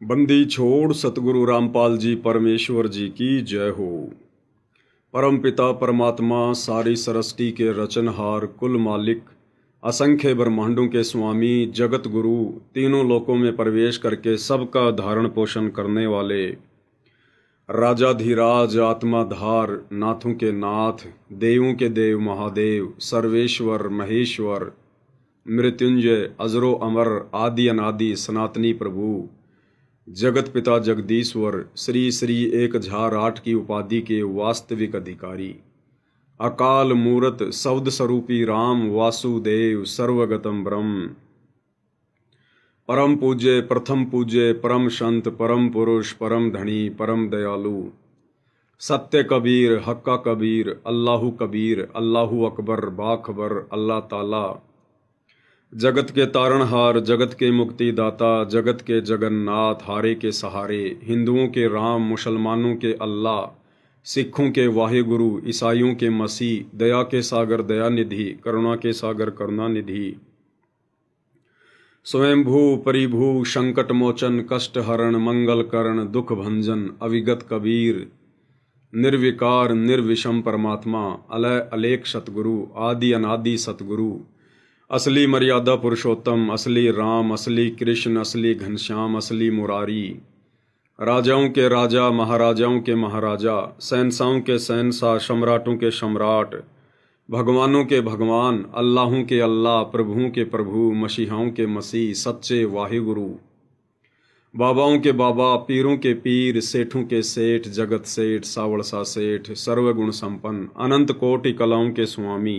बंदी छोड़ सतगुरु रामपाल जी परमेश्वर जी की जय हो। परम पिता परमात्मा सारी सृष्टि के रचनहार कुल मालिक असंख्य ब्रह्मांडों के स्वामी जगत गुरु तीनों लोकों में प्रवेश करके सबका धारण पोषण करने वाले राजाधिराज आत्माधार नाथों के नाथ देवों के देव महादेव सर्वेश्वर महेश्वर मृत्युंजय अजरो अमर आदि अनादि सनातनी प्रभु जगत पिता जगदीश्वर श्री श्री एक झार आठ की उपाधि के वास्तविक अधिकारी अकाल मूरत शब्द स्वरूपी राम वासुदेव सर्वगतम ब्रह्म परम पूज्य प्रथम पूज्य परम संत परम पुरुष परम धनी परम दयालु सत्य कबीर हक्का कबीर अल्लाहु कबीर अल्लाहु अकबर बाखबर अल्लाह ताला जगत के तारणहार जगत के मुक्तिदाता जगत के जगन्नाथ हारे के सहारे हिंदुओं के राम मुसलमानों के अल्लाह सिखों के वाहेगुरु ईसाइयों के मसीह दया के सागर दयानिधि करुणा के सागर करुणानिधि स्वयंभू परिभू संकट मोचन कष्ट हरण मंगल करण दुख भंजन अविगत कबीर निर्विकार निर्विषम परमात्मा अलय अलेख सतगुरु आदि अनादि सतगुरु असली मर्यादा पुरुषोत्तम असली राम असली कृष्ण असली घनश्याम असली मुरारी राजाओं के राजा महाराजाओं के महाराजा शहंशाहों के शहंशाह सम्राटों के सम्राट भगवानों के भगवान अल्लाहों के अल्लाह प्रभुओं के प्रभु मसीहाओं के मसीह सच्चे वाहिगुरु बाबाओं के बाबा पीरों के पीर सेठों के सेठ जगत सेठ सावड़सा सेठ सर्वगुण संपन्न अनंत कोटि कलाओं के स्वामी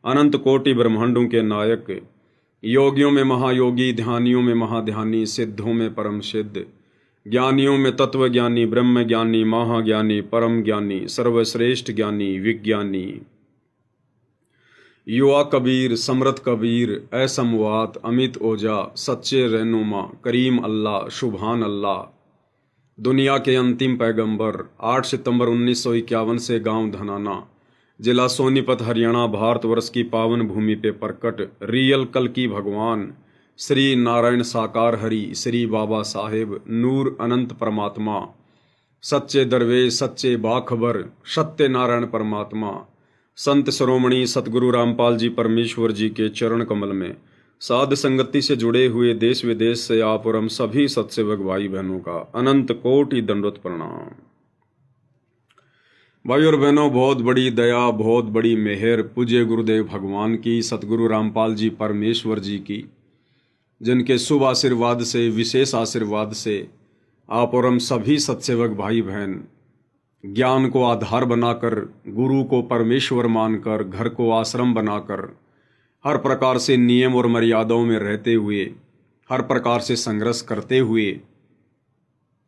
अनंत कोटि ब्रह्मांडों के नायक योगियों में महायोगी ध्यानियों में महाध्यानी सिद्धों में परम सिद्ध ज्ञानियों में तत्व ज्ञानी ब्रह्म ज्ञानी महाज्ञानी परम ज्ञानी सर्वश्रेष्ठ ज्ञानी विज्ञानी युवा कबीर समृत कबीर असमवात अमित ओजा सच्चे रहनुमा करीम अल्लाह शुभान अल्लाह दुनिया के अंतिम पैगंबर 8 सितंबर 1951 से गांव धनाना जिला सोनीपत हरियाणा भारतवर्ष की पावन भूमि पे प्रकट रियल कल की भगवान श्री नारायण साकार हरि श्री बाबा साहेब नूर अनंत परमात्मा सच्चे दरवेश सच्चे बाखबर सत्य नारायण परमात्मा संत शिरोमणि सतगुरु रामपाल जी परमेश्वर जी के चरण कमल में साध संगति से जुड़े हुए देश विदेश से आप और हम सभी सत्सेवक भाई बहनों का अनंत कोटि दंडवत प्रणाम। भाई और बहनों, बहुत बड़ी दया बहुत बड़ी मेहर पूज्य गुरुदेव भगवान की सतगुरु रामपाल जी परमेश्वर जी की, जिनके शुभ आशीर्वाद से विशेष आशीर्वाद से आप और हम सभी सत्सेवक भाई बहन ज्ञान को आधार बनाकर गुरु को परमेश्वर मानकर घर को आश्रम बनाकर हर प्रकार से नियम और मर्यादाओं में रहते हुए हर प्रकार से संघर्ष करते हुए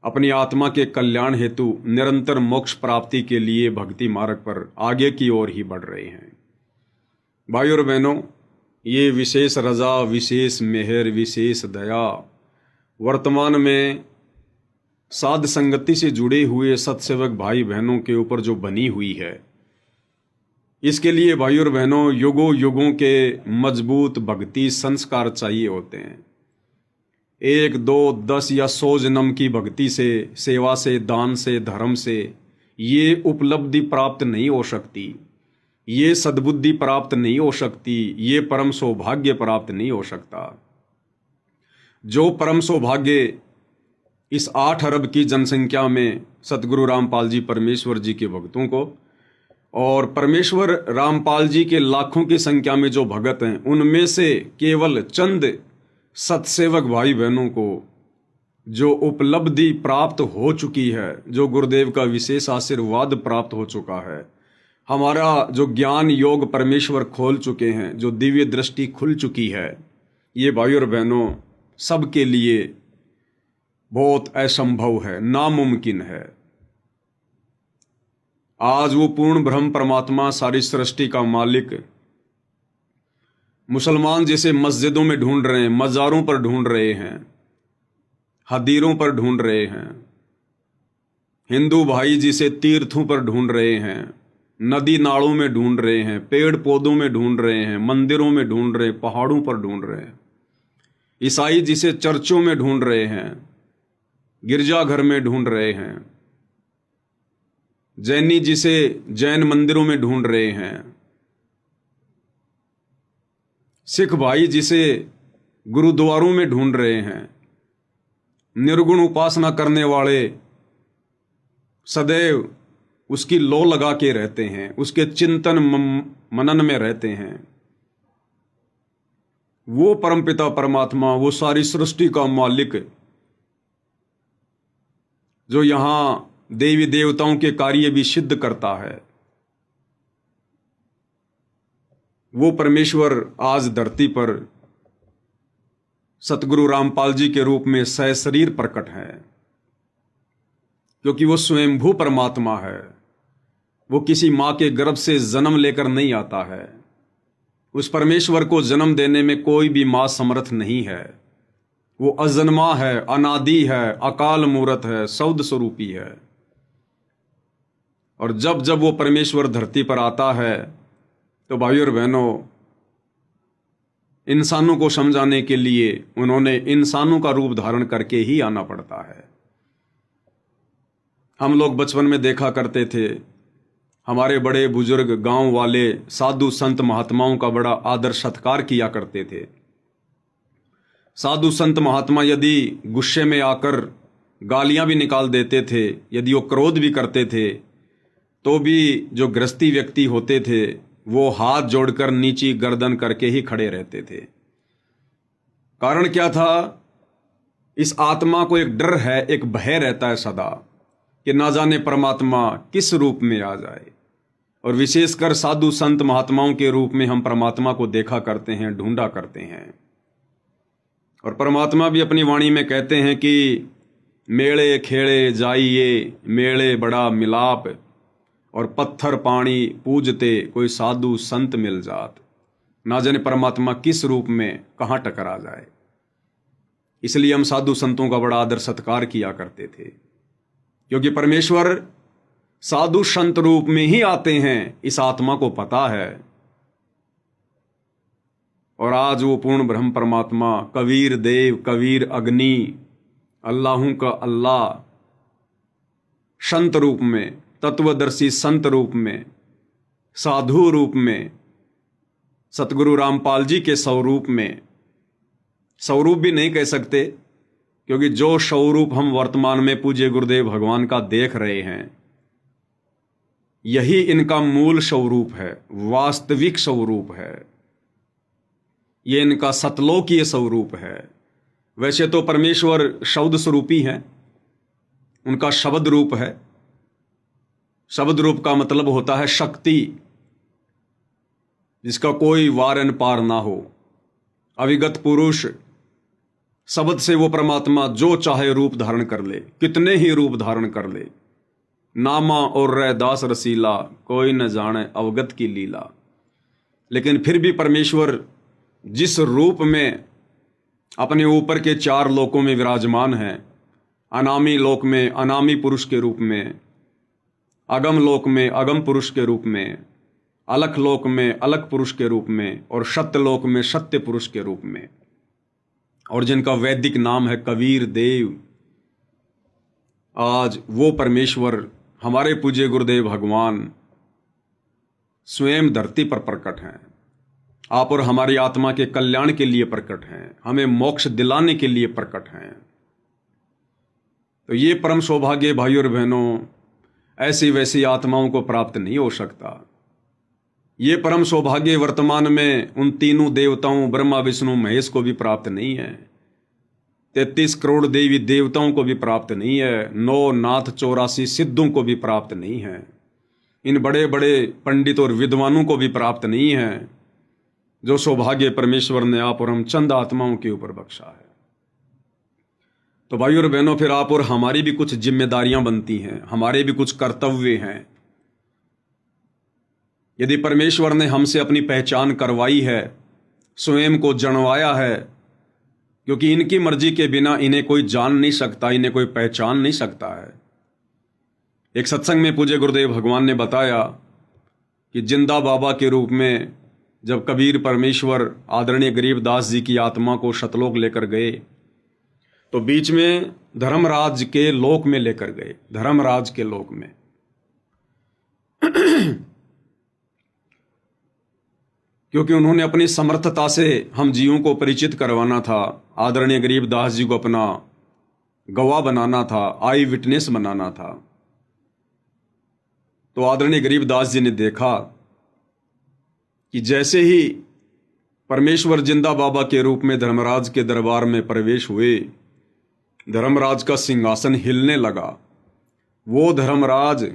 अपनी आत्मा के कल्याण हेतु निरंतर मोक्ष प्राप्ति के लिए भक्ति मार्ग पर आगे की ओर ही बढ़ रहे हैं। भाई और बहनों, ये विशेष रजा विशेष मेहर विशेष दया वर्तमान में साध संगति से जुड़े हुए सत्सेवक भाई बहनों के ऊपर जो बनी हुई है, इसके लिए भाई और बहनों युगों युगों के मजबूत भक्ति संस्कार चाहिए होते हैं। 1 2 10 या 100 जन्म की भक्ति से सेवा से दान से धर्म से ये उपलब्धि प्राप्त नहीं हो सकती, ये सद्बुद्धि प्राप्त नहीं हो सकती, ये परम सौभाग्य प्राप्त नहीं हो सकता। जो परम सौभाग्य इस 8 अरब की जनसंख्या में सतगुरु रामपाल जी परमेश्वर जी के भक्तों को और परमेश्वर रामपाल जी के लाखों की संख्या में जो भगत हैं, उनमें से केवल चंद सत्सेवक भाई बहनों को जो उपलब्धि प्राप्त हो चुकी है, जो गुरुदेव का विशेष आशीर्वाद प्राप्त हो चुका है, हमारा जो ज्ञान योग परमेश्वर खोल चुके हैं, जो दिव्य दृष्टि खुल चुकी है, ये भाई और बहनों सबके लिए बहुत असंभव है, नामुमकिन है। आज वो पूर्ण ब्रह्म परमात्मा सारी सृष्टि का मालिक मुसलमान जिसे मस्जिदों में ढूंढ रहे हैं, मज़ारों पर ढूंढ रहे हैं, हदीरों पर ढूंढ रहे हैं, हिंदू भाई जिसे तीर्थों पर ढूंढ रहे हैं, नदी नालों में ढूंढ रहे हैं, पेड़ पौधों में ढूंढ रहे हैं, मंदिरों में ढूंढ रहे हैं, पहाड़ों पर ढूंढ रहे हैं, ईसाई जिसे चर्चों में ढूंढ रहे हैं, गिरजाघर में ढूंढ रहे हैं, जैनी जिसे जैन मंदिरों में ढूंढ रहे हैं, सिख भाई जिसे गुरुद्वारों में ढूंढ रहे हैं, निर्गुण उपासना करने वाले सदैव उसकी लौ लगा के रहते हैं, उसके चिंतन मनन में रहते हैं। वो परमपिता परमात्मा, वो सारी सृष्टि का मालिक, जो यहां देवी देवताओं के कार्य भी सिद्ध करता है, वो परमेश्वर आज धरती पर सतगुरु रामपाल जी के रूप में सशरीर प्रकट है, क्योंकि वो स्वयंभू परमात्मा है। वो किसी मां के गर्भ से जन्म लेकर नहीं आता है। उस परमेश्वर को जन्म देने में कोई भी मां समर्थ नहीं है। वो अजन्मा है, अनादि है, अकाल मूरत है, सौद स्वरूपी है। और जब जब वो परमेश्वर धरती पर आता है तो भाइयों और बहनों, इंसानों को समझाने के लिए उन्होंने इंसानों का रूप धारण करके ही आना पड़ता है। हम लोग बचपन में देखा करते थे, हमारे बड़े बुजुर्ग गांव वाले साधु संत महात्माओं का बड़ा आदर सत्कार किया करते थे। साधु संत महात्मा यदि गुस्से में आकर गालियां भी निकाल देते थे, यदि वो क्रोध भी करते थे, तो भी जो गृहस्थी व्यक्ति होते थे वो हाथ जोड़कर नीची गर्दन करके ही खड़े रहते थे। कारण क्या था? इस आत्मा को एक डर है, एक भय रहता है सदा कि ना जाने परमात्मा किस रूप में आ जाए। और विशेषकर साधु संत महात्माओं के रूप में हम परमात्मा को देखा करते हैं, ढूंढा करते हैं। और परमात्मा भी अपनी वाणी में कहते हैं कि मेले खेड़े जाइए, मेले बड़ा मिलाप, और पत्थर पानी पूजते कोई साधु संत मिल जात। ना जाने परमात्मा किस रूप में कहाँ टकरा जाए। इसलिए हम साधु संतों का बड़ा आदर सत्कार किया करते थे, क्योंकि परमेश्वर साधु संत रूप में ही आते हैं, इस आत्मा को पता है। और आज वो पूर्ण ब्रह्म परमात्मा कबीर देव, कबीर अग्नि, अल्लाहू का अल्लाह, संत रूप में, तत्वदर्शी संत रूप में, साधु रूप में, सतगुरु रामपाल जी के स्वरूप में, स्वरूप भी नहीं कह सकते, क्योंकि जो स्वरूप हम वर्तमान में पूज्य गुरुदेव भगवान का देख रहे हैं, यही इनका मूल स्वरूप है, वास्तविक स्वरूप है। ये इनका सतलोकीय स्वरूप है। वैसे तो परमेश्वर शब्द स्वरूपी हैं, उनका शब्द रूप है। शब्द रूप का मतलब होता है शक्ति, जिसका कोई वारन पार ना हो। अविगत पुरुष, शब्द से वो परमात्मा जो चाहे रूप धारण कर ले, कितने ही रूप धारण कर ले। नामा और रैदास रसीला, कोई न जाने अवगत की लीला। लेकिन फिर भी परमेश्वर जिस रूप में अपने ऊपर के 4 लोकों में विराजमान है, अनामी लोक में अनामी पुरुष के रूप में, अगम लोक में अगम पुरुष के रूप में, अलख लोक में अलख पुरुष के रूप में, और सत्य लोक में सत्य पुरुष के रूप में, और जिनका वैदिक नाम है कबीर देव, आज वो परमेश्वर हमारे पूज्य गुरुदेव भगवान स्वयं धरती पर प्रकट हैं। आप और हमारी आत्मा के कल्याण के लिए प्रकट हैं, हमें मोक्ष दिलाने के लिए प्रकट हैं। तो ये परम सौभाग्य भाइयों और बहनों ऐसी वैसी आत्माओं को प्राप्त नहीं हो सकता। ये परम सौभाग्य वर्तमान में उन तीनों देवताओं ब्रह्मा विष्णु महेश को भी प्राप्त नहीं है, 33 करोड़ देवी देवताओं को भी प्राप्त नहीं है, 9 नाथ 84 सिद्धों को भी प्राप्त नहीं है, इन बड़े बड़े पंडित और विद्वानों को भी प्राप्त नहीं है, जो सौभाग्य परमेश्वर ने आप और हम चंद आत्माओं के ऊपर बख्शा है। तो भाइयों और बहनों, फिर आप और हमारी भी कुछ जिम्मेदारियां बनती हैं, हमारे भी कुछ कर्तव्य हैं। यदि परमेश्वर ने हमसे अपनी पहचान करवाई है, स्वयं को जनवाया है, क्योंकि इनकी मर्जी के बिना इन्हें कोई जान नहीं सकता, इन्हें कोई पहचान नहीं सकता है। एक सत्संग में पूज्य गुरुदेव भगवान ने बताया कि जिंदा बाबा के रूप में जब कबीर परमेश्वर आदरणीय गरीबदास जी की आत्मा को सतलोक लेकर गए, तो बीच में धर्मराज के लोक में लेकर गए, धर्मराज के लोक में। क्योंकि उन्होंने अपनी समर्थता से हम जीवों को परिचित करवाना था, आदरणीय गरीबदास जी को अपना गवाह बनाना था, आई विटनेस बनाना था। तो आदरणीय गरीबदास जी ने देखा कि जैसे ही परमेश्वर जिंदा बाबा के रूप में धर्मराज के दरबार में प्रवेश हुए, धर्मराज का सिंहासन हिलने लगा। वो धर्मराज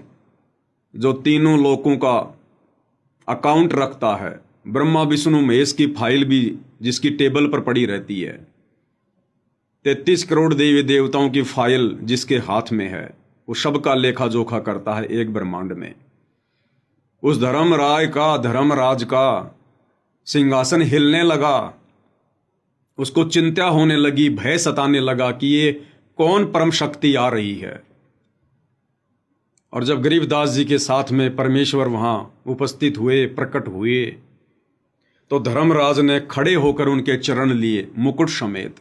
जो तीनों लोकों का अकाउंट रखता है, ब्रह्मा विष्णु महेश की फाइल भी जिसकी टेबल पर पड़ी रहती है, 33 करोड़ देवी देवताओं की फाइल जिसके हाथ में है, वो सबका लेखा जोखा करता है एक ब्रह्मांड में। उस धर्मराज का सिंहासन हिलने लगा। उसको चिंता होने लगी, भय सताने लगा कि ये कौन परम शक्ति आ रही है। और जब गरीबदास जी के साथ में परमेश्वर वहां उपस्थित हुए, प्रकट हुए, तो धर्मराज ने खड़े होकर उनके चरण लिए मुकुट समेत।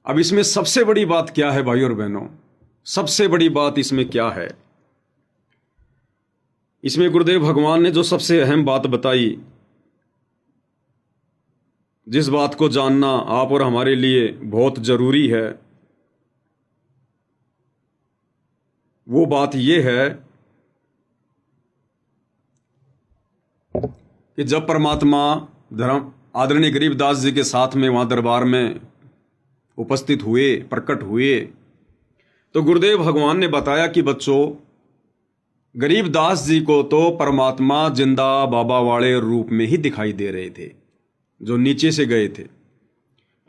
अब इसमें सबसे बड़ी बात क्या है भाइयों और बहनों? सबसे बड़ी बात इसमें क्या है? इसमें गुरुदेव भगवान ने जो सबसे अहम बात बताई, जिस बात को जानना आप और हमारे लिए बहुत जरूरी है, वो बात यह है कि जब परमात्मा आदरणीय गरीबदास जी के साथ में वहां दरबार में उपस्थित हुए, प्रकट हुए, तो गुरुदेव भगवान ने बताया कि बच्चों, गरीबदास जी को तो परमात्मा जिंदा बाबा वाले रूप में ही दिखाई दे रहे थे जो नीचे से गए थे,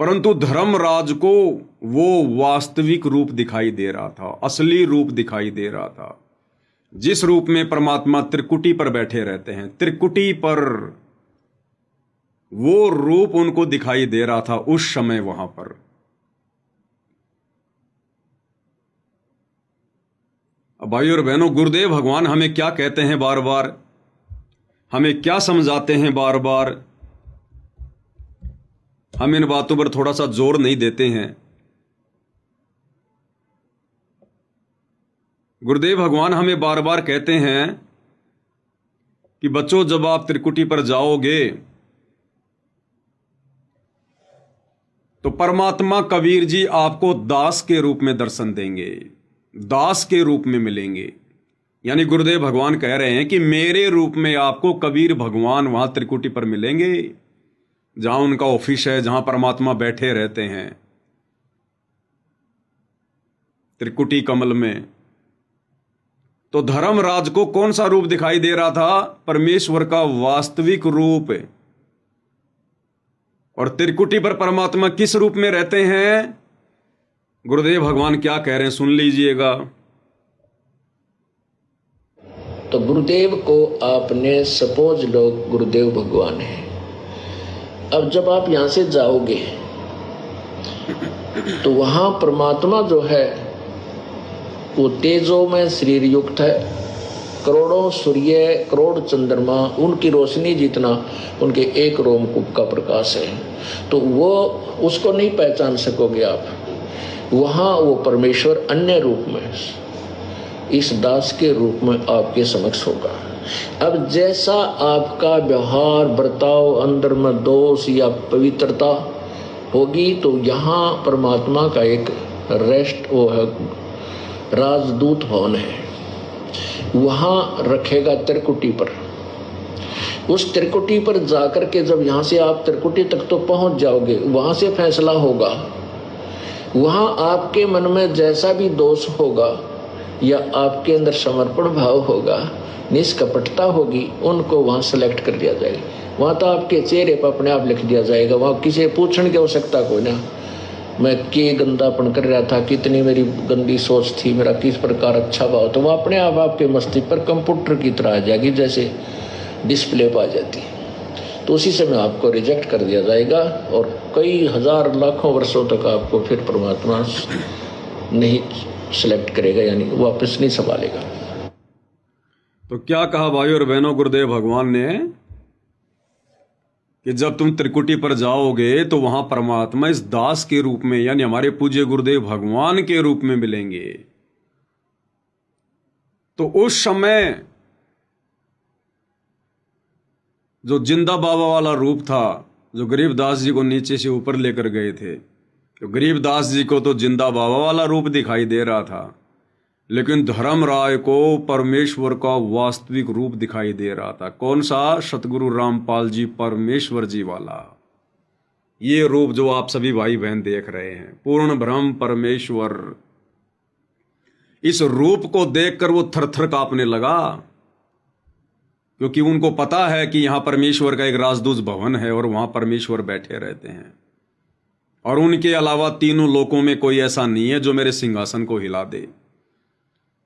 परंतु धर्मराज को वो वास्तविक रूप दिखाई दे रहा था, असली रूप दिखाई दे रहा था, जिस रूप में परमात्मा त्रिकुटी पर बैठे रहते हैं, त्रिकुटी पर वो रूप उनको दिखाई दे रहा था उस समय वहां पर। भाइयों और बहनों, गुरुदेव भगवान हमें क्या कहते हैं बार बार, हमें क्या समझाते हैं बार बार, हम इन बातों पर थोड़ा सा जोर नहीं देते हैं। गुरुदेव भगवान हमें बार बार कहते हैं कि बच्चों, जब आप त्रिकुटी पर जाओगे तो परमात्मा कबीर जी आपको दास के रूप में दर्शन देंगे, दास के रूप में मिलेंगे। यानी गुरुदेव भगवान कह रहे हैं कि मेरे रूप में आपको कबीर भगवान वहां त्रिकुटी पर मिलेंगे, जहां उनका ऑफिस है, जहां परमात्मा बैठे रहते हैं, त्रिकुटी कमल में। तो धर्मराज को कौन सा रूप दिखाई दे रहा था? परमेश्वर का वास्तविक रूप। और त्रिकुटी पर परमात्मा किस रूप में रहते हैं? गुरुदेव भगवान क्या कह रहे हैं, सुन लीजिएगा। तो गुरुदेव को आपने सपोज लो गुरुदेव भगवान है। अब जब आप यहां से जाओगे तो वहां परमात्मा जो है वो तेजो में शरीर युक्त है, करोड़ों सूर्य, करोड़ चंद्रमा, उनकी रोशनी जितना उनके एक रोमकूप का प्रकाश है। तो वो उसको नहीं पहचान सकोगे आप। वहां वो परमेश्वर अन्य रूप में इस दास के रूप में आपके समक्ष होगा। अब जैसा आपका व्यवहार, बर्ताव, अंदर में दोष या पवित्रता होगी, तो यहाँ परमात्मा का एक रेस्ट वो है, राजदूत भवन है, वहाँ रखेगा त्रिकुटी पर। उस त्रिकुटी पर जाकर के जब यहाँ से आप त्रिकुटी तक तो पहुँच जाओगे, वहाँ से फैसला होगा। वहाँ आपके मन में जैसा भी दोष होगा या आपके अंदर समर्पण भाव होगा, निष्कपटता होगी, उनको वहाँ सेलेक्ट कर दिया जाएगा। वहाँ तो आपके चेहरे पर अपने आप लिख दिया जाएगा। वहाँ किसी पूछने की आवश्यकता कोई ना, मैं के गंदापन कर रहा था, कितनी मेरी गंदी सोच थी, मेरा किस प्रकार अच्छा भाव, तो वो अपने आप आपके मस्तिष्क पर कंप्यूटर की तरह आ जाएगी, जैसे डिस्प्ले पर आ जाती है। तो उसी समय आपको रिजेक्ट कर दिया जाएगा और कई हजार लाखों वर्षों तक आपको फिर परमात्मा नहीं सिलेक्ट करेगा, यानी वापस नहीं संभालेगा। तो क्या कहा भाइयों और बहनों गुरुदेव भगवान ने कि जब तुम त्रिकुटी पर जाओगे तो वहां परमात्मा इस दास के रूप में यानी हमारे पूज्य गुरुदेव भगवान के रूप में मिलेंगे। तो उस समय जो जिंदा बाबा वाला रूप था, जो गरीबदास जी को नीचे से ऊपर लेकर गए थे, तो गरीबदास जी को तो जिंदा बाबा वाला रूप दिखाई दे रहा था, लेकिन धर्मराय को परमेश्वर का वास्तविक रूप दिखाई दे रहा था। कौन सा? सतगुरु रामपाल जी परमेश्वर जी वाला। ये रूप जो आप सभी भाई बहन देख रहे हैं, पूर्ण ब्रह्म परमेश्वर, इस रूप को देखकर वो थरथर कांपने लगा, क्योंकि उनको पता है कि यहां परमेश्वर का एक राजदूत भवन है और वहां परमेश्वर बैठे रहते हैं, और उनके अलावा तीनों लोकों में कोई ऐसा नहीं है जो मेरे सिंहासन को हिला दे।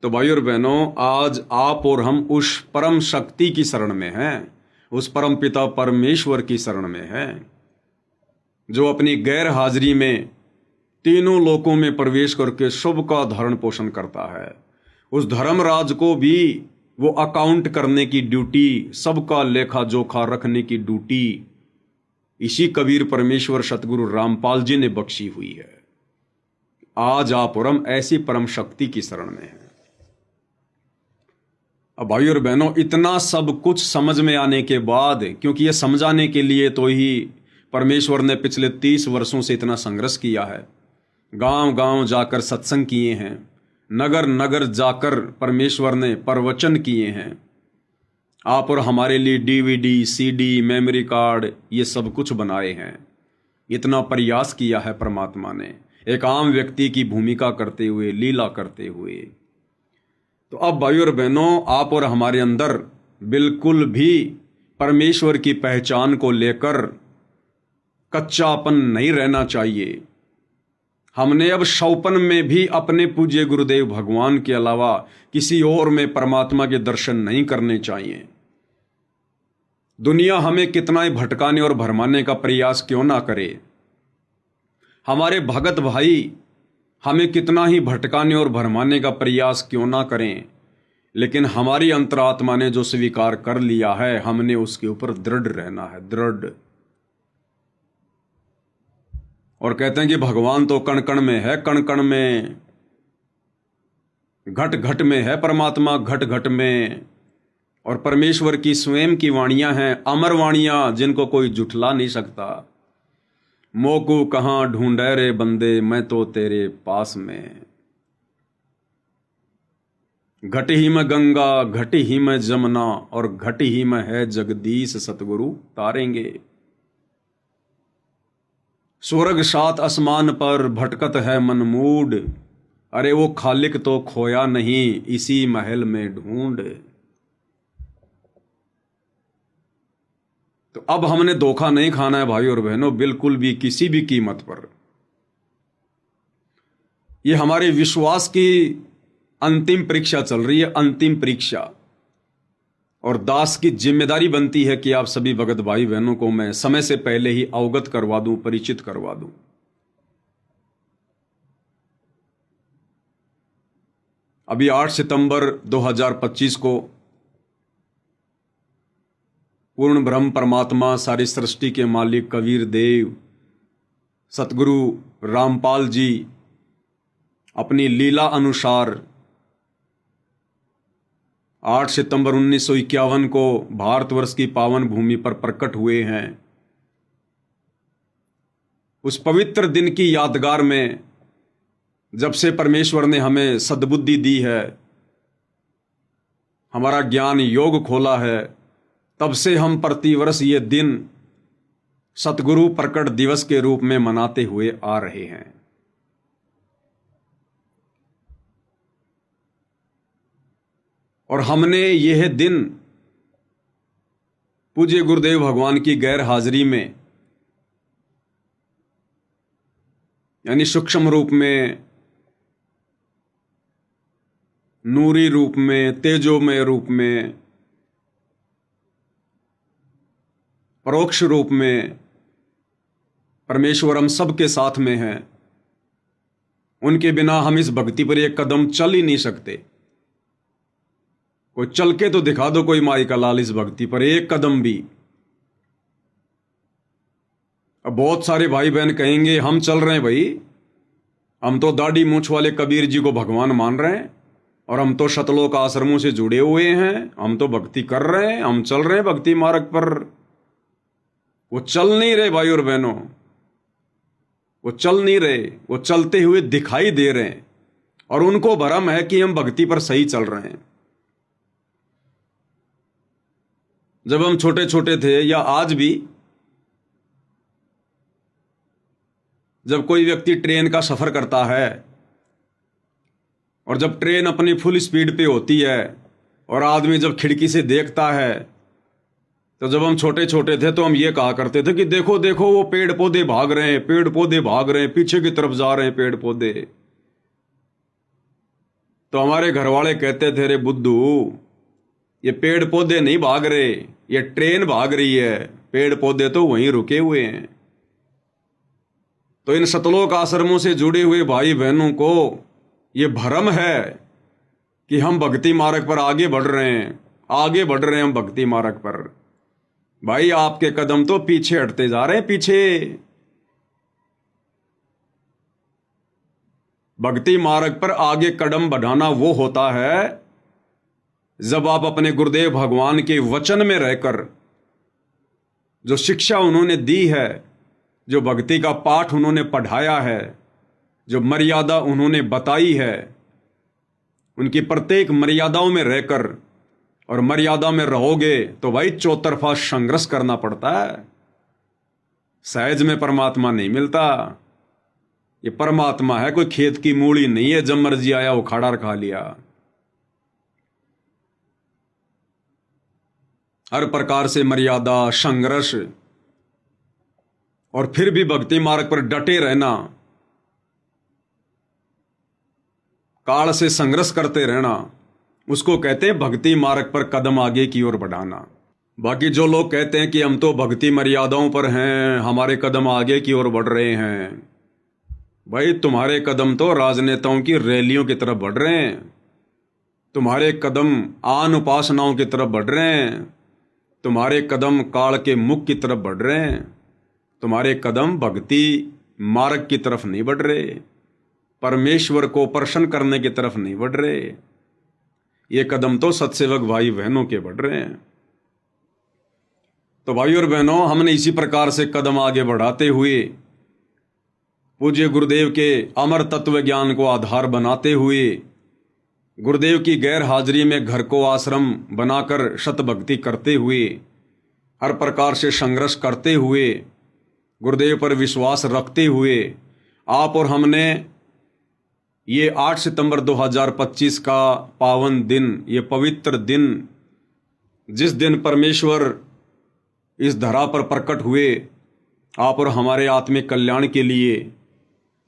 तो भाई और बहनों, आज आप और हम उस परम शक्ति की शरण में हैं, उस परम पिता परमेश्वर की शरण में हैं, जो अपनी गैर हाजिरी में तीनों लोकों में प्रवेश करके शुभ का धारण पोषण करता है। उस धर्मराज को भी वो अकाउंट करने की ड्यूटी, सबका लेखा जोखा रखने की ड्यूटी इसी कबीर परमेश्वर सतगुरु रामपाल जी ने बख्शी हुई है। आज आप और हम ऐसी परम शक्ति की शरण में हैं। अब भाई और बहनों, इतना सब कुछ समझ में आने के बाद, क्योंकि ये समझाने के लिए तो ही परमेश्वर ने पिछले 30 वर्षों से इतना संघर्ष किया है, गांव गांव जाकर सत्संग किए हैं, नगर नगर जाकर परमेश्वर ने प्रवचन किए हैं, आप और हमारे लिए DVD, CD, मेमोरी कार्ड, ये सब कुछ बनाए हैं। इतना प्रयास किया है परमात्मा ने, एक आम व्यक्ति की भूमिका करते हुए, लीला करते हुए। तो अब भाई और बहनों, आप और हमारे अंदर बिल्कुल भी परमेश्वर की पहचान को लेकर कच्चापन नहीं रहना चाहिए। हमने अब शौपन में भी अपने पूज्य गुरुदेव भगवान के अलावा किसी और में परमात्मा के दर्शन नहीं करने चाहिए। दुनिया हमें कितना ही भटकाने और भरमाने का प्रयास क्यों ना करे, हमारे भगत भाई हमें कितना ही भटकाने और भरमाने का प्रयास क्यों ना करें, लेकिन हमारी अंतरात्मा ने जो स्वीकार कर लिया है, हमने उसके ऊपर दृढ़ रहना है, दृढ़। और कहते हैं कि भगवान तो कण कण में है, कण कण में, घट घट में है परमात्मा, घट घट में। और परमेश्वर की स्वयं की वाणियां हैं, अमर वाणियां, जिनको कोई जुठला नहीं सकता। मोकू कहां ढूंढे रे बंदे, मैं तो तेरे पास में। घट ही में गंगा, घट ही में जमुना, और घट ही में है जगदीश सतगुरु तारेंगे। स्वर्ग सात आसमान पर भटकत है मन मूड, अरे वो खालिक तो खोया नहीं, इसी महल में ढूंढ। तो अब हमने धोखा नहीं खाना है भाई और बहनों, बिल्कुल भी, किसी भी कीमत पर। ये हमारे विश्वास की अंतिम परीक्षा चल रही है, अंतिम परीक्षा। और दास की जिम्मेदारी बनती है कि आप सभी भगत भाई बहनों को मैं समय से पहले ही अवगत करवा दूं, परिचित करवा दूं। अभी 8 सितंबर 2025 को पूर्ण ब्रह्म परमात्मा, सारी सृष्टि के मालिक कबीर देव सतगुरु रामपाल जी अपनी लीला अनुसार 8 सितंबर 1951 को भारतवर्ष की पावन भूमि पर प्रकट हुए हैं। उस पवित्र दिन की यादगार में, जब से परमेश्वर ने हमें सद्बुद्धि दी है, हमारा ज्ञान योग खोला है, तब से हम प्रतिवर्ष ये दिन सतगुरु प्रकट दिवस के रूप में मनाते हुए आ रहे हैं। और हमने यह दिन पूज्य गुरुदेव भगवान की गैर हाजिरी में, यानी सूक्ष्म रूप में, नूरी रूप में, तेजोमय रूप में, परोक्ष रूप में परमेश्वर हम सबके साथ में हैं। उनके बिना हम इस भक्ति पर एक कदम चल ही नहीं सकते। कोई चल के तो दिखा दो, कोई माई का लाल, इस भक्ति पर एक कदम भी। अब बहुत सारे भाई बहन कहेंगे हम चल रहे हैं भाई, हम तो दाढ़ी मूंछ वाले कबीर जी को भगवान मान रहे हैं और हम तो शतलोक आश्रमों से जुड़े हुए हैं, हम तो भक्ति कर रहे हैं, हम चल रहे हैं भक्ति मार्ग पर। वो चल नहीं रहे भाई और बहनों, वो चल नहीं रहे, वो चलते हुए दिखाई दे रहे हैं और उनको भरम है कि हम भक्ति पर सही चल रहे हैं। जब हम छोटे छोटे थे या आज भी, जब कोई व्यक्ति ट्रेन का सफर करता है और जब ट्रेन अपनी फुल स्पीड पे होती है और आदमी जब खिड़की से देखता है, तो जब हम छोटे छोटे थे तो हम ये कहा करते थे कि देखो देखो वो पेड़ पौधे भाग रहे हैं, पेड़ पौधे भाग रहे हैं, पीछे की तरफ जा रहे हैं पेड़ पौधे। तो हमारे घर वाले कहते थे, रे बुद्धू, ये पेड़ पौधे नहीं भाग रहे, ये ट्रेन भाग रही है, पेड़ पौधे तो वहीं रुके हुए हैं। तो इन सतलोक आश्रमों से जुड़े हुए भाई बहनों को ये भ्रम है कि हम भक्ति मार्ग पर आगे बढ़ रहे हैं, आगे बढ़ रहे हैं हम भक्ति मार्ग पर। भाई आपके कदम तो पीछे हटते जा रहे हैं, पीछे। भक्ति मार्ग पर आगे कदम बढ़ाना वो होता है जब आप अपने गुरुदेव भगवान के वचन में रहकर जो शिक्षा उन्होंने दी है, जो भक्ति का पाठ उन्होंने पढ़ाया है, जो मर्यादा उन्होंने बताई है, उनकी प्रत्येक मर्यादाओं में रहकर, और मर्यादा में रहोगे तो भाई चौतरफा संघर्ष करना पड़ता है। सहज में परमात्मा नहीं मिलता। ये परमात्मा है, कोई खेत की मूली नहीं है, जब मर्जी आया उखाड़ा और खा लिया। हर प्रकार से मर्यादा, संघर्ष, और फिर भी भक्ति मार्ग पर डटे रहना, काल से संघर्ष करते रहना, उसको कहते हैं भक्ति मार्ग पर कदम आगे की ओर बढ़ाना। बाकी जो लोग कहते हैं कि हम तो भक्ति मर्यादाओं पर हैं, हमारे कदम आगे की ओर बढ़ रहे हैं, भाई तुम्हारे कदम तो राजनेताओं की रैलियों की तरफ बढ़ रहे हैं, तुम्हारे कदम आन उपासनाओं की तरफ बढ़ रहे हैं, तुम्हारे कदम काल के मुख की तरफ बढ़ रहे हैं, तुम्हारे कदम भक्ति मार्ग की तरफ नहीं बढ़ रहे, परमेश्वर को प्रसन्न करने की तरफ नहीं बढ़ रहे। ये कदम तो सत्सेवक भाई बहनों के बढ़ रहे हैं। तो भाई और बहनों, हमने इसी प्रकार से कदम आगे बढ़ाते हुए, पूज्य गुरुदेव के अमर तत्व ज्ञान को आधार बनाते हुए, गुरुदेव की गैर हाजिरी में घर को आश्रम बनाकर शतभक्ति करते हुए, हर प्रकार से संघर्ष करते हुए, गुरुदेव पर विश्वास रखते हुए, आप और हमने ये 8 सितंबर 2025 का पावन दिन, ये पवित्र दिन, जिस दिन परमेश्वर इस धरा पर प्रकट हुए आप और हमारे आत्मिक कल्याण के लिए,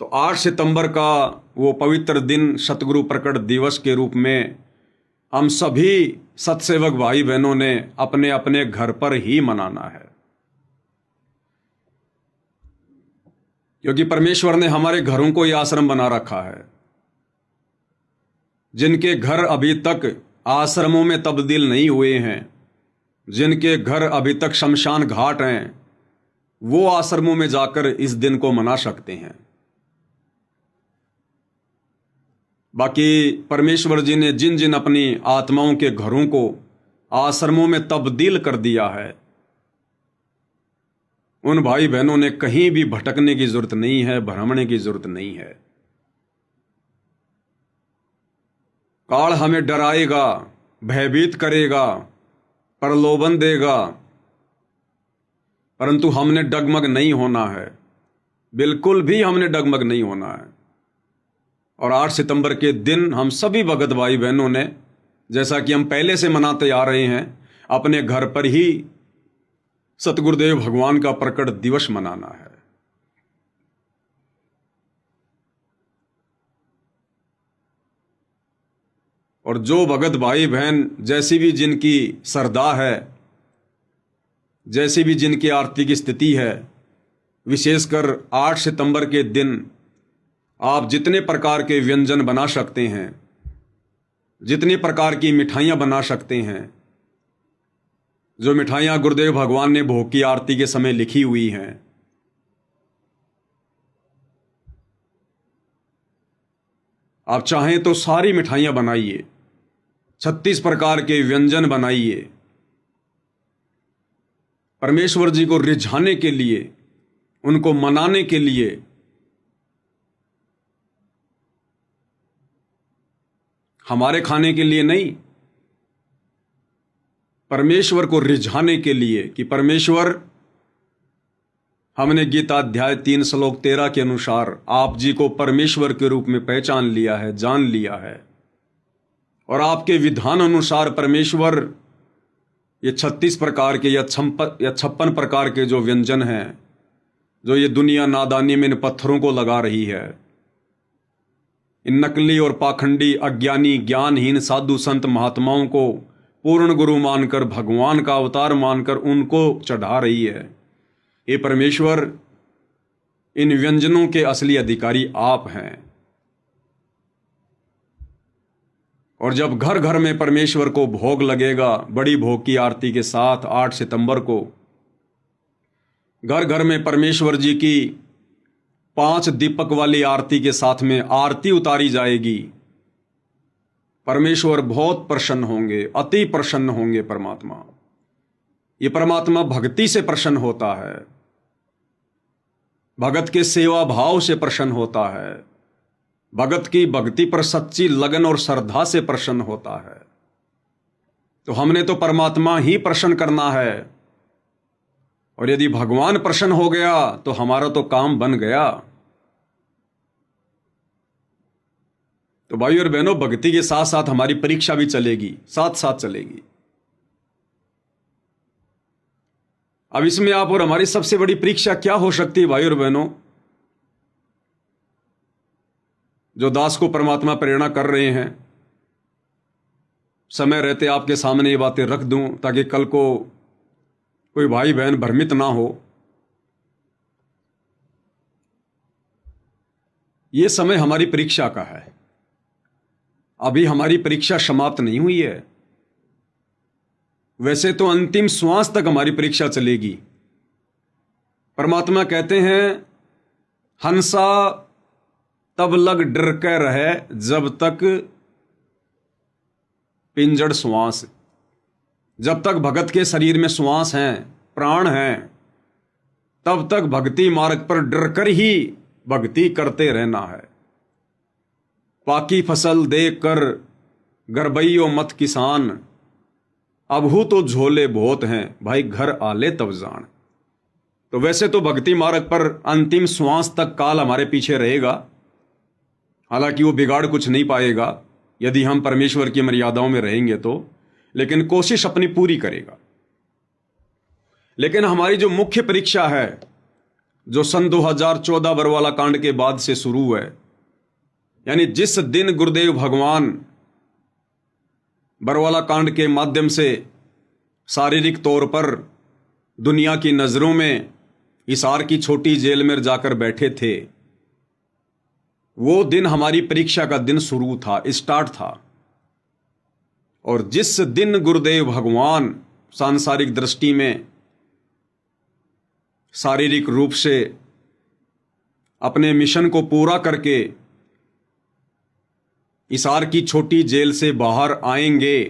तो 8 सितंबर का वो पवित्र दिन सतगुरु प्रकट दिवस के रूप में हम सभी सत्सेवक भाई बहनों ने अपने अपने घर पर ही मनाना है। क्योंकि परमेश्वर ने हमारे घरों को ये आश्रम बना रखा है। जिनके घर अभी तक आश्रमों में तब्दील नहीं हुए हैं, जिनके घर अभी तक शमशान घाट हैं, वो आश्रमों में जाकर इस दिन को मना सकते हैं। बाकी परमेश्वर जी ने जिन जिन अपनी आत्माओं के घरों को आश्रमों में तब्दील कर दिया है, उन भाई बहनों ने कहीं भी भटकने की जरूरत नहीं है, भ्रमणे की जरूरत नहीं है। काल हमें डराएगा, भयभीत करेगा, प्रलोभन देगा, परंतु हमने डगमग नहीं होना है, बिल्कुल भी हमने डगमग नहीं होना है। और 8 सितंबर के दिन हम सभी भगत भाई बहनों ने, जैसा कि हम पहले से मनाते आ रहे हैं, अपने घर पर ही सतगुरुदेव भगवान का प्रकट दिवस मनाना है। और जो भगत भाई बहन जैसी भी जिनकी श्रद्धा है, जैसी भी जिनकी आर्थिक स्थिति है, विशेषकर 8 सितंबर के दिन आप जितने प्रकार के व्यंजन बना सकते हैं, जितनी प्रकार की मिठाइयाँ बना सकते हैं, जो मिठाइयाँ गुरुदेव भगवान ने भोग की आरती के समय लिखी हुई हैं, आप चाहें तो सारी मिठाइयाँ बनाइए, 36 प्रकार के व्यंजन बनाइए। परमेश्वर जी को रिझाने के लिए, उनको मनाने के लिए हमारे खाने के लिए नहीं, परमेश्वर को रिझाने के लिए कि परमेश्वर, हमने गीता अध्याय 3 श्लोक 13 के अनुसार आप जी को परमेश्वर के रूप में पहचान लिया है, जान लिया है, और आपके विधान अनुसार परमेश्वर ये 36 प्रकार के या 56 प्रकार के जो व्यंजन हैं, जो ये दुनिया नादानी में इन पत्थरों को लगा रही है, इन नकली और पाखंडी अज्ञानी ज्ञानहीन साधु संत महात्माओं को पूर्ण गुरु मानकर, भगवान का अवतार मानकर उनको चढ़ा रही है, ये परमेश्वर, इन व्यंजनों के असली अधिकारी आप हैं। और जब घर घर में परमेश्वर को भोग लगेगा, बड़ी भोग की आरती के साथ 8 सितंबर को घर घर में परमेश्वर जी की 5 दीपक वाली आरती के साथ में आरती उतारी जाएगी, परमेश्वर बहुत प्रसन्न होंगे, अति प्रसन्न होंगे परमात्मा। ये परमात्मा भक्ति से प्रसन्न होता है, भगत के सेवा भाव से प्रसन्न होता है, भगत की भक्ति पर सच्ची लगन और श्रद्धा से प्रसन्न होता है। तो हमने तो परमात्मा ही प्रसन्न करना है, और यदि भगवान प्रसन्न हो गया तो हमारा तो काम बन गया। तो भाइयों और बहनों, भक्ति के साथ साथ हमारी परीक्षा भी चलेगी, साथ साथ चलेगी। अब इसमें आप और हमारी सबसे बड़ी परीक्षा क्या हो सकती है भाइयों और बहनों? जो दास को परमात्मा प्रेरणा कर रहे हैं, समय रहते आपके सामने ये बातें रख दूं ताकि कल को कोई भाई बहन भ्रमित ना हो। ये समय हमारी परीक्षा का है, अभी हमारी परीक्षा समाप्त नहीं हुई है। वैसे तो अंतिम श्वास तक हमारी परीक्षा चलेगी। परमात्मा कहते हैं, हंसा तब लग डर के रहे जब तक पिंजड़ श्वास। जब तक भगत के शरीर में श्वास हैं, प्राण हैं, तब तक भक्ति मार्ग पर डर कर ही भक्ति करते रहना है। पाकी फसल देख कर गरबैयो मत किसान, अबहू तो झोले बहुत हैं, भाई घर आले तब जान। तो वैसे तो भक्ति मार्ग पर अंतिम श्वास तक काल हमारे पीछे रहेगा, हालांकि वो बिगाड़ कुछ नहीं पाएगा यदि हम परमेश्वर की मर्यादाओं में रहेंगे तो, लेकिन कोशिश अपनी पूरी करेगा। लेकिन हमारी जो मुख्य परीक्षा है, जो सन 2014 बरवाला कांड के बाद से शुरू है, यानी जिस दिन गुरुदेव भगवान बरवाला कांड के माध्यम से शारीरिक तौर पर दुनिया की नज़रों में हिसार की छोटी जेल में जाकर बैठे थे, वो दिन हमारी परीक्षा का दिन शुरू था, स्टार्ट था। और जिस दिन गुरुदेव भगवान सांसारिक दृष्टि में शारीरिक रूप से अपने मिशन को पूरा करके हिसार की छोटी जेल से बाहर आएंगे,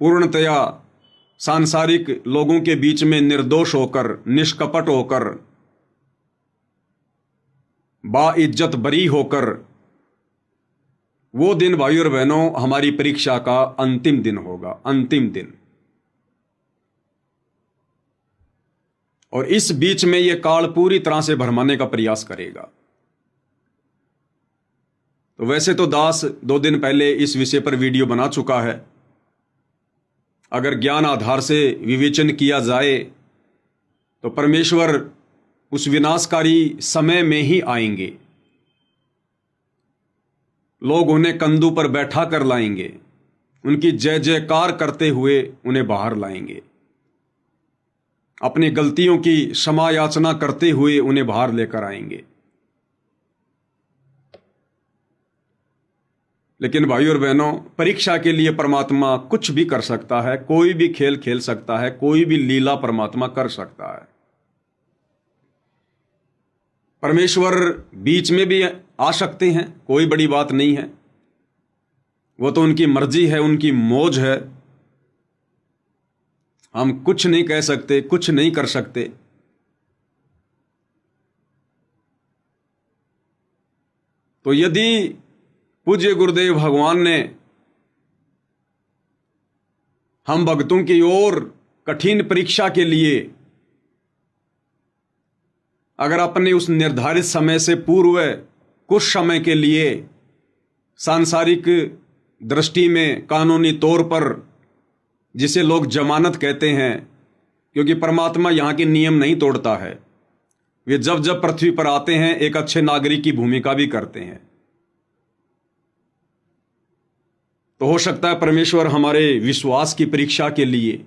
पूर्णतया सांसारिक लोगों के बीच में निर्दोष होकर, निष्कपट होकर, बाइज्जत बरी होकर, वो दिन भाइयों और बहनों हमारी परीक्षा का अंतिम दिन होगा, अंतिम दिन। और इस बीच में यह काल पूरी तरह से भरमाने का प्रयास करेगा। तो वैसे तो दास 2 दिन पहले इस विषय पर वीडियो बना चुका है। अगर ज्ञान आधार से विवेचन किया जाए तो परमेश्वर उस विनाशकारी समय में ही आएंगे। लोग उन्हें कंधों पर बैठा कर लाएंगे, उनकी जय जयकार करते हुए उन्हें बाहर लाएंगे, अपनी गलतियों की क्षमा याचना करते हुए उन्हें बाहर लेकर आएंगे। लेकिन भाइयों और बहनों, परीक्षा के लिए परमात्मा कुछ भी कर सकता है, कोई भी खेल खेल सकता है, कोई भी लीला परमात्मा कर सकता है। परमेश्वर बीच में भी आ सकते हैं, कोई बड़ी बात नहीं है, वो तो उनकी मर्जी है, उनकी मौज है। हम कुछ नहीं कह सकते, कुछ नहीं कर सकते। तो यदि पूज्य गुरुदेव भगवान ने हम भक्तों की ओर कठिन परीक्षा के लिए अगर अपने उस निर्धारित समय से पूर्व कुछ समय के लिए सांसारिक दृष्टि में कानूनी तौर पर, जिसे लोग जमानत कहते हैं, क्योंकि परमात्मा यहाँ के नियम नहीं तोड़ता है, वे जब जब पृथ्वी पर आते हैं एक अच्छे नागरिक की भूमिका भी करते हैं। तो हो सकता है परमेश्वर हमारे विश्वास की परीक्षा के लिए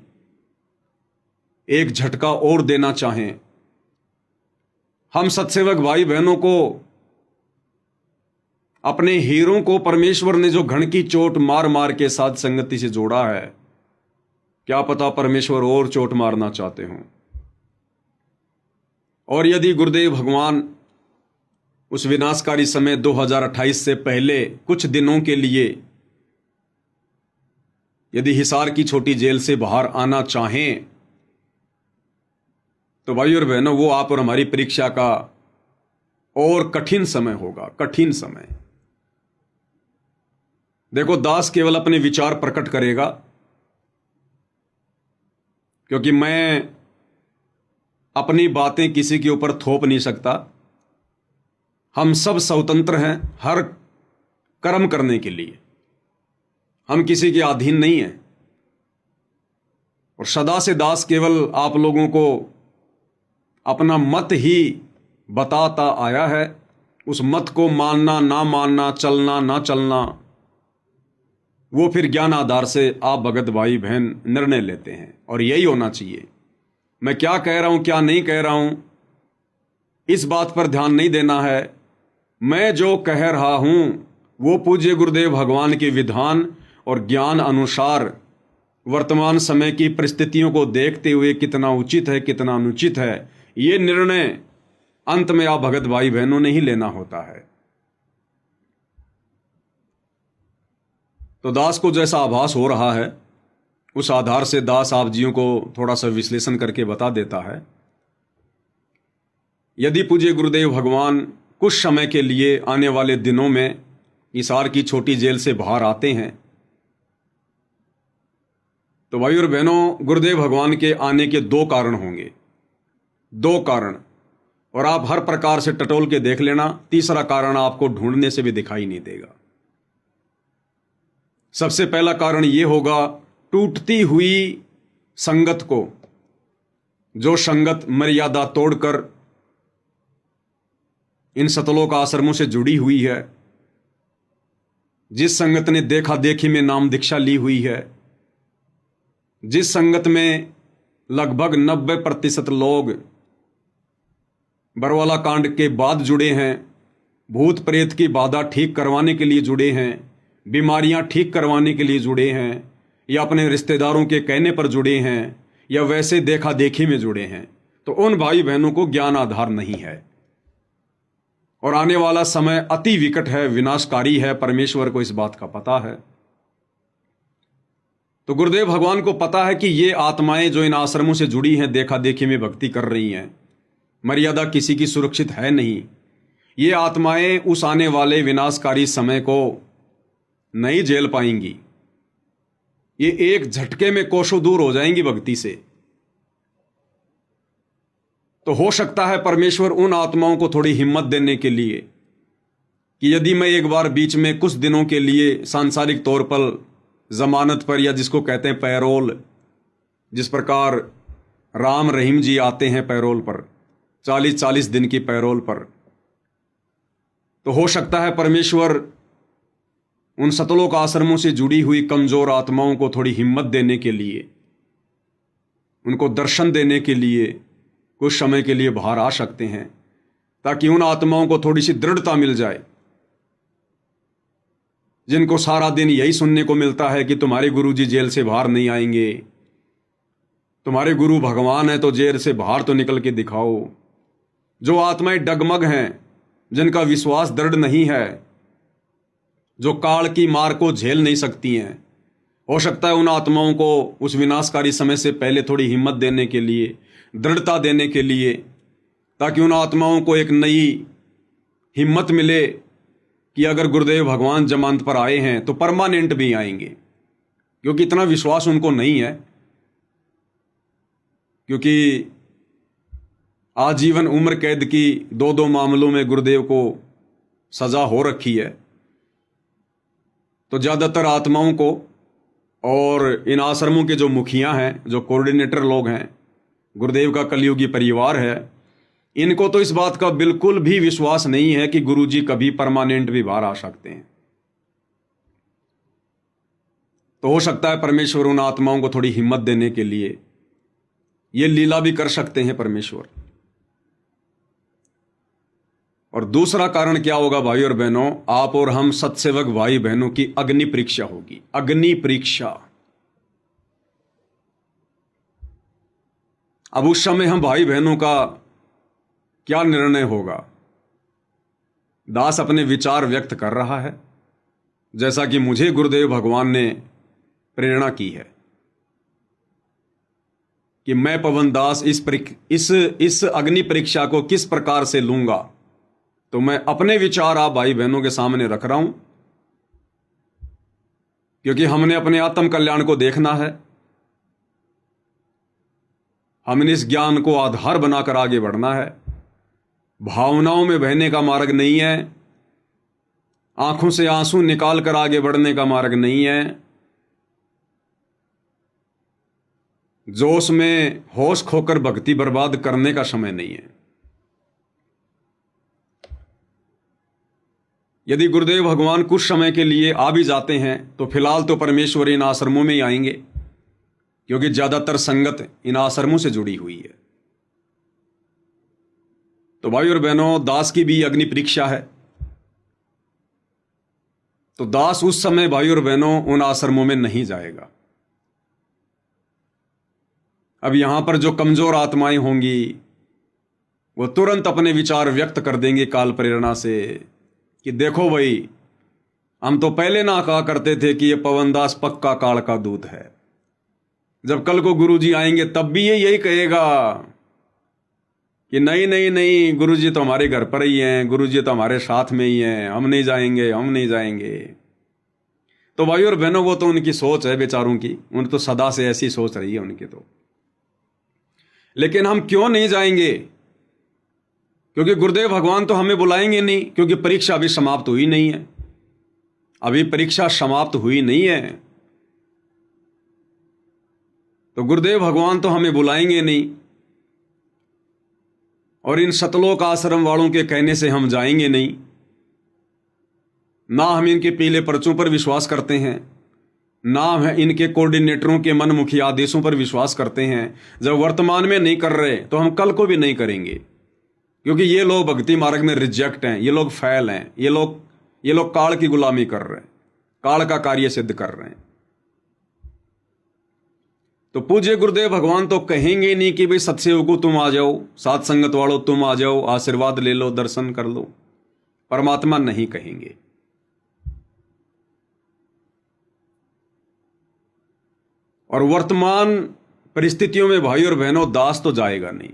एक झटका और देना चाहें। हम सत्सेवक भाई बहनों को, अपने हीरों को परमेश्वर ने जो घण की चोट मार मार के साथ संगति से जोड़ा है, क्या पता परमेश्वर और चोट मारना चाहते हों। और यदि गुरुदेव भगवान उस विनाशकारी समय 2028 से पहले कुछ दिनों के लिए यदि हिसार की छोटी जेल से बाहर आना चाहें, तो भाई और बहनों, वो आप और हमारी परीक्षा का और कठिन समय होगा, कठिन समय। देखो, दास केवल अपने विचार प्रकट करेगा, क्योंकि मैं अपनी बातें किसी के ऊपर थोप नहीं सकता। हम सब स्वतंत्र हैं हर कर्म करने के लिए, हम किसी के अधीन नहीं हैं। और सदा से दास केवल आप लोगों को अपना मत ही बताता आया है। उस मत को मानना ना मानना, चलना ना चलना, वो फिर ज्ञान आधार से आप भगत भाई बहन निर्णय लेते हैं, और यही होना चाहिए। मैं क्या कह रहा हूं, क्या नहीं कह रहा हूं, इस बात पर ध्यान नहीं देना है। मैं जो कह रहा हूं वो पूज्य गुरुदेव भगवान के विधान और ज्ञान अनुसार वर्तमान समय की परिस्थितियों को देखते हुए कितना उचित है, कितना अनुचित है, ये निर्णय अंत में आप भगत भाई बहनों ने ही लेना होता है। तो दास को जैसा आभास हो रहा है, उस आधार से दास आप जियों को थोड़ा सा विश्लेषण करके बता देता है। यदि पूज्य गुरुदेव भगवान कुछ समय के लिए आने वाले दिनों में हिसार की छोटी जेल से बाहर आते हैं, तो भाई और बहनों, गुरुदेव भगवान के आने के दो कारण होंगे, दो कारण। और आप हर प्रकार से टटोल के देख लेना, तीसरा कारण आपको ढूंढने से भी दिखाई नहीं देगा। सबसे पहला कारण यह होगा, टूटती हुई संगत को, जो संगत मर्यादा तोड़कर इन सतलोक आश्रमों से जुड़ी हुई है, जिस संगत ने देखा देखी में नाम दीक्षा ली हुई है, जिस संगत में लगभग 90% लोग बरवाला कांड के बाद जुड़े हैं, भूत प्रेत की बाधा ठीक करवाने के लिए जुड़े हैं, बीमारियां ठीक करवाने के लिए जुड़े हैं, या अपने रिश्तेदारों के कहने पर जुड़े हैं, या वैसे देखा देखी में जुड़े हैं, तो उन भाई बहनों को ज्ञान आधार नहीं है। और आने वाला समय अति विकट है, विनाशकारी है, परमेश्वर को इस बात का पता है। तो गुरुदेव भगवान को पता है कि ये आत्माएं जो इन आश्रमों से जुड़ी हैं, देखा देखी में भक्ति कर रही हैं, मर्यादा किसी की सुरक्षित है नहीं। ये आत्माएं उस आने वाले विनाशकारी समय को नहीं झेल पाएंगी, ये एक झटके में कोसों दूर हो जाएंगी भक्ति से। तो हो सकता है परमेश्वर उन आत्माओं को थोड़ी हिम्मत देने के लिए कि यदि मैं एक बार बीच में कुछ दिनों के लिए सांसारिक तौर पर जमानत पर, या जिसको कहते हैं पैरोल, जिस प्रकार राम रहीम जी आते हैं पैरोल पर, 40-40 दिन की पैरोल पर, तो हो सकता है परमेश्वर उन सतलोक आश्रमों से जुड़ी हुई कमजोर आत्माओं को थोड़ी हिम्मत देने के लिए, उनको दर्शन देने के लिए कुछ समय के लिए बाहर आ सकते हैं, ताकि उन आत्माओं को थोड़ी सी दृढ़ता मिल जाए, जिनको सारा दिन यही सुनने को मिलता है कि तुम्हारे गुरुजी जेल से बाहर नहीं आएंगे, तुम्हारे गुरु भगवान है तो जेल से बाहर तो निकल के दिखाओ। जो आत्माएं डगमग हैं, जिनका विश्वास दृढ़ नहीं है, जो काल की मार को झेल नहीं सकती हैं, हो सकता है उन आत्माओं को उस विनाशकारी समय से पहले थोड़ी हिम्मत देने के लिए, दृढ़ता देने के लिए, ताकि उन आत्माओं को एक नई हिम्मत मिले कि अगर गुरुदेव भगवान जमानत पर आए हैं तो परमानेंट भी आएंगे। क्योंकि इतना विश्वास उनको नहीं है, क्योंकि आजीवन उम्र कैद की 2-2 मामलों में गुरुदेव को सजा हो रखी है। तो ज़्यादातर आत्माओं को और इन आश्रमों के जो मुखिया हैं, जो कोऑर्डिनेटर लोग हैं, गुरुदेव का कलयुगी परिवार है, इनको तो इस बात का बिल्कुल भी विश्वास नहीं है कि गुरुजी कभी परमानेंट भी बाहर आ सकते हैं। तो हो सकता है परमेश्वर उन आत्माओं को थोड़ी हिम्मत देने के लिए ये लीला भी कर सकते हैं परमेश्वर। और दूसरा कारण क्या होगा भाई और बहनों, आप और हम सत्सेवक भाई बहनों की अग्नि परीक्षा होगी। अग्नि परीक्षा। अब उस समय हम भाई बहनों का क्या निर्णय होगा? दास अपने विचार व्यक्त कर रहा है, जैसा कि मुझे गुरुदेव भगवान ने प्रेरणा की है कि मैं पवन दास इस अग्नि परीक्षा को किस प्रकार से लूंगा। तो मैं अपने विचार आप भाई बहनों के सामने रख रहा हूं, क्योंकि हमने अपने आत्म कल्याण को देखना है। हमने इस ज्ञान को आधार बनाकर आगे बढ़ना है। भावनाओं में बहने का मार्ग नहीं है, आंखों से आंसू निकाल कर आगे बढ़ने का मार्ग नहीं है, जोश में होश खोकर भक्ति बर्बाद करने का समय नहीं है। यदि गुरुदेव भगवान कुछ समय के लिए आ भी जाते हैं तो फिलहाल तो परमेश्वर इन आश्रमों में ही आएंगे, क्योंकि ज्यादातर संगत इन आश्रमों से जुड़ी हुई है। तो भाई और बहनों, दास की भी अग्नि परीक्षा है। तो दास उस समय भाई और बहनों उन आश्रमों में नहीं जाएगा। अब यहां पर जो कमजोर आत्माएं होंगी वो तुरंत अपने विचार व्यक्त कर देंगे काल प्रेरणा से कि देखो भाई, हम तो पहले ना कहा करते थे कि ये पवनदास पक्का काल का दूत है। जब कल को गुरुजी आएंगे तब भी ये यही कहेगा कि नहीं नहीं नहीं, गुरुजी तो हमारे घर पर ही हैं, गुरुजी तो हमारे साथ में ही हैं, हम नहीं जाएंगे, हम नहीं जाएंगे। तो भाई और बहनों, वो तो उनकी सोच है बेचारों की, उन तो सदा से ऐसी सोच रही है उनकी तो। लेकिन हम क्यों नहीं जाएंगे? क्योंकि गुरुदेव भगवान तो हमें बुलाएंगे नहीं, क्योंकि परीक्षा अभी समाप्त हुई नहीं है। अभी परीक्षा समाप्त हुई नहीं है, तो गुरुदेव भगवान तो हमें बुलाएंगे नहीं। और इन सतलोक आश्रम वालों के कहने से हम जाएंगे नहीं। ना हम इनके पीले पर्चों पर विश्वास करते हैं, ना हम इनके कोऑर्डिनेटरों के मनमुखी आदेशों पर विश्वास करते हैं। जब वर्तमान में नहीं कर रहे तो हम कल को भी नहीं करेंगे, क्योंकि ये लोग भक्ति मार्ग में रिजेक्ट हैं, ये लोग फैल हैं, ये लोग काल की गुलामी कर रहे हैं, काल का कार्य सिद्ध कर रहे हैं। तो पूज्य गुरुदेव भगवान तो कहेंगे नहीं कि भाई सत्सेवकों तुम आ जाओ, साथ संगत वालों तुम आ जाओ, आशीर्वाद ले लो, दर्शन कर लो। परमात्मा नहीं कहेंगे। और वर्तमान परिस्थितियों में भाई और बहनों, दास तो जाएगा नहीं।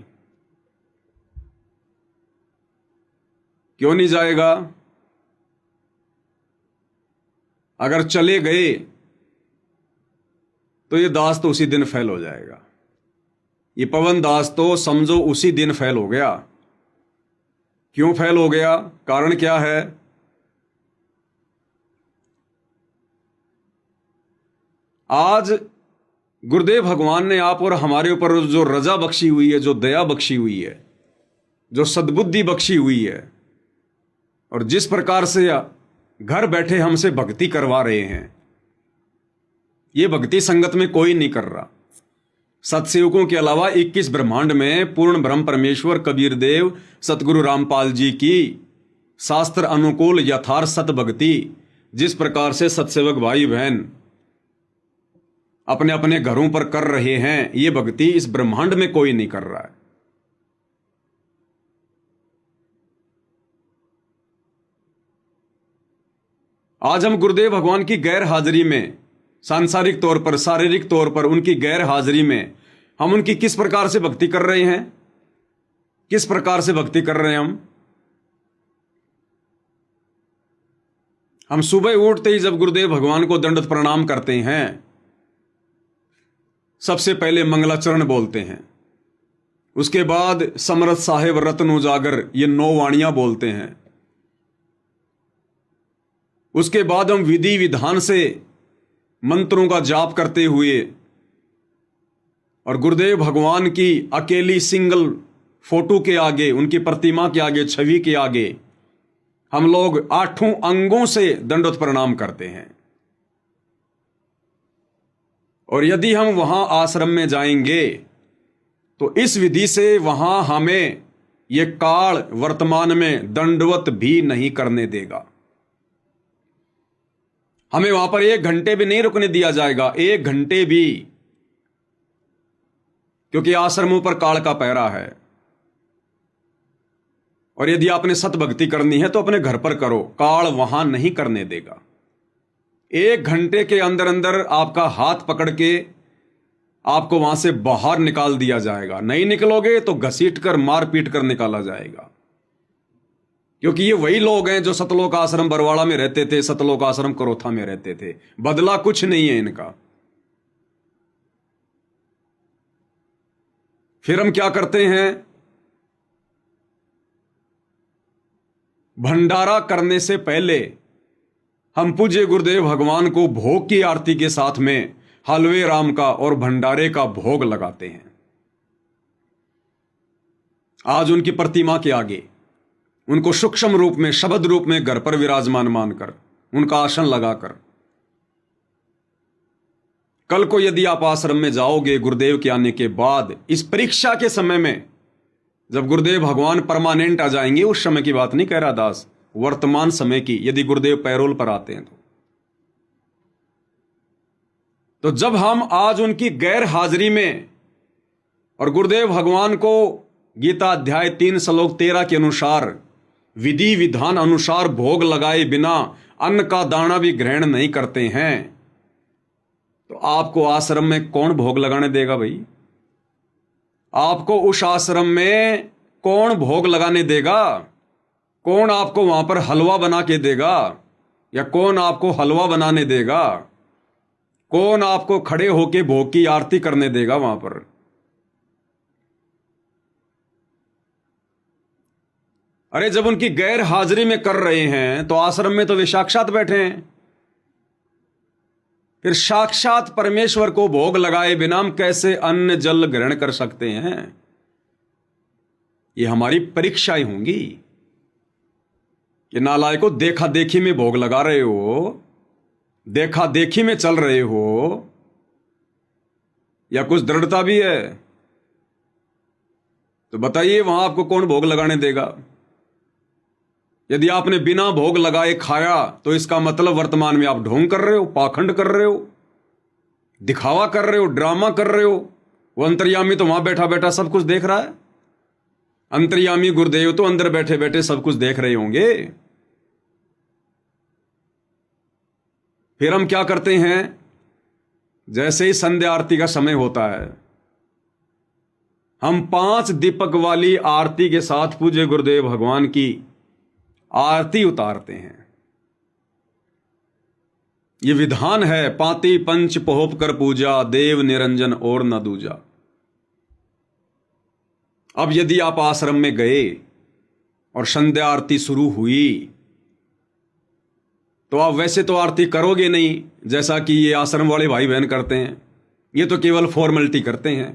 क्यों नहीं जाएगा? अगर चले गए तो ये दास तो उसी दिन फेल हो जाएगा। ये पवन दास तो समझो उसी दिन फेल हो गया। क्यों फेल हो गया? कारण क्या है? आज गुरुदेव भगवान ने आप और हमारे ऊपर जो रजा बख्शी हुई है, जो दया बख्शी हुई है, जो सद्बुद्धि बख्शी हुई है, और जिस प्रकार से घर बैठे हमसे भक्ति करवा रहे हैं, ये भक्ति संगत में कोई नहीं कर रहा। सत्सेवकों के अलावा 21 ब्रह्मांड में पूर्ण ब्रह्म परमेश्वर कबीर देव सतगुरु रामपाल जी की शास्त्र अनुकूल यथार्थ सत भक्ति जिस प्रकार से सत्सेवक भाई बहन अपने अपने घरों पर कर रहे हैं, ये भक्ति इस ब्रह्मांड में कोई नहीं कर रहा है। आज हम गुरुदेव भगवान की गैर हाजिरी में, सांसारिक तौर पर, शारीरिक तौर पर उनकी गैर हाजिरी में हम उनकी किस प्रकार से भक्ति कर रहे हैं, किस प्रकार से भक्ति कर रहे हैं हम सुबह उठते ही जब गुरुदेव भगवान को दंडवत प्रणाम करते हैं, सबसे पहले मंगलाचरण बोलते हैं, उसके बाद समरथ साहेब रत्न उजागर ये 9 वाणियां बोलते हैं, उसके बाद हम विधि विधान से मंत्रों का जाप करते हुए और गुरुदेव भगवान की अकेली सिंगल फोटो के आगे, उनकी प्रतिमा के आगे, छवि के आगे हम लोग 8 अंगों से दंडवत प्रणाम करते हैं। और यदि हम वहां आश्रम में जाएंगे तो इस विधि से वहां हमें यह काल वर्तमान में दंडवत भी नहीं करने देगा। हमें वहां पर 1 घंटे भी नहीं रुकने दिया जाएगा, 1 घंटे भी, क्योंकि आश्रमों पर काल का पहरा है। और यदि आपने सतभक्ति करनी है तो अपने घर पर करो, काल वहां नहीं करने देगा। 1 घंटे के अंदर अंदर आपका हाथ पकड़ के आपको वहां से बाहर निकाल दिया जाएगा। नहीं निकलोगे तो घसीट कर, मार पीट कर निकाला जाएगा। क्योंकि ये वही लोग हैं जो सतलोक आश्रम बरवाड़ा में रहते थे, सतलोक आश्रम करोथा में रहते थे। बदला कुछ नहीं है इनका। फिर हम क्या करते हैं, भंडारा करने से पहले हम पूज्य गुरुदेव भगवान को भोग की आरती के साथ में हलवे राम का और भंडारे का भोग लगाते हैं। आज उनकी प्रतिमा के आगे उनको सूक्ष्म रूप में, शब्द रूप में घर पर विराजमान मानकर, उनका आसन लगाकर, कल को यदि आप आश्रम में जाओगे गुरुदेव के आने के बाद, इस परीक्षा के समय में जब गुरुदेव भगवान परमानेंट आ जाएंगे, उस समय की बात नहीं कह रहा दास, वर्तमान समय की, यदि गुरुदेव पैरोल पर आते हैं तो जब हम आज उनकी गैर हाजिरी में और गुरुदेव भगवान को गीता अध्याय 3 श्लोक 13 के अनुसार विधि विधान अनुसार भोग लगाए बिना अन्न का दाना भी ग्रहण नहीं करते हैं, तो आपको आश्रम में कौन भोग लगाने देगा भाई? आपको उस आश्रम में कौन भोग लगाने देगा? कौन आपको वहां पर हलवा बना के देगा? या कौन आपको हलवा बनाने देगा? कौन आपको खड़े होके भोग की आरती करने देगा वहां पर? अरे जब उनकी गैर हाजिरी में कर रहे हैं तो आश्रम में तो वे साक्षात बैठे हैं। फिर साक्षात परमेश्वर को भोग लगाए बिना हम कैसे अन्न जल ग्रहण कर सकते हैं? ये हमारी परीक्षाएं होंगी कि नालायको देखा देखी में भोग लगा रहे हो, देखा देखी में चल रहे हो, या कुछ दृढ़ता भी है? तो बताइए वहां आपको कौन भोग लगाने देगा? यदि आपने बिना भोग लगाए खाया तो इसका मतलब वर्तमान में आप ढोंग कर रहे हो, पाखंड कर रहे हो, दिखावा कर रहे हो, ड्रामा कर रहे हो। वो अंतर्यामी तो वहां बैठा बैठा सब कुछ देख रहा है। अंतर्यामी गुरुदेव तो अंदर बैठे बैठे सब कुछ देख रहे होंगे। फिर हम क्या करते हैं, जैसे ही संध्या आरती का समय होता है, हम 5 दीपक वाली आरती के साथ पूज्य गुरुदेव भगवान की आरती उतारते हैं। ये विधान है, पाती पंच पोहप कर पूजा, देव निरंजन और न दूजा। अब यदि आप आश्रम में गए और संध्या आरती शुरू हुई तो आप वैसे तो आरती करोगे नहीं जैसा कि ये आश्रम वाले भाई बहन करते हैं। ये तो केवल फॉर्मेलिटी करते हैं।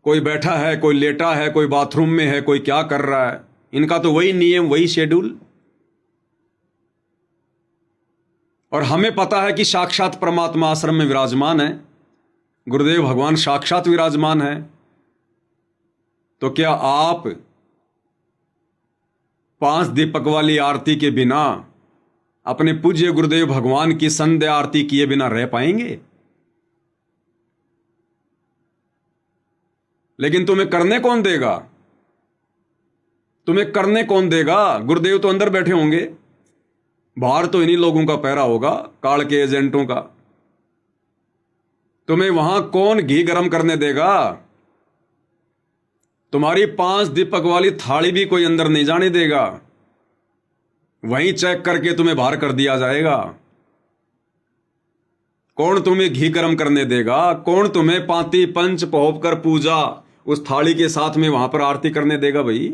कोई बैठा है, कोई लेटा है, कोई बाथरूम में है, कोई क्या कर रहा है। इनका तो वही नियम, वही शेड्यूल। और हमें पता है कि साक्षात परमात्मा आश्रम में विराजमान है, गुरुदेव भगवान साक्षात विराजमान है। तो क्या आप 5 दीपक वाली आरती के बिना अपने पूज्य गुरुदेव भगवान की संध्या आरती किए बिना रह पाएंगे? लेकिन तुम्हें करने कौन देगा? तुम्हें करने कौन देगा? गुरुदेव तो अंदर बैठे होंगे। बाहर तो इन्हीं लोगों का पहरा होगा, काल के एजेंटों का। तुम्हें वहां कौन घी गरम करने देगा? तुम्हारी 5 दीपक वाली थाली भी कोई अंदर नहीं जाने देगा, वहीं चेक करके तुम्हें बाहर कर दिया जाएगा। कौन तुम्हें घी गरम करने देगा? कौन तुम्हें पांति पंच पहोप कर पूजा उस थाली के साथ में वहां पर आरती करने देगा भाई?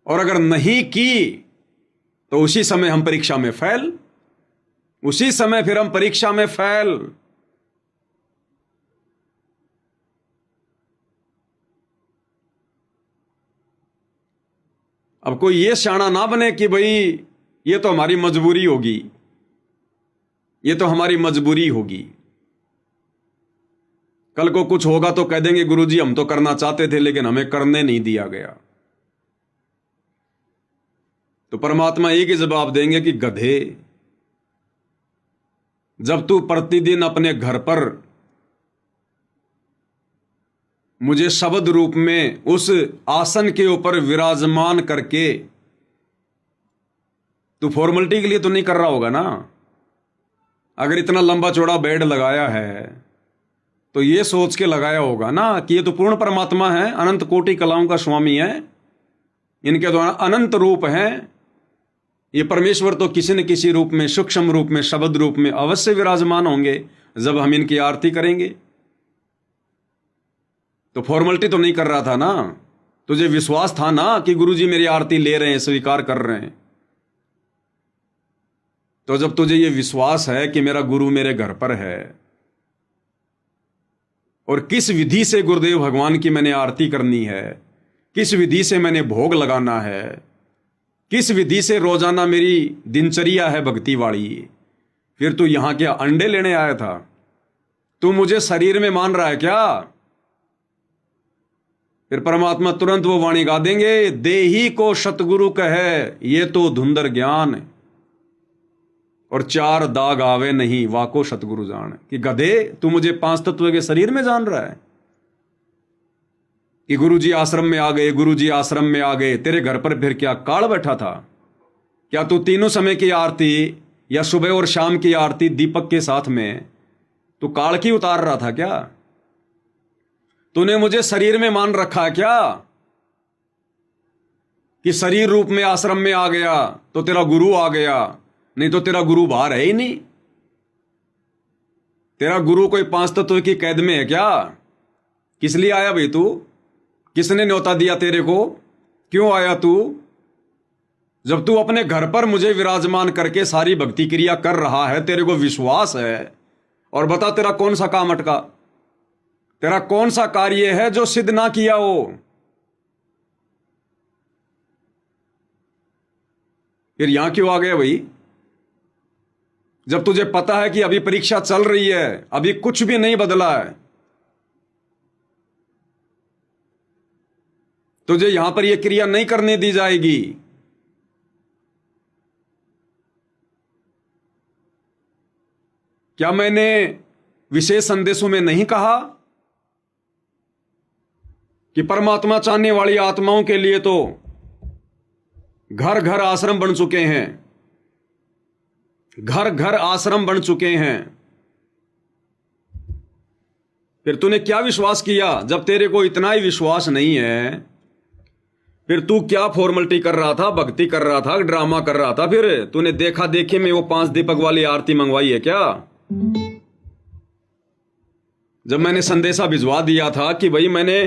और अगर नहीं की तो उसी समय हम परीक्षा में फेल, उसी समय फिर हम परीक्षा में फेल। अब कोई ये सियाना ना बने कि भाई ये तो हमारी मजबूरी होगी, ये तो हमारी मजबूरी होगी। कल को कुछ होगा तो कह देंगे गुरुजी हम तो करना चाहते थे लेकिन हमें करने नहीं दिया गया। तो परमात्मा एक ही जवाब देंगे कि गधे, जब तू प्रतिदिन अपने घर पर मुझे शब्द रूप में उस आसन के ऊपर विराजमान करके, तू फॉर्मेलिटी के लिए तो नहीं कर रहा होगा ना। अगर इतना लंबा चौड़ा बेड लगाया है तो ये सोच के लगाया होगा ना कि ये तो पूर्ण परमात्मा है, अनंत कोटि कलाओं का स्वामी है, इनके द्वारा अनंत रूप हैं। ये परमेश्वर तो किसी न किसी रूप में, सूक्ष्म रूप में, शब्द रूप में अवश्य विराजमान होंगे जब हम इनकी आरती करेंगे। तो फॉर्मेलिटी तो नहीं कर रहा था ना, तुझे विश्वास था ना कि गुरुजी मेरी आरती ले रहे हैं, स्वीकार कर रहे हैं। तो जब तुझे ये विश्वास है कि मेरा गुरु मेरे घर पर है और किस विधि से गुरुदेव भगवान की मैंने आरती करनी है, किस विधि से मैंने भोग लगाना है, किस विधि से रोजाना मेरी दिनचर्या है भक्ति वाली, फिर तू यहां क्या अंडे लेने आया था? तू मुझे शरीर में मान रहा है क्या? फिर परमात्मा तुरंत वो वाणी गा देंगे, देही को सतगुरु कहे ये तो धुंधर ज्ञान, और 4 दाग आवे नहीं वाको सतगुरु जान। कि गधे, तू मुझे 5 तत्व के शरीर में जान रहा है कि गुरुजी आश्रम में आ गए, गुरुजी आश्रम में आ गए। तेरे घर पर फिर क्या काल बैठा था? क्या तू तीनों समय की आरती या सुबह और शाम की आरती दीपक के साथ में तू काल की उतार रहा था क्या? तूने मुझे शरीर में मान रखा क्या कि शरीर रूप में आश्रम में आ गया तो तेरा गुरु आ गया, नहीं तो तेरा गुरु बाहर है ही नहीं। तेरा गुरु कोई 5 तत्व की कैद में है क्या? किस लिए आया भाई तू? किसने न्योता दिया तेरे को? क्यों आया तू? जब तू अपने घर पर मुझे विराजमान करके सारी भक्ति क्रिया कर रहा है, तेरे को विश्वास है, और बता तेरा कौन सा काम अटका? तेरा कौन सा कार्य है जो सिद्ध ना किया हो? फिर यहां क्यों आ गया भाई? जब तुझे पता है कि अभी परीक्षा चल रही है, अभी कुछ भी नहीं बदला है, तुझे यहां पर यह क्रिया नहीं करने दी जाएगी। क्या मैंने विशेष संदेशों में नहीं कहा कि परमात्मा चाहने वाली आत्माओं के लिए तो घर घर आश्रम बन चुके हैं, घर घर आश्रम बन चुके हैं। फिर तूने क्या विश्वास किया? जब तेरे को इतना ही विश्वास नहीं है, फिर तू क्या फॉर्मेलिटी कर रहा था, भक्ति कर रहा था, ड्रामा कर रहा था? फिर तूने देखा देखे में वो 5 दीपक वाली आरती मंगवाई है क्या? जब मैंने संदेशा भिजवा दिया था कि भाई मैंने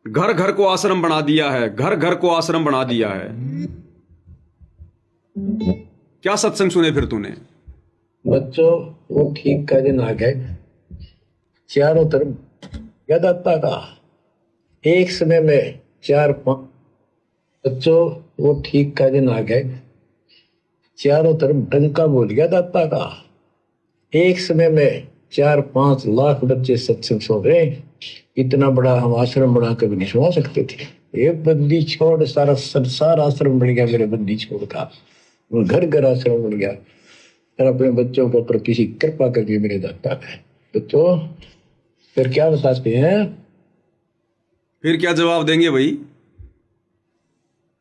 घर घर को आश्रम बना दिया है, घर घर को आश्रम बना दिया है, क्या सत्संग सुने फिर तूने? बच्चों, वो ठीक का दिन आ गए। चारों तरफ गदाता का एक समय में 4-5 बच्चों, वो ठीक का दिन आ गए। चारों तरफ डंका बोल गया दाता का। एक समय में 4-5 लाख बच्चे सत्संग सुन रहे। इतना बड़ा हम आश्रम बना कर भी नहीं सुना सकते थे। एक बंदी छोड़ सारा संसार आश्रम बन गया मेरे बंदी छोड़ का, घर घर आश्रम बन गया। और अपने बच्चों के ऊपर किसी कृपा करके मेरे दाता है। बच्चों फिर क्या बताते हैं? फिर क्या जवाब देंगे भाई?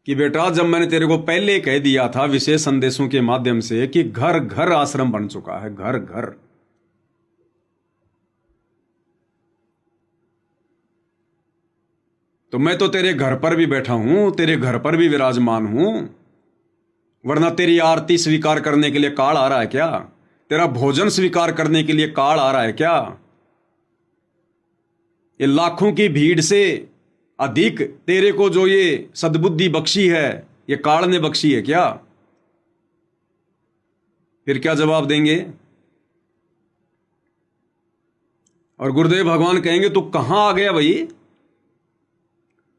कि बेटा, जब मैंने तेरे को पहले कह दिया था विशेष संदेशों के माध्यम से कि घर घर आश्रम बन चुका है, घर घर, तो मैं तो तेरे घर पर भी बैठा हूं, तेरे घर पर भी विराजमान हूं। वरना तेरी आरती स्वीकार करने के लिए काल आ रहा है क्या? तेरा भोजन स्वीकार करने के लिए काल आ रहा है क्या? ये लाखों की भीड़ से अधिक तेरे को जो ये सद्बुद्धि बख्शी है, ये काल ने बख्शी है क्या? फिर क्या जवाब देंगे? और गुरुदेव भगवान कहेंगे, तू कहां आ गया भाई?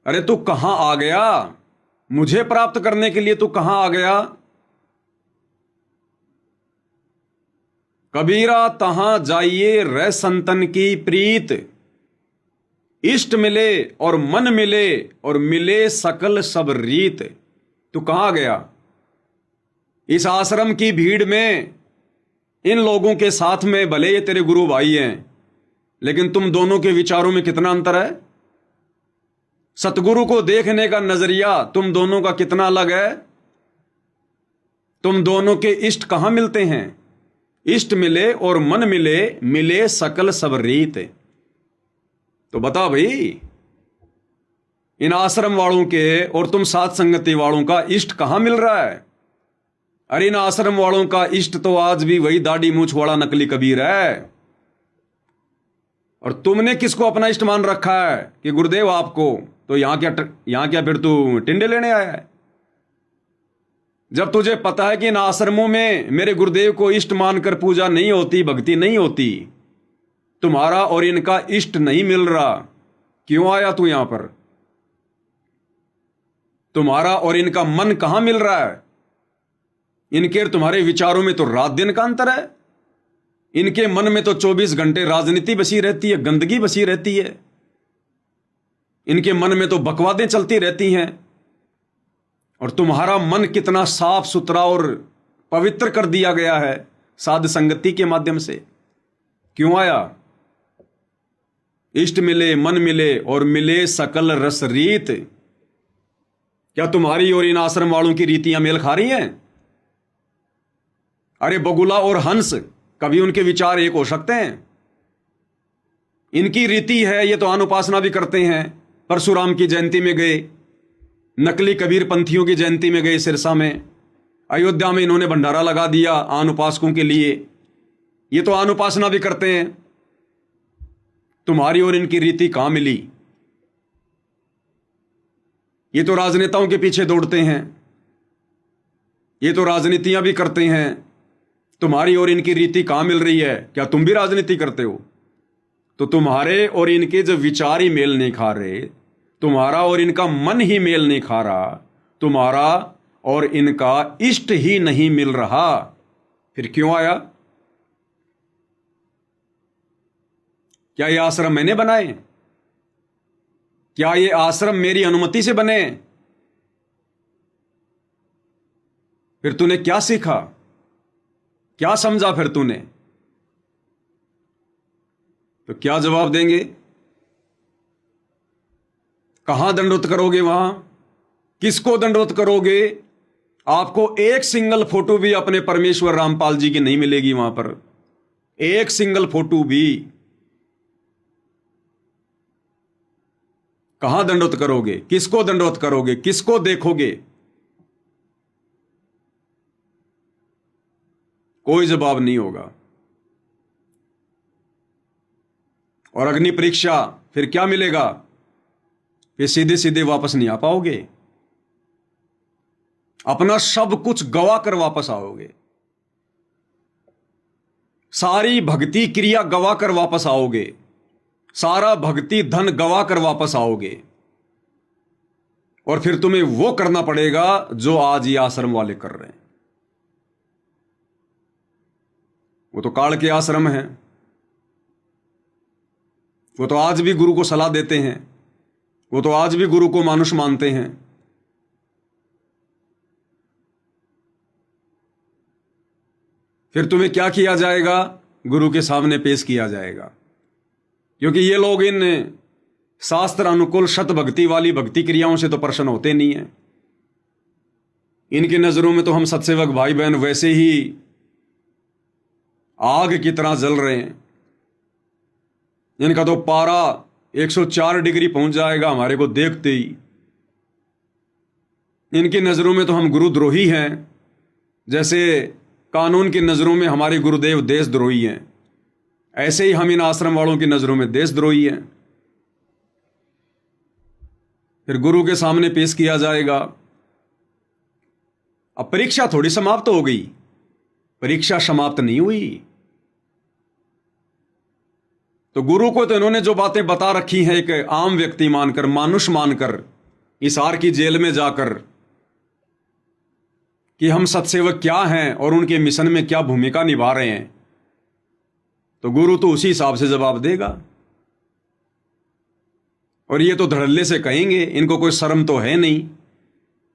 अरे तू कहां आ गया? मुझे प्राप्त करने के लिए तू कहां आ गया? कबीरा तहां जाइए रह संतन की प्रीत, इष्ट मिले और मन मिले और मिले सकल सब रीत। तू कहां गया? इस आश्रम की भीड़ में, इन लोगों के साथ में भले ये तेरे गुरु भाई हैं, लेकिन तुम दोनों के विचारों में कितना अंतर है? सतगुरु को देखने का नजरिया तुम दोनों का कितना अलग है? तुम दोनों के इष्ट कहां मिलते हैं? इष्ट मिले और मन मिले, मिले सकल सब रीत। तो बता भाई, इन आश्रम वालों के और तुम साथ संगति वालों का इष्ट कहां मिल रहा है? अरे इन आश्रम वालों का इष्ट तो आज भी वही दाढ़ी मूछ वाला नकली कबीर है। और तुमने किसको अपना इष्ट मान रखा है कि गुरुदेव आपको? तो यहां क्या फिर तू टिंडे लेने आया है? जब तुझे पता है कि इन आश्रमों में मेरे गुरुदेव को इष्ट मानकर पूजा नहीं होती, भक्ति नहीं होती, तुम्हारा और इनका इष्ट नहीं मिल रहा, क्यों आया तू यहां पर? तुम्हारा और इनका मन कहां मिल रहा है? इनके और तुम्हारे विचारों में तो रात दिन का अंतर है। इनके मन में तो 24 घंटे राजनीति बसी रहती है, गंदगी बसी रहती है। इनके मन में तो बकवादें चलती रहती हैं। और तुम्हारा मन कितना साफ सुथरा और पवित्र कर दिया गया है साध संगति के माध्यम से। क्यों आया? इष्ट मिले, मन मिले और मिले सकल रस रीत। क्या तुम्हारी और इन आश्रम वालों की रीतियां मेल खा रही हैं? अरे बगुला और हंस, कभी उनके विचार एक हो सकते हैं? इनकी रीति है, ये तो अनुपासना भी करते हैं। परशुराम की जयंती में गए, नकली कबीर पंथियों की जयंती में गए सिरसा में, अयोध्या में इन्होंने भंडारा लगा दिया अनुपासकों के लिए। ये तो अनुपासना भी करते हैं। तुम्हारी और इनकी रीति कहां मिली? ये तो राजनेताओं के पीछे दौड़ते हैं, ये तो राजनीतियां भी करते हैं। तुम्हारी और इनकी रीति कहां मिल रही है? क्या तुम भी राजनीति करते हो? तो तुम्हारे और इनके जो विचार ही मेल नहीं खा रहे, तुम्हारा और इनका मन ही मेल नहीं खा रहा, तुम्हारा और इनका इष्ट ही नहीं मिल रहा, फिर क्यों आया? क्या ये आश्रम मैंने बनाए? क्या ये आश्रम मेरी अनुमति से बने? फिर तूने क्या सीखा, क्या समझा फिर तूने? तो क्या जवाब देंगे? कहां दंडवत करोगे? वहां किसको दंडवत करोगे? आपको एक सिंगल फोटो भी अपने परमेश्वर रामपाल जी की नहीं मिलेगी वहां पर, एक सिंगल फोटो भी। कहां दंडवत करोगे? किसको दंडवत करोगे? किसको देखोगे? कोई जवाब नहीं होगा। और अग्नि परीक्षा फिर क्या मिलेगा? फिर सीधे सीधे वापस नहीं आ पाओगे, अपना सब कुछ गवा कर वापस आओगे, सारी भक्ति क्रिया गवा कर वापस आओगे, सारा भक्ति धन गवा कर वापस आओगे। और फिर तुम्हें वो करना पड़ेगा जो आज ये आश्रम वाले कर रहे हैं। वो तो काल के आश्रम हैं, वो तो आज भी गुरु को सलाह देते हैं, वो तो आज भी गुरु को मानुष मानते हैं। फिर तुम्हें क्या किया जाएगा? गुरु के सामने पेश किया जाएगा, क्योंकि ये लोग इन शास्त्र अनुकूल शत भक्ति वाली भक्ति क्रियाओं से तो प्रसन्न होते नहीं हैं। इनकी नज़रों में तो हम सत्सेवक भाई बहन वैसे ही आग की तरह जल रहे हैं। इनका तो पारा 104 डिग्री पहुंच जाएगा हमारे को देखते ही। इनकी नज़रों में तो हम गुरुद्रोही हैं, जैसे कानून की नज़रों में हमारे गुरुदेव देशद्रोही हैं, ऐसे ही हम इन आश्रम वालों की नज़रों में देशद्रोही हैं। फिर गुरु के सामने पेश किया जाएगा। अब परीक्षा थोड़ी समाप्त हो गई, परीक्षा समाप्त नहीं हुई। तो गुरु को तो इन्होंने जो बातें बता रखी हैं, एक आम व्यक्ति मानकर, मानुष मानकर, हिसार की जेल में जाकर, कि हम सत्सेवक क्या हैं और उनके मिशन में क्या भूमिका निभा रहे हैं, तो गुरु तो उसी हिसाब से जवाब देगा। और ये तो धड़ल्ले से कहेंगे, इनको कोई शर्म तो है नहीं।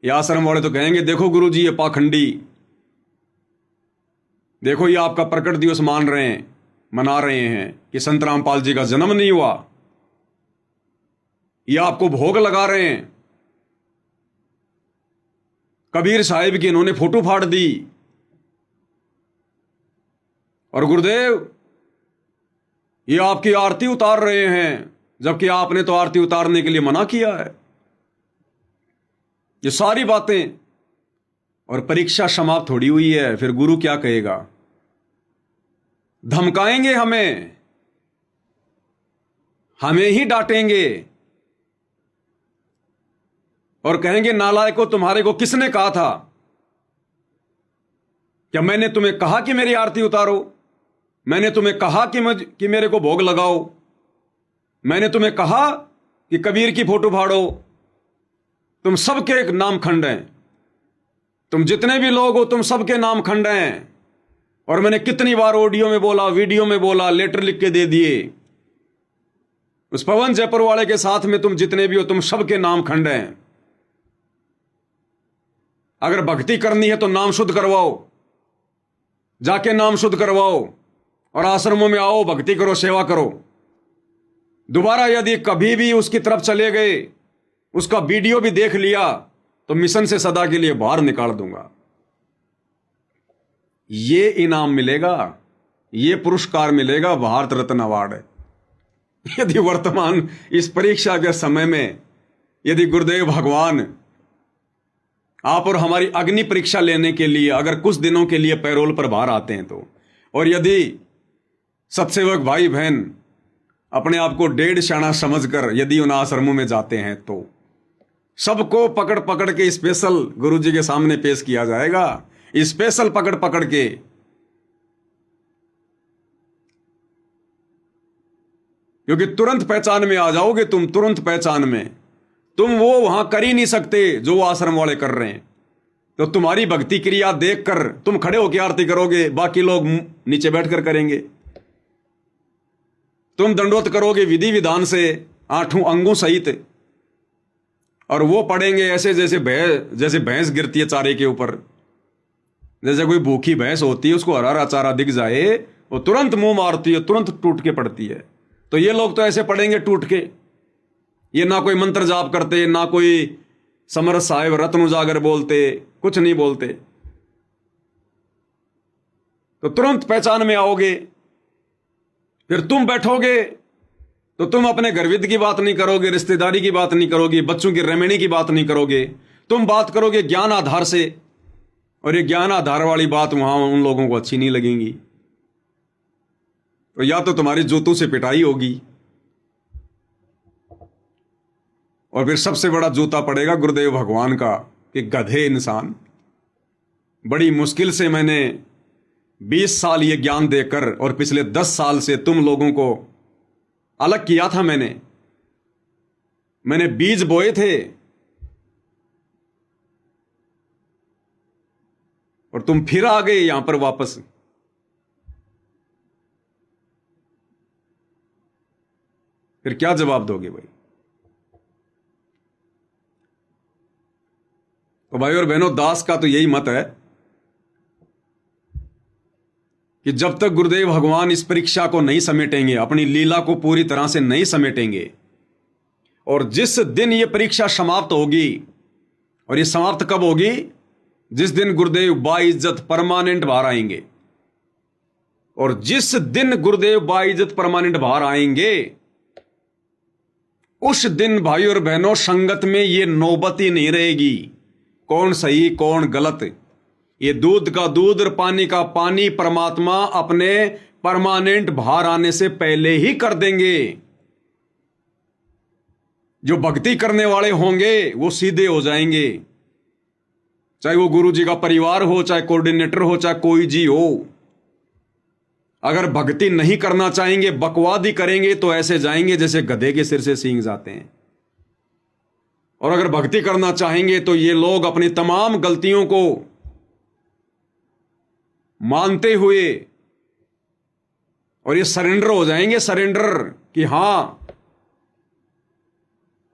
ये आश्रम वाले तो कहेंगे, देखो गुरु जी ये पाखंडी, देखो ये आपका प्रकट दिवस मना रहे हैं कि संत रामपाल जी का जन्म नहीं हुआ, ये आपको भोग लगा रहे हैं। कबीर साहिब की इन्होंने फोटो फाड़ दी, और गुरुदेव ये आपकी आरती उतार रहे हैं, जबकि आपने तो आरती उतारने के लिए मना किया है। ये सारी बातें, और परीक्षा समाप्त थोड़ी हुई है। फिर गुरु क्या कहेगा? धमकाएंगे हमें ही डांटेंगे और कहेंगे, नालायकों तुम्हारे को किसने कहा था? क्या मैंने तुम्हें कहा कि मेरी आरती उतारो? मैंने तुम्हें कहा कि मेरे को भोग लगाओ? मैंने तुम्हें कहा कि कबीर की फोटो फाड़ो? तुम सबके एक नाम खंड हैं, तुम जितने भी लोग हो तुम सबके नाम खंड हैं। और मैंने कितनी बार ऑडियो में बोला, वीडियो में बोला, लेटर लिख के दे दिए। उस पवन जयपुर वाले के साथ में तुम जितने भी हो तुम सबके नाम खंड हैं। अगर भक्ति करनी है तो नाम शुद्ध करवाओ, जाके नाम शुद्ध करवाओ और आश्रमों में आओ, भक्ति करो, सेवा करो। दोबारा यदि कभी भी उसकी तरफ चले गए, उसका वीडियो भी देख लिया, तो मिशन से सदा के लिए बाहर निकाल दूंगा। ये इनाम मिलेगा, ये पुरस्कार मिलेगा, भारत रत्न अवार्ड। यदि वर्तमान इस परीक्षा के समय में यदि गुरुदेव भगवान आप और हमारी अग्नि परीक्षा लेने के लिए अगर कुछ दिनों के लिए पैरोल पर बाहर आते हैं तो, और यदि सत्सेवक भाई बहन अपने आप को डेढ़ शाना समझकर यदि उन आश्रमों में जाते हैं, तो सबको पकड़ पकड़ के स्पेशल गुरु जी के सामने पेश किया जाएगा, स्पेशल पकड़ पकड़ के। क्योंकि तुरंत पहचान में आ जाओगे तुम, तुरंत पहचान में। तुम वो वहां कर ही नहीं सकते जो वो आश्रम वाले कर रहे हैं। तो तुम्हारी भक्ति क्रिया देखकर तुम खड़े होकर आरती करोगे, बाकी लोग नीचे बैठकर करेंगे। तुम दंडोत करोगे विधि विधान से 8 अंगों सहित, और वो पड़ेंगे ऐसे जैसे भैंस गिरती है चारे के ऊपर। जैसे कोई भूखी भैंस होती है, उसको हरा हरा चारा दिख जाए, वो तुरंत मुंह मारती है, तुरंत टूट के पड़ती है। तो ये लोग तो ऐसे पड़ेंगे टूट के। ये ना कोई मंत्र जाप करते, ना कोई समर साहिब रत्न उजागर बोलते, कुछ नहीं बोलते। तो तुरंत पहचान में आओगे। फिर तुम बैठोगे तो तुम अपने घरविद की बात नहीं करोगे, रिश्तेदारी की बात नहीं करोगे, बच्चों की रेमेणी की बात नहीं करोगे। तुम बात करोगे ज्ञान आधार से, और ये ज्ञान आधार वाली बात वहां उन लोगों को अच्छी नहीं लगेगी। तो या तो तुम्हारी जूतों से पिटाई होगी, और फिर सबसे बड़ा जूता पड़ेगा गुरुदेव भगवान का कि गधे इंसान। बड़ी मुश्किल से मैंने 20 साल ये ज्ञान देकर, और पिछले 10 साल से तुम लोगों को अलग किया था। मैंने बीज बोए थे, और तुम फिर आ गए यहां पर वापस। फिर क्या जवाब दोगे भाई? तो भाई और बहनों, दास का तो यही मत है कि जब तक गुरुदेव भगवान इस परीक्षा को नहीं समेटेंगे, अपनी लीला को पूरी तरह से नहीं समेटेंगे, और जिस दिन ये परीक्षा समाप्त होगी, और ये समाप्त कब होगी? जिस दिन गुरुदेव बाइज्जत परमानेंट बाहर आएंगे, और जिस दिन गुरुदेव बाइज्जत परमानेंट बाहर आएंगे, उस दिन भाई और बहनों संगत में ये नौबत ही नहीं रहेगी कौन सही कौन गलत। ये दूध का दूध और पानी का पानी परमात्मा अपने परमानेंट बाहर आने से पहले ही कर देंगे। जो भक्ति करने वाले होंगे वो सीधे हो जाएंगे, चाहे वो गुरु जी का परिवार हो, चाहे कोऑर्डिनेटर हो, चाहे कोई जी हो। अगर भक्ति नहीं करना चाहेंगे, बकवाद ही करेंगे, तो ऐसे जाएंगे जैसे गधे के सिर से सींग जाते हैं। और अगर भक्ति करना चाहेंगे तो ये लोग अपनी तमाम गलतियों को मानते हुए और ये सरेंडर हो जाएंगे, सरेंडर कि हां,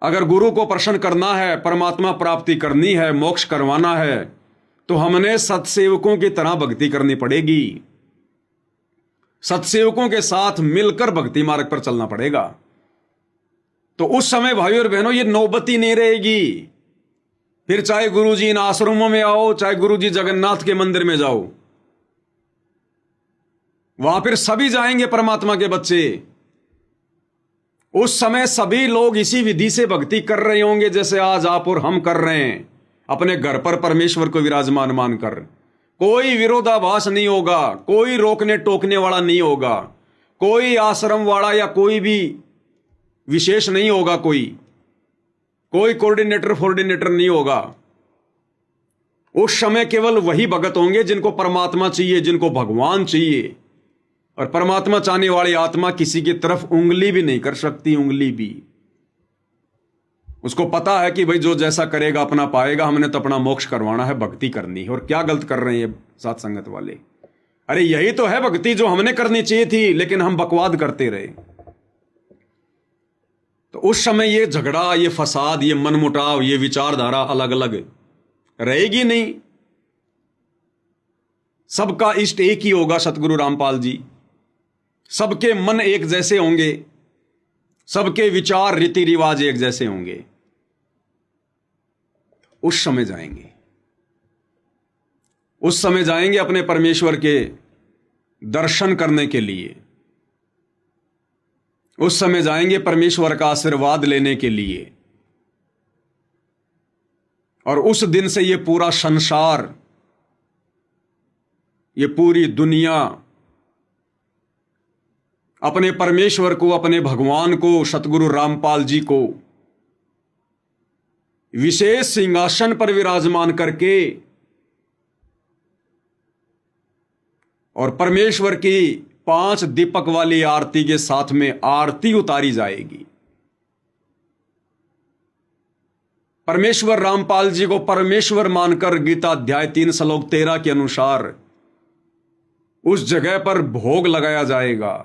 अगर गुरु को प्रसन्न करना है, परमात्मा प्राप्ति करनी है, मोक्ष करवाना है, तो हमने सत्सेवकों की तरह भक्ति करनी पड़ेगी। सत्सेवकों के साथ मिलकर भक्ति मार्ग पर चलना पड़ेगा। तो उस समय भाई और बहनों ये नौबती नहीं रहेगी। फिर चाहे गुरु जी इन आश्रमों में आओ, चाहे गुरु जी जगन्नाथ के मंदिर में जाओ, वहां फिर सभी जाएंगे परमात्मा के बच्चे। उस समय सभी लोग इसी विधि से भक्ति कर रहे होंगे जैसे आज आप और हम कर रहे हैं, अपने घर पर परमेश्वर को विराजमान मानकर। कोई विरोधाभास नहीं होगा, कोई रोकने टोकने वाला नहीं होगा, कोई आश्रम वाला या कोई भी विशेष नहीं होगा, कोई कोऑर्डिनेटर नहीं होगा। उस समय केवल वही भगत होंगे जिनको परमात्मा चाहिए, जिनको भगवान चाहिए। और परमात्मा चाहने वाली आत्मा किसी की तरफ उंगली भी नहीं कर सकती, उंगली भी। उसको पता है कि भाई जो जैसा करेगा अपना पाएगा, हमने तो अपना मोक्ष करवाना है, भक्ति करनी है। और क्या गलत कर रहे हैं ये साथ संगत वाले? अरे यही तो है भक्ति जो हमने करनी चाहिए थी, लेकिन हम बकवाद करते रहे। तो उस समय ये झगड़ा, ये फसाद, ये मनमुटाव, ये विचारधारा अलग अलग रहेगी नहीं। सबका इष्ट एक ही होगा, सतगुरु रामपाल जी। सबके मन एक जैसे होंगे, सबके विचार रीति रिवाज एक जैसे होंगे। उस समय जाएंगे अपने परमेश्वर के दर्शन करने के लिए। उस समय जाएंगे परमेश्वर का आशीर्वाद लेने के लिए। और उस दिन से ये पूरा संसार, ये पूरी दुनिया अपने परमेश्वर को, अपने भगवान को, सतगुरु रामपाल जी को विशेष सिंहासन पर विराजमान करके और परमेश्वर की 5 दीपक वाली आरती के साथ में आरती उतारी जाएगी। परमेश्वर रामपाल जी को परमेश्वर मानकर गीता अध्याय 3 श्लोक 13 के अनुसार उस जगह पर भोग लगाया जाएगा।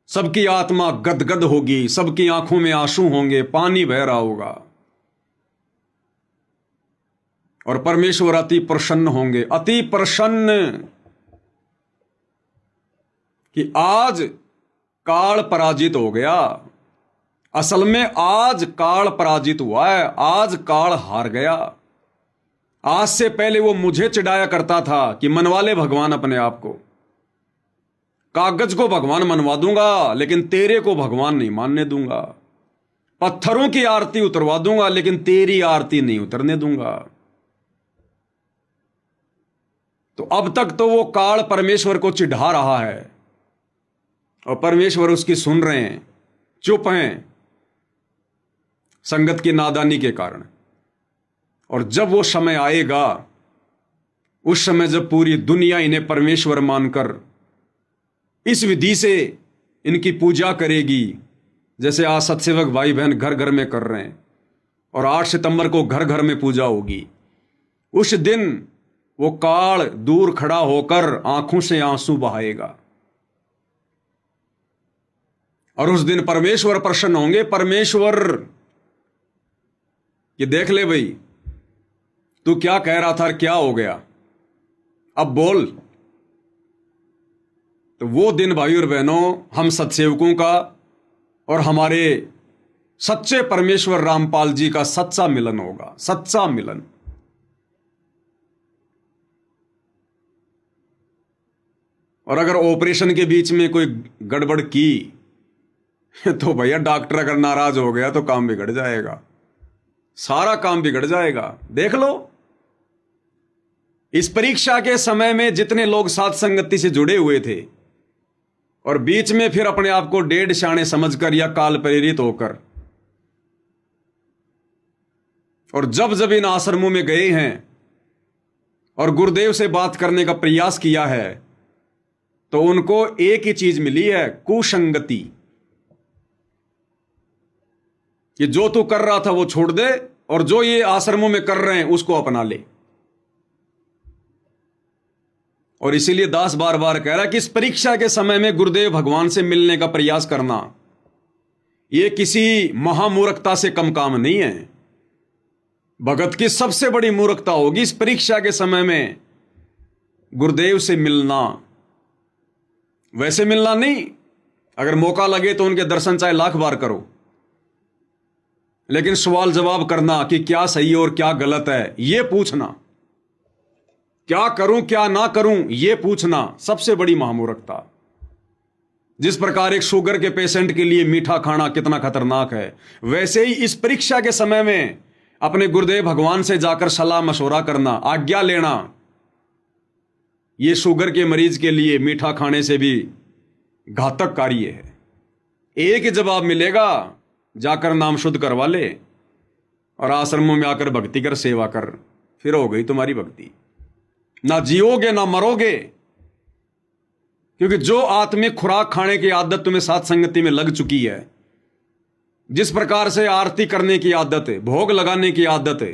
सबकी आत्मा गदगद होगी, सबकी आंखों में आंसू होंगे, पानी बह रहा होगा। और परमेश्वर अति प्रसन्न होंगे, अति प्रसन्न कि आज काल पराजित हो गया। असल में आज काल पराजित हुआ है, आज काल हार गया। आज से पहले वो मुझे चिढ़ाया करता था कि मनवा ले भगवान अपने आप को, कागज को भगवान मनवा दूंगा लेकिन तेरे को भगवान नहीं मानने दूंगा, पत्थरों की आरती उतरवा दूंगा लेकिन तेरी आरती नहीं उतरने दूंगा। तो अब तक तो वो काल परमेश्वर को चिढ़ा रहा है और परमेश्वर उसकी सुन रहे हैं, चुप हैं संगत की नादानी के कारण। और जब वो समय आएगा, उस समय जब पूरी दुनिया इन्हें परमेश्वर मानकर इस विधि से इनकी पूजा करेगी, जैसे आज सत्सेवक भाई बहन घर घर में कर रहे हैं, और 8 सितंबर को घर घर में पूजा होगी, उस दिन वो काल दूर खड़ा होकर आंखों से आंसू बहाएगा। और उस दिन परमेश्वर प्रसन्न होंगे। परमेश्वर कि देख ले भाई, तू क्या कह रहा था, क्या हो गया, अब बोल। तो वो दिन भाई और बहनों हम सत्सेवकों का और हमारे सच्चे परमेश्वर रामपाल जी का सच्चा मिलन होगा, सच्चा मिलन। और अगर ऑपरेशन के बीच में कोई गड़बड़ की तो भैया डॉक्टर अगर नाराज हो गया तो काम बिगड़ जाएगा, सारा काम बिगड़ जाएगा। देख लो इस परीक्षा के समय में जितने लोग साथ संगति से जुड़े हुए थे और बीच में फिर अपने आप को डेढ़ शाणे समझकर या काल प्रेरित होकर और जब जब इन आश्रमों में गए हैं और गुरुदेव से बात करने का प्रयास किया है तो उनको एक ही चीज मिली है, कुसंगति, कि जो तू कर रहा था वो छोड़ दे और जो ये आश्रमों में कर रहे हैं उसको अपना ले। और इसीलिए दास बार बार कह रहा है कि इस परीक्षा के समय में गुरुदेव भगवान से मिलने का प्रयास करना यह किसी महामूर्खता से कम काम नहीं है। भगत की सबसे बड़ी मूर्खता होगी इस परीक्षा के समय में गुरुदेव से मिलना। वैसे मिलना नहीं, अगर मौका लगे तो उनके दर्शन चाहे लाख बार करो, लेकिन सवाल जवाब करना कि क्या सही और क्या गलत है यह पूछना, क्या करूं क्या ना करूं यह पूछना सबसे बड़ी महामूर्खता। जिस प्रकार एक शुगर के पेशेंट के लिए मीठा खाना कितना खतरनाक है, वैसे ही इस परीक्षा के समय में अपने गुरुदेव भगवान से जाकर सलाह मशवरा करना, आज्ञा लेना, यह शुगर के मरीज के लिए मीठा खाने से भी घातक कार्य है। एक ही जवाब मिलेगा, जाकर नाम शुद्ध करवा ले और आश्रमों में आकर भक्ति कर, सेवा कर, फिर हो गई तुम्हारी भक्ति। ना जियोगे ना मरोगे, क्योंकि जो आत्मिक खुराक खाने की आदत तुम्हें साथ संगति में लग चुकी है, जिस प्रकार से आरती करने की आदत है, भोग लगाने की आदत है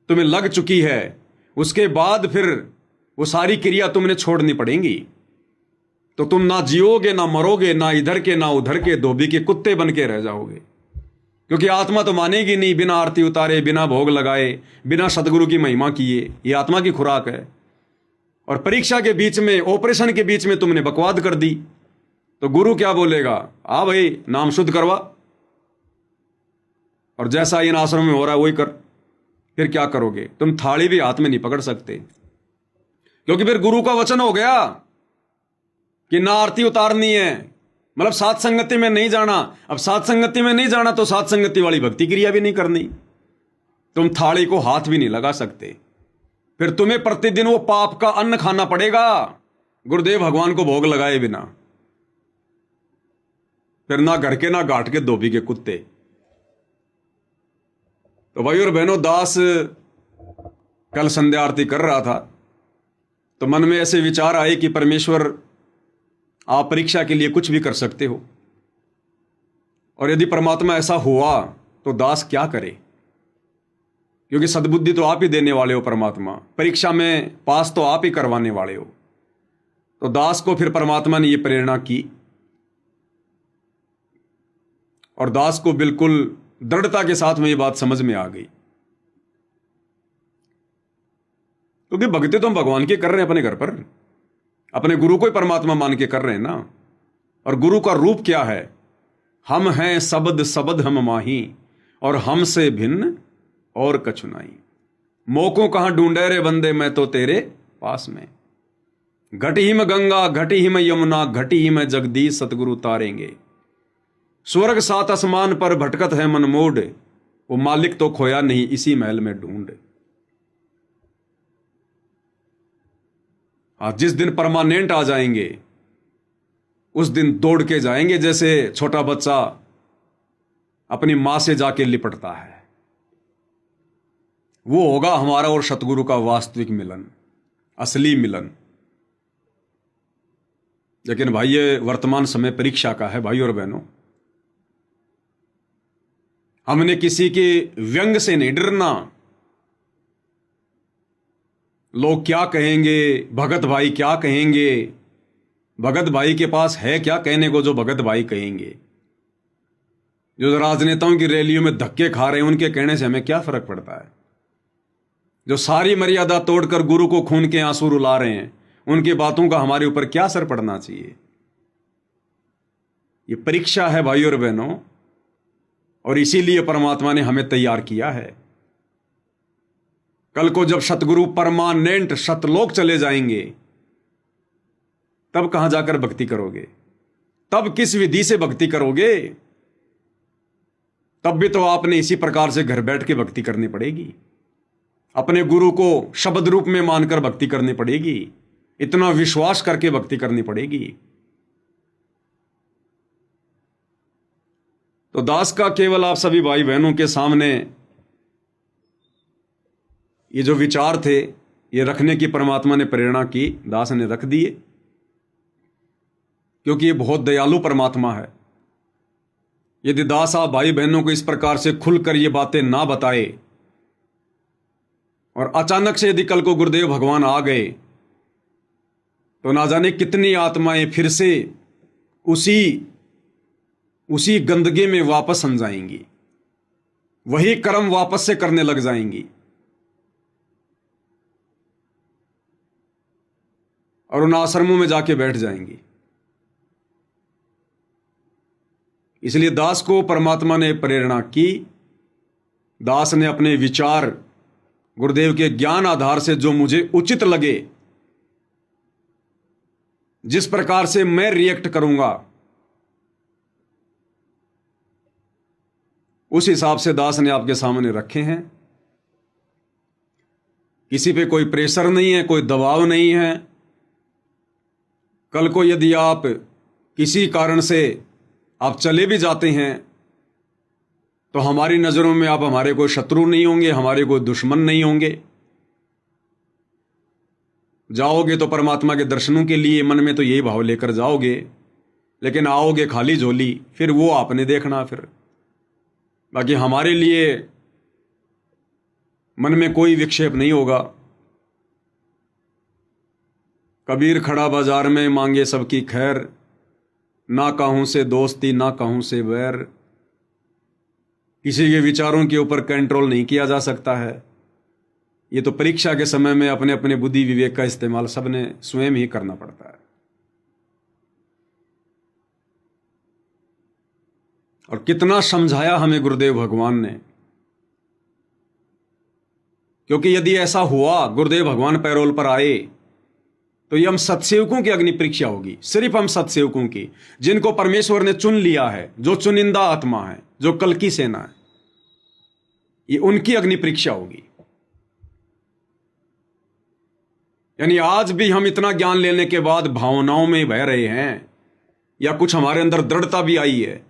तुम्हें लग चुकी है, उसके बाद फिर वो सारी क्रिया तुमने छोड़नी पड़ेंगी। तो तुम ना जियोगे ना मरोगे, ना इधर के ना उधर के, धोबी के कुत्ते बन के रह जाओगे। क्योंकि आत्मा तो मानेगी नहीं बिना आरती उतारे, बिना भोग लगाए, बिना सदगुरु की महिमा किए। ये आत्मा की खुराक है। और परीक्षा के बीच में, ऑपरेशन के बीच में तुमने बकवाद कर दी तो गुरु क्या बोलेगा? आ भाई नाम शुद्ध करवा, और जैसा इन आश्रम में हो रहा है वही कर। फिर क्या करोगे? तुम थाली भी हाथ में नहीं पकड़ सकते, क्योंकि फिर गुरु का वचन हो गया कि ना आरती उतारनी है, मतलब सात संगति में नहीं जाना। अब सात संगति में नहीं जाना तो सात संगति वाली भक्ति क्रिया भी नहीं करनी, तुम थाली को हाथ भी नहीं लगा सकते। फिर तुम्हें प्रतिदिन वो पाप का अन्न खाना पड़ेगा गुरुदेव भगवान को भोग लगाए बिना। फिर ना घर के ना घाट के, धोबी के कुत्ते। तो भाई और बहनों, दास कल संध्या आरती कर रहा था तो मन में ऐसे विचार आए कि परमेश्वर, आप परीक्षा के लिए कुछ भी कर सकते हो, और यदि परमात्मा ऐसा हुआ तो दास क्या करे? क्योंकि सद्बुद्धि तो आप ही देने वाले हो परमात्मा, परीक्षा में पास तो आप ही करवाने वाले हो। तो दास को फिर परमात्मा ने यह प्रेरणा की और दास को बिल्कुल दृढ़ता के साथ में ये बात समझ में आ गई। क्योंकि भक्ति तो हम भगवान की कर रहे हैं अपने घर पर, अपने गुरु को ही परमात्मा मान के कर रहे हैं ना। और गुरु का रूप क्या है? हम हैं सबद सबद हम माही, और हमसे भिन्न और कछु नहीं। मोको कहां ढूंढे रे बंदे, मैं तो तेरे पास में। घट ही में गंगा, घट ही में यमुना, घट ही में जगदीश सतगुरु तारेंगे। स्वर्ग सात आसमान पर भटकत है मन मोड़, वो मालिक तो खोया नहीं इसी महल में ढूंढ। जिस दिन परमानेंट आ जाएंगे उस दिन दौड़ के जाएंगे, जैसे छोटा बच्चा अपनी मां से जाके लिपटता है। वो होगा हमारा और सतगुरु का वास्तविक मिलन, असली मिलन। लेकिन भाई ये वर्तमान समय परीक्षा का है भाई और बहनों। हमने किसी के व्यंग से नहीं डरना, लोग क्या कहेंगे, भगत भाई क्या कहेंगे। भगत भाई के पास है क्या कहने को जो भगत भाई कहेंगे? जो राजनेताओं की रैलियों में धक्के खा रहे हैं उनके कहने से हमें क्या फर्क पड़ता है? जो सारी मर्यादा तोड़कर गुरु को खून के आंसू रुला रहे हैं उनकी बातों का हमारे ऊपर क्या असर पड़ना चाहिए? ये परीक्षा है भाई और बहनों, और इसीलिए परमात्मा ने हमें तैयार किया है। कल को जब सतगुरु परमानेंट सतलोक चले जाएंगे तब कहां जाकर भक्ति करोगे? तब किस विधि से भक्ति करोगे? तब भी तो आपने इसी प्रकार से घर बैठ के भक्ति करनी पड़ेगी। अपने गुरु को शब्द रूप में मानकर भक्ति करनी पड़ेगी, इतना विश्वास करके भक्ति करनी पड़ेगी। तो दास का केवल आप सभी भाई बहनों के सामने ये जो विचार थे ये रखने की परमात्मा ने प्रेरणा की, दास ने रख दिए, क्योंकि ये बहुत दयालु परमात्मा है। यदि दास आप भाई बहनों को इस प्रकार से खुलकर ये बातें ना बताए और अचानक से यदि कल को गुरुदेव भगवान आ गए तो ना जाने कितनी आत्माएं फिर से उसी गंदगी में वापस सम जाएंगी, वही कर्म वापस से करने लग जाएंगी और उन आश्रमों में जाके बैठ जाएंगी। इसलिए दास को परमात्मा ने प्रेरणा की। दास ने अपने विचार गुरुदेव के ज्ञान आधार से जो मुझे उचित लगे, जिस प्रकार से मैं रिएक्ट करूंगा, उस हिसाब से दास ने आपके सामने रखे हैं। किसी पे कोई प्रेशर नहीं है, कोई दबाव नहीं है। कल को यदि आप किसी कारण से आप चले भी जाते हैं तो हमारी नजरों में आप हमारे कोई शत्रु नहीं होंगे, हमारे कोई दुश्मन नहीं होंगे। जाओगे तो परमात्मा के दर्शनों के लिए, मन में तो यही भाव लेकर जाओगे, लेकिन आओगे खाली झोली, फिर वो आपने देखना। फिर बाकी हमारे लिए मन में कोई विक्षेप नहीं होगा। कबीर खड़ा बाजार में मांगे सबकी खैर, ना कहूं से दोस्ती ना कहूं से बैर। किसी के विचारों के ऊपर कंट्रोल नहीं किया जा सकता है। ये तो परीक्षा के समय में अपने अपने बुद्धि विवेक का इस्तेमाल सबने स्वयं ही करना पड़ता है। और कितना समझाया हमें गुरुदेव भगवान ने, क्योंकि यदि ऐसा हुआ गुरुदेव भगवान पैरोल पर आए तो ये हम सत्सेवकों की अग्नि परीक्षा होगी। सिर्फ हम सत्सेवकों की, जिनको परमेश्वर ने चुन लिया है, जो चुनिंदा आत्मा है, जो कल की सेना है, ये उनकी अग्नि परीक्षा होगी। यानी आज भी हम इतना ज्ञान लेने के बाद भावनाओं में बह रहे हैं या कुछ हमारे अंदर दृढ़ता भी आई है,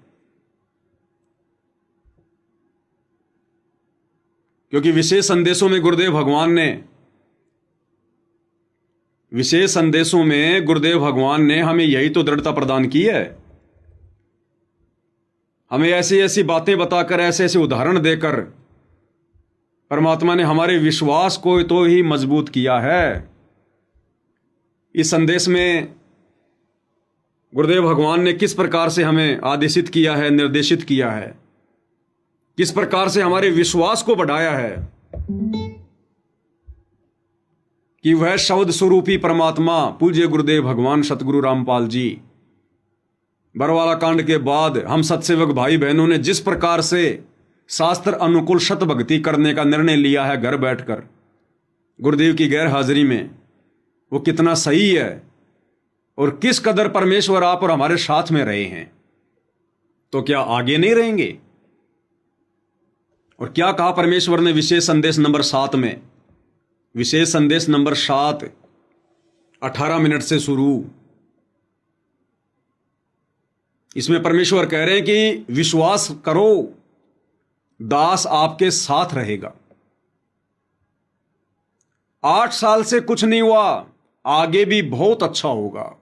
क्योंकि विशेष संदेशों में गुरुदेव भगवान ने हमें यही तो दृढ़ता प्रदान की है। हमें ऐसी ऐसी बातें बताकर, ऐसे ऐसे उदाहरण देकर परमात्मा ने हमारे विश्वास को तो ही मजबूत किया है। इस संदेश में गुरुदेव भगवान ने किस प्रकार से हमें आदेशित किया है, निर्देशित किया है, किस प्रकार से हमारे विश्वास को बढ़ाया है कि वह शब्द स्वरूपी परमात्मा पूज्य गुरुदेव भगवान सतगुरु रामपाल जी, बरवाला कांड के बाद हम सत्सेवक भाई बहनों ने जिस प्रकार से शास्त्र अनुकूल शत भक्ति करने का निर्णय लिया है घर बैठकर गुरुदेव की गैर हाजिरी में, वो कितना सही है और किस कदर परमेश्वर आप और हमारे साथ में रहे हैं। तो क्या आगे नहीं रहेंगे? और क्या कहा परमेश्वर ने विशेष संदेश नंबर 7 में? विशेष संदेश नंबर 7 18 मिनट से शुरू। इसमें परमेश्वर कह रहे हैं कि विश्वास करो, दास आपके साथ रहेगा। 8 साल से कुछ नहीं हुआ, आगे भी बहुत अच्छा होगा।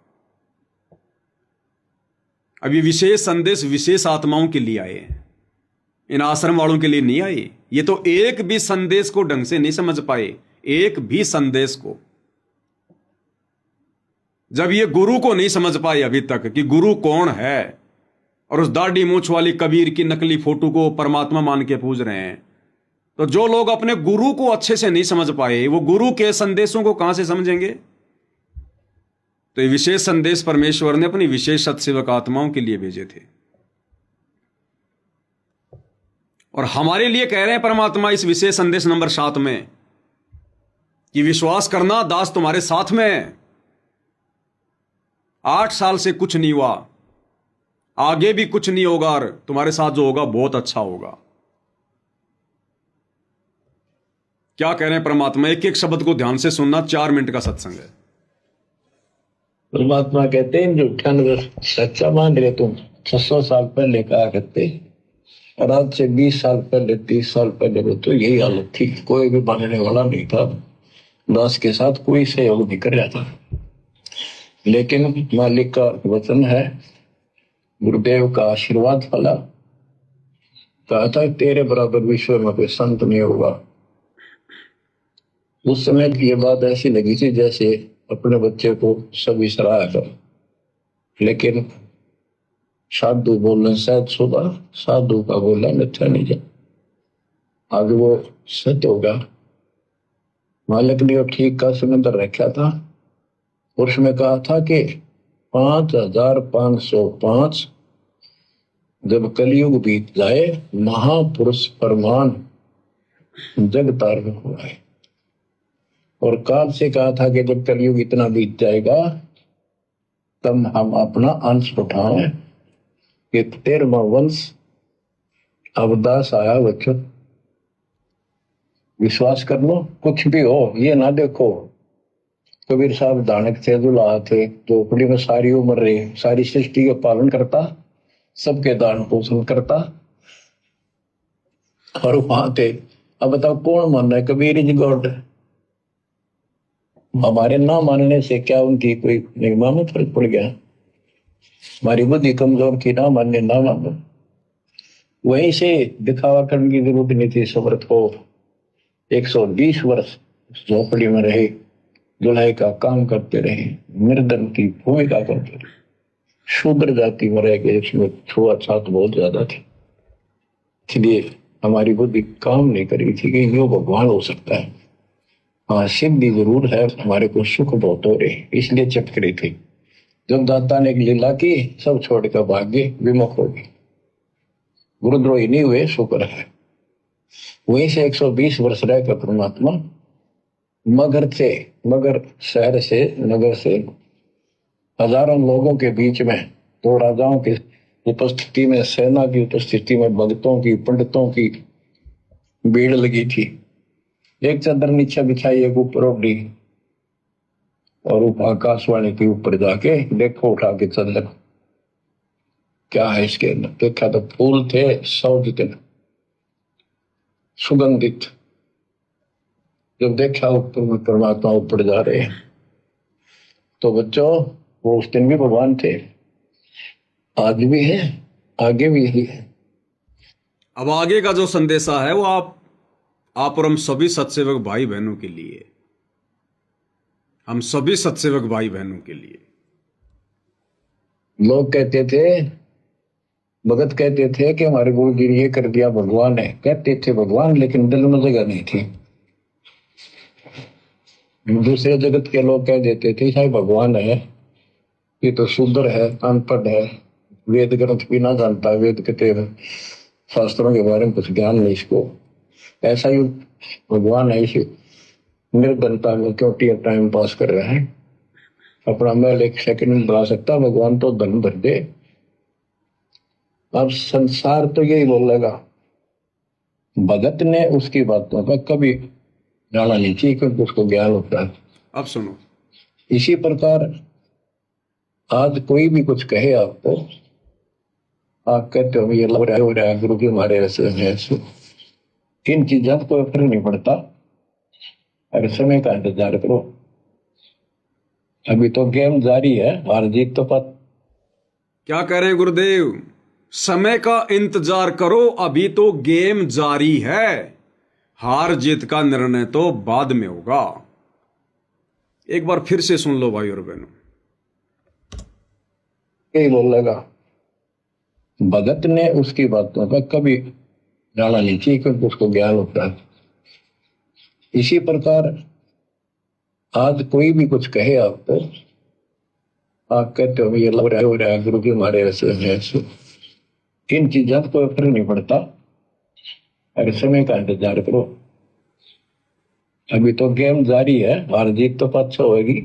अब ये विशेष संदेश विशेष आत्माओं के लिए आए हैं, इन आश्रम वालों के लिए नहीं आए। ये तो एक भी संदेश को ढंग से नहीं समझ पाए, एक भी संदेश को। जब ये गुरु को नहीं समझ पाए अभी तक कि गुरु कौन है, और उस दाढ़ी मूंछ वाली कबीर की नकली फोटो को परमात्मा मान के पूज रहे हैं, तो जो लोग अपने गुरु को अच्छे से नहीं समझ पाए, वो गुरु के संदेशों को कहां से समझेंगे? तो ये विशेष संदेश परमेश्वर ने अपनी विशेष सत्सेवक आत्माओं के लिए भेजे थे, और हमारे लिए कह रहे हैं परमात्मा इस विशेष संदेश नंबर 7 में कि विश्वास करना, दास तुम्हारे साथ में है। 8 साल से कुछ नहीं हुआ, आगे भी कुछ नहीं होगा, और तुम्हारे साथ जो होगा बहुत अच्छा होगा। क्या कह रहे हैं परमात्मा? एक एक शब्द को ध्यान से सुनना, 4 मिनट का सत्संग है। परमात्मा कहते हैं जो 98 सच्चा मान रहे तुम 600 साल पहले कहा करते, और आज से 20 साल पहले 30 साल पहले तो यही हालत थी, कोई भी मानने वाला नहीं था, दास के साथ कोई सहयोग नहीं कर रहा था। लेकिन मालिक का वचन है, गुरुदेव का आशीर्वाद फला, कहा था तेरे बराबर विश्व में कोई संत नहीं होगा। उस समय ये बात ऐसी लगी थी जैसे अपने बच्चे को सभी सराहा कर, लेकिन साधु बोलने शायद सुबह, साधु का बोला मिथ्या नहीं जा, आगे वो सत्य होगा। मालिक ने ठीक का समुद्र रखा था, उसमें कहा था कि 5505 जब कलयुग बीत जाए, महापुरुष परमान जग तारण हुआ है। और काल से कहा था कि जब कलयुग इतना बीत जाएगा तब हम अपना अंश उठाएं कि 13वां वंश अवदास आया बच्चों। विश्वास कर लो, कुछ भी हो ये ना देखो। कबीर साहब दानक थे, दुल्हा थे, झोपड़ी में सारी उम्र रहे, सारी सृष्टि का पालन करता, सबके दान पोषण करता, और वहां थे। अब बताओ कौन मान रहा है? Kabir is God. हमारे ना मानने से क्या उनकी कोई निगमा में फर्क पड़ गया? हमारी बुद्धि कमजोर की, ना मानने ना मानो। वहीं से दिखावा करने की जरूरत नहीं थी। समर्थ को 120 वर्ष झोपड़ी में रहे, दुल्हे का काम करते रहे, निर्धन की भूमिका करते रहे, शूद्र जाति में रह गए, इसमें छुआछूत बहुत ज्यादा थी। इसलिए हमारी बुद्धि काम नहीं कर रही थी कि यो भगवान हो सकता है। हाँ, सिद्धि जरूर है, हमारे को सुख बहुत हो रहे, इसलिए चटक रही थी। जब दाता ने एक लीला की, सब छोड़कर भाग्य विमुख हो गए, गुरुद्रोही नहीं हुए, शुक्र है। वहीं से 120 वर्ष रहकर परमात्मा मगर शहर से, नगर से हजारों लोगों के बीच में, दो राजाओं की उपस्थिति में, सेना की उपस्थिति में, भक्तों की, पंडितों की भीड़ लगी थी। एक चादर नीचे बिछाई, एक ऊपर ओढ़ी, और आकाशवाणी के ऊपर जाके देखो उठा के चादर, क्या है इसके अंदर? देखा तो फूल थे 100 जितने सुगंधित। जब देखा ऊपर में परमात्मा ऊपर जा रहे हैं, तो बच्चों वो उस दिन भी भगवान थे, आज भी है, आगे भी यही है। अब आगे का जो संदेशा है वो आप और हम सभी सत्सेवक भाई बहनों के लिए, हम सभी सत्सेवक भाई बहनों के लिए। लोग कहते थे, भगत कहते थे कि हमारे गुरु जी ने ये कर दिया, भगवान है। कहते थे भगवान, लेकिन दिल में जगह नहीं थी। दूसरे जगत के लोग कह देते थे शायद भगवान है, ये तो शूद्र है, अनपढ़ है, वेद ग्रंथ भी ना जानता, वेद के शास्त्रों के बारे में कुछ ज्ञान नहीं इसको, ऐसा ही भगवान है। इसी निर्धनता में क्यों टाइम पास कर रहे हैं, अपना महल 1 सेकंड में बढ़ा सकता, भगवान तो धन भर दे। अब संसार तो यही बोलेगा, भगत ने उसकी बातों का कभी जाना नहीं चाहिए क्योंकि उसको ज्ञान होता है। अब सुनो, इसी प्रकार आज कोई भी कुछ कहे आपको, आप कहते हो ये लग रहा है गुरु जी हमारे ऐसे, इन चीजों को कोई फर्क नहीं पड़ता। अगर समय का इंतजार करो, अभी तो गेम जारी है, हार जीत तो पता। क्या कह रहे हैं गुरुदेव? समय का इंतजार करो, अभी तो गेम जारी है, हार जीत का निर्णय तो बाद में होगा। एक बार फिर से सुन लो भाई और बहनों। यही बोलेगा, भगत ने उसकी बातों का कभी जाना नहीं चाहिए क्योंकि उसको ज्ञान होता है। इसी प्रकार आज कोई भी कुछ कहे आपको, आप कहते हो ये लग रहा है गुरु जी हमारे ऐसे, इन चीजों को फर्क नहीं पड़ता। अगर समय का इंतजार करो, अभी तो गेम जारी है, हार जीत तो पक्ष होगी।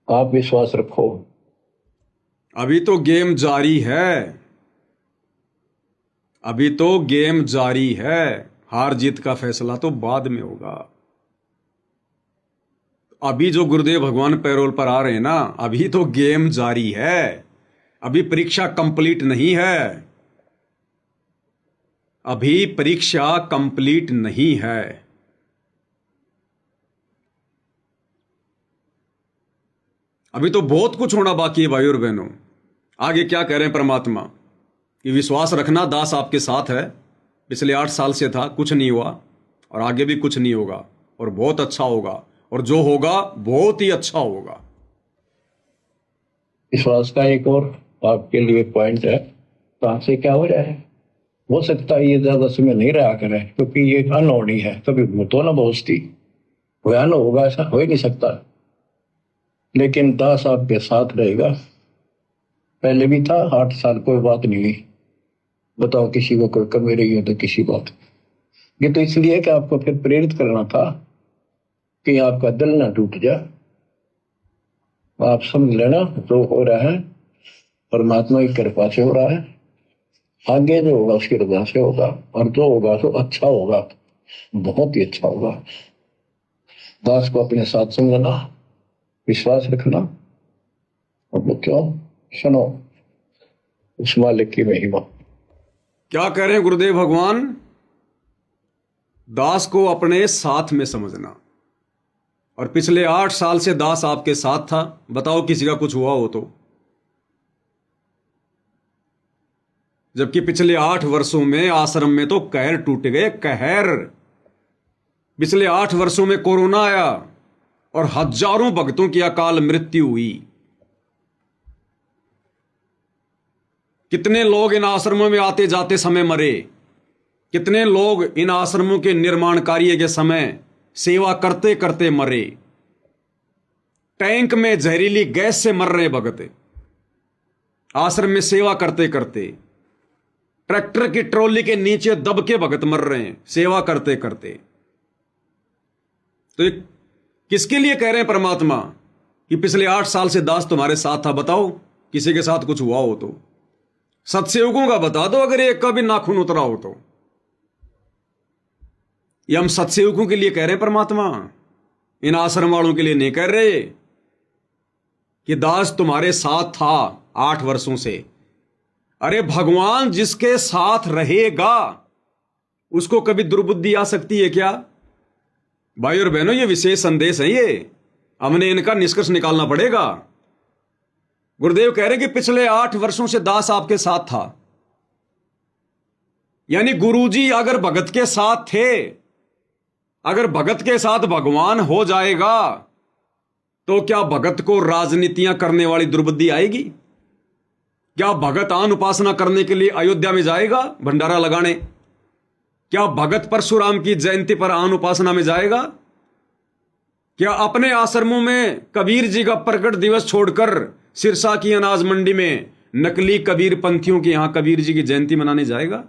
आप विश्वास रखो। अभी तो गेम जारी है, अभी तो गेम जारी है। हार जीत का फैसला तो बाद में होगा। अभी जो गुरुदेव भगवान पैरोल पर आ रहे हैं ना, अभी तो गेम जारी है, अभी परीक्षा कंप्लीट नहीं है, अभी परीक्षा कंप्लीट नहीं है। अभी तो बहुत कुछ होना बाकी है भाई और बहनों। आगे क्या कह रहे हैं परमात्मा कि विश्वास रखना, दास आपके साथ है। पिछले 8 साल से था, कुछ नहीं हुआ, और आगे भी कुछ नहीं होगा, और बहुत अच्छा होगा, और जो होगा बहुत ही अच्छा होगा। विश्वास का एक और आपके लिए पॉइंट है। तो आपसे क्या हो रहा है, हो सकता है ये ज्यादा समय नहीं रहा करे, क्योंकि ये अनहोनी है। कभी भूतो ना भोजती, वह न होगा, ऐसा हो ही नहीं सकता। लेकिन दास आपके साथ रहेगा। पहले भी था 8 साल, कोई बात नहीं हुई। बताओ किसी को कोई कमी रही है तो किसी बात। ये तो इसलिए कि आपको फिर प्रेरित करना था कि आपका दिल ना टूट जाए। आप समझ लेना, जो हो रहा है परमात्मा की कृपा से हो रहा है। आगे जो होगा उसकी रजा से होगा, और जो होगा तो अच्छा होगा, बहुत ही अच्छा होगा। दास को अपने साथ समझना, विश्वास रखना, और वो क्यों सुनो उस मालिक की महिमा। क्या कह रहे हैं गुरुदेव भगवान? दास को अपने साथ में समझना। और पिछले 8 साल से दास आपके साथ था। बताओ किसी का कुछ हुआ हो तो? जबकि पिछले 8 वर्षों में आश्रम में तो कहर टूट गए, कहर। पिछले 8 वर्षों में कोरोना आया और हजारों भक्तों की अकाल मृत्यु हुई। कितने लोग इन आश्रमों में आते जाते समय मरे, कितने लोग इन आश्रमों के निर्माण कार्य के समय सेवा करते करते मरे। टैंक में जहरीली गैस से मर रहे भगत, आश्रम में सेवा करते करते। ट्रैक्टर की ट्रॉली के नीचे दब के भगत मर रहे हैं सेवा करते करते। तो ये किसके लिए कह रहे हैं परमात्मा कि पिछले 8 साल से दास तुम्हारे साथ था? बताओ किसी के साथ कुछ हुआ हो तो? सत्सेवकों का बता दो, अगर एक का भी नाखून उतरा हो तो। ये हम सत्सेवकों के लिए कह रहे हैं परमात्मा, इन आश्रम वालों के लिए नहीं कह रहे कि दास तुम्हारे साथ था 8 वर्षों से। अरे भगवान जिसके साथ रहेगा उसको कभी दुर्बुद्धि आ सकती है क्या? भाई और बहनों, ये विशेष संदेश है, ये हमने इनका निष्कर्ष निकालना पड़ेगा। गुरुदेव कह रहे हैं कि पिछले 8 वर्षों से दास आपके साथ था। यानी गुरुजी अगर भगत के साथ थे, अगर भगत के साथ भगवान हो जाएगा तो क्या भगत को राजनीतियां करने वाली दुर्बुद्धि आएगी? क्या भगत आन उपासना करने के लिए अयोध्या में जाएगा भंडारा लगाने? क्या भगत परशुराम की जयंती पर आन उपासना में जाएगा? क्या अपने आश्रमों में कबीर जी का प्रकट दिवस छोड़कर सिरसा की अनाज मंडी में नकली कबीर पंथियों के यहां कबीर जी की जयंती मनाने जाएगा?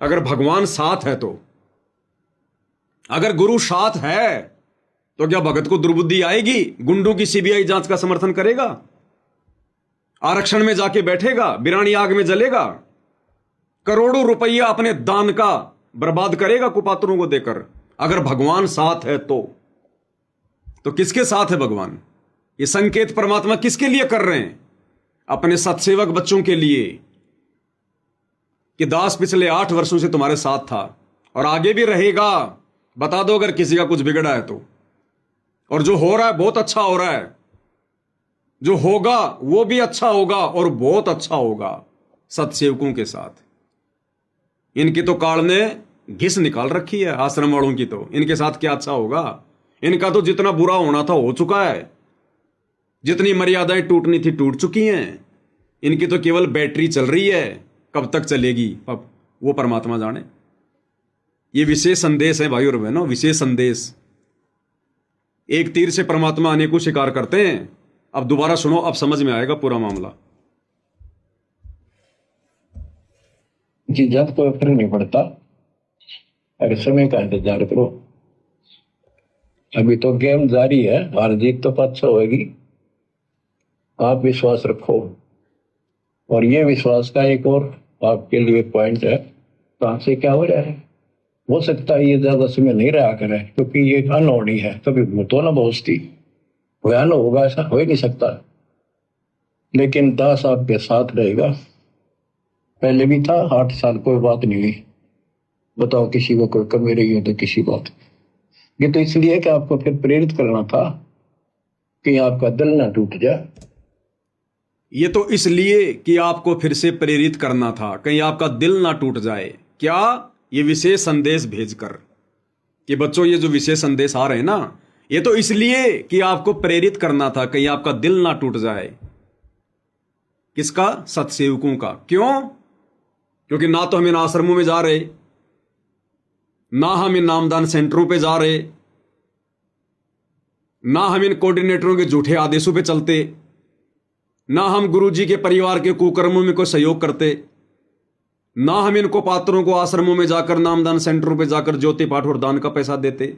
अगर भगवान साथ है तो, अगर गुरु साथ है तो क्या भगत को दुर्बुद्धि आएगी? गुंडों की सीबीआई जांच का समर्थन करेगा? आरक्षण में जाके बैठेगा? बिरानी आग में जलेगा? करोड़ों रुपया अपने दान का बर्बाद करेगा कुपात्रों को देकर? अगर भगवान साथ है तो किसके साथ है भगवान? ये संकेत परमात्मा किसके लिए कर रहे हैं? अपने सत्सेवक बच्चों के लिए कि दास पिछले 8 वर्षों से तुम्हारे साथ था और आगे भी रहेगा। बता दो अगर किसी का कुछ बिगड़ा है तो। और जो हो रहा है बहुत अच्छा हो रहा है, जो होगा वो भी अच्छा होगा और बहुत अच्छा होगा सत्सेवकों के साथ। इनकी तो काल ने घिस निकाल रखी है आश्रम वालों की, तो इनके साथ क्या अच्छा होगा? इनका तो जितना बुरा होना था हो चुका है, जितनी मर्यादाएं टूटनी थी टूट चुकी हैं। इनकी तो केवल बैटरी चल रही है, कब तक चलेगी अब वो परमात्मा जाने। ये विशेष संदेश है भाई और बहनों, विशेष संदेश। एक तीर से परमात्मा अनेकों शिकार करते हैं। अब दोबारा सुनो, अब समझ में आएगा पूरा मामला। जी, जब कोई फर्क नहीं पड़ता, अगर समय का इंतजार करो। अभी तो गेम जारी है, हार जीत तो पाछो होगी। आप विश्वास रखो। और ये विश्वास का एक और आपके लिए पॉइंट है, कहाँ से क्या हो जाए। हो सकता है ये ज्यादा समय नहीं रहा करे, क्योंकि ये अनहोनी है, कभी भूतो ना भोजती, भयान होगा ऐसा हो ही नहीं सकता। लेकिन दास आपके साथ रहेगा, पहले भी था, 8 साल कोई बात नहीं हुई। बताओ किसी को कोई कमी रही है तो किसी बात। ये तो इसलिए कि आपको फिर प्रेरित करना था कि आपका दिल ना टूट जाए। ये तो इसलिए कि आपको फिर से प्रेरित करना था, कहीं आपका दिल ना टूट जाए। क्या? ये विशेष संदेश भेजकर कि बच्चों ये जो विशेष संदेश आ रहे हैं ना, ये तो इसलिए कि आपको प्रेरित करना था, कहीं आपका दिल ना टूट जाए। किसका? सत्सेवकों का। क्यों? क्योंकि ना तो हम इन आश्रमों में जा रहे, ना हम इन नामदान सेंटरों पे जा रहे, ना हम इन कोऑर्डिनेटरों के झूठे आदेशों पे चलते, ना हम गुरुजी के परिवार के कुकर्मों में कोई सहयोग करते, ना हम इनको पात्रों को आश्रमों में जाकर नामदान सेंटरों पे जाकर ज्योति पाठ और दान का पैसा देते,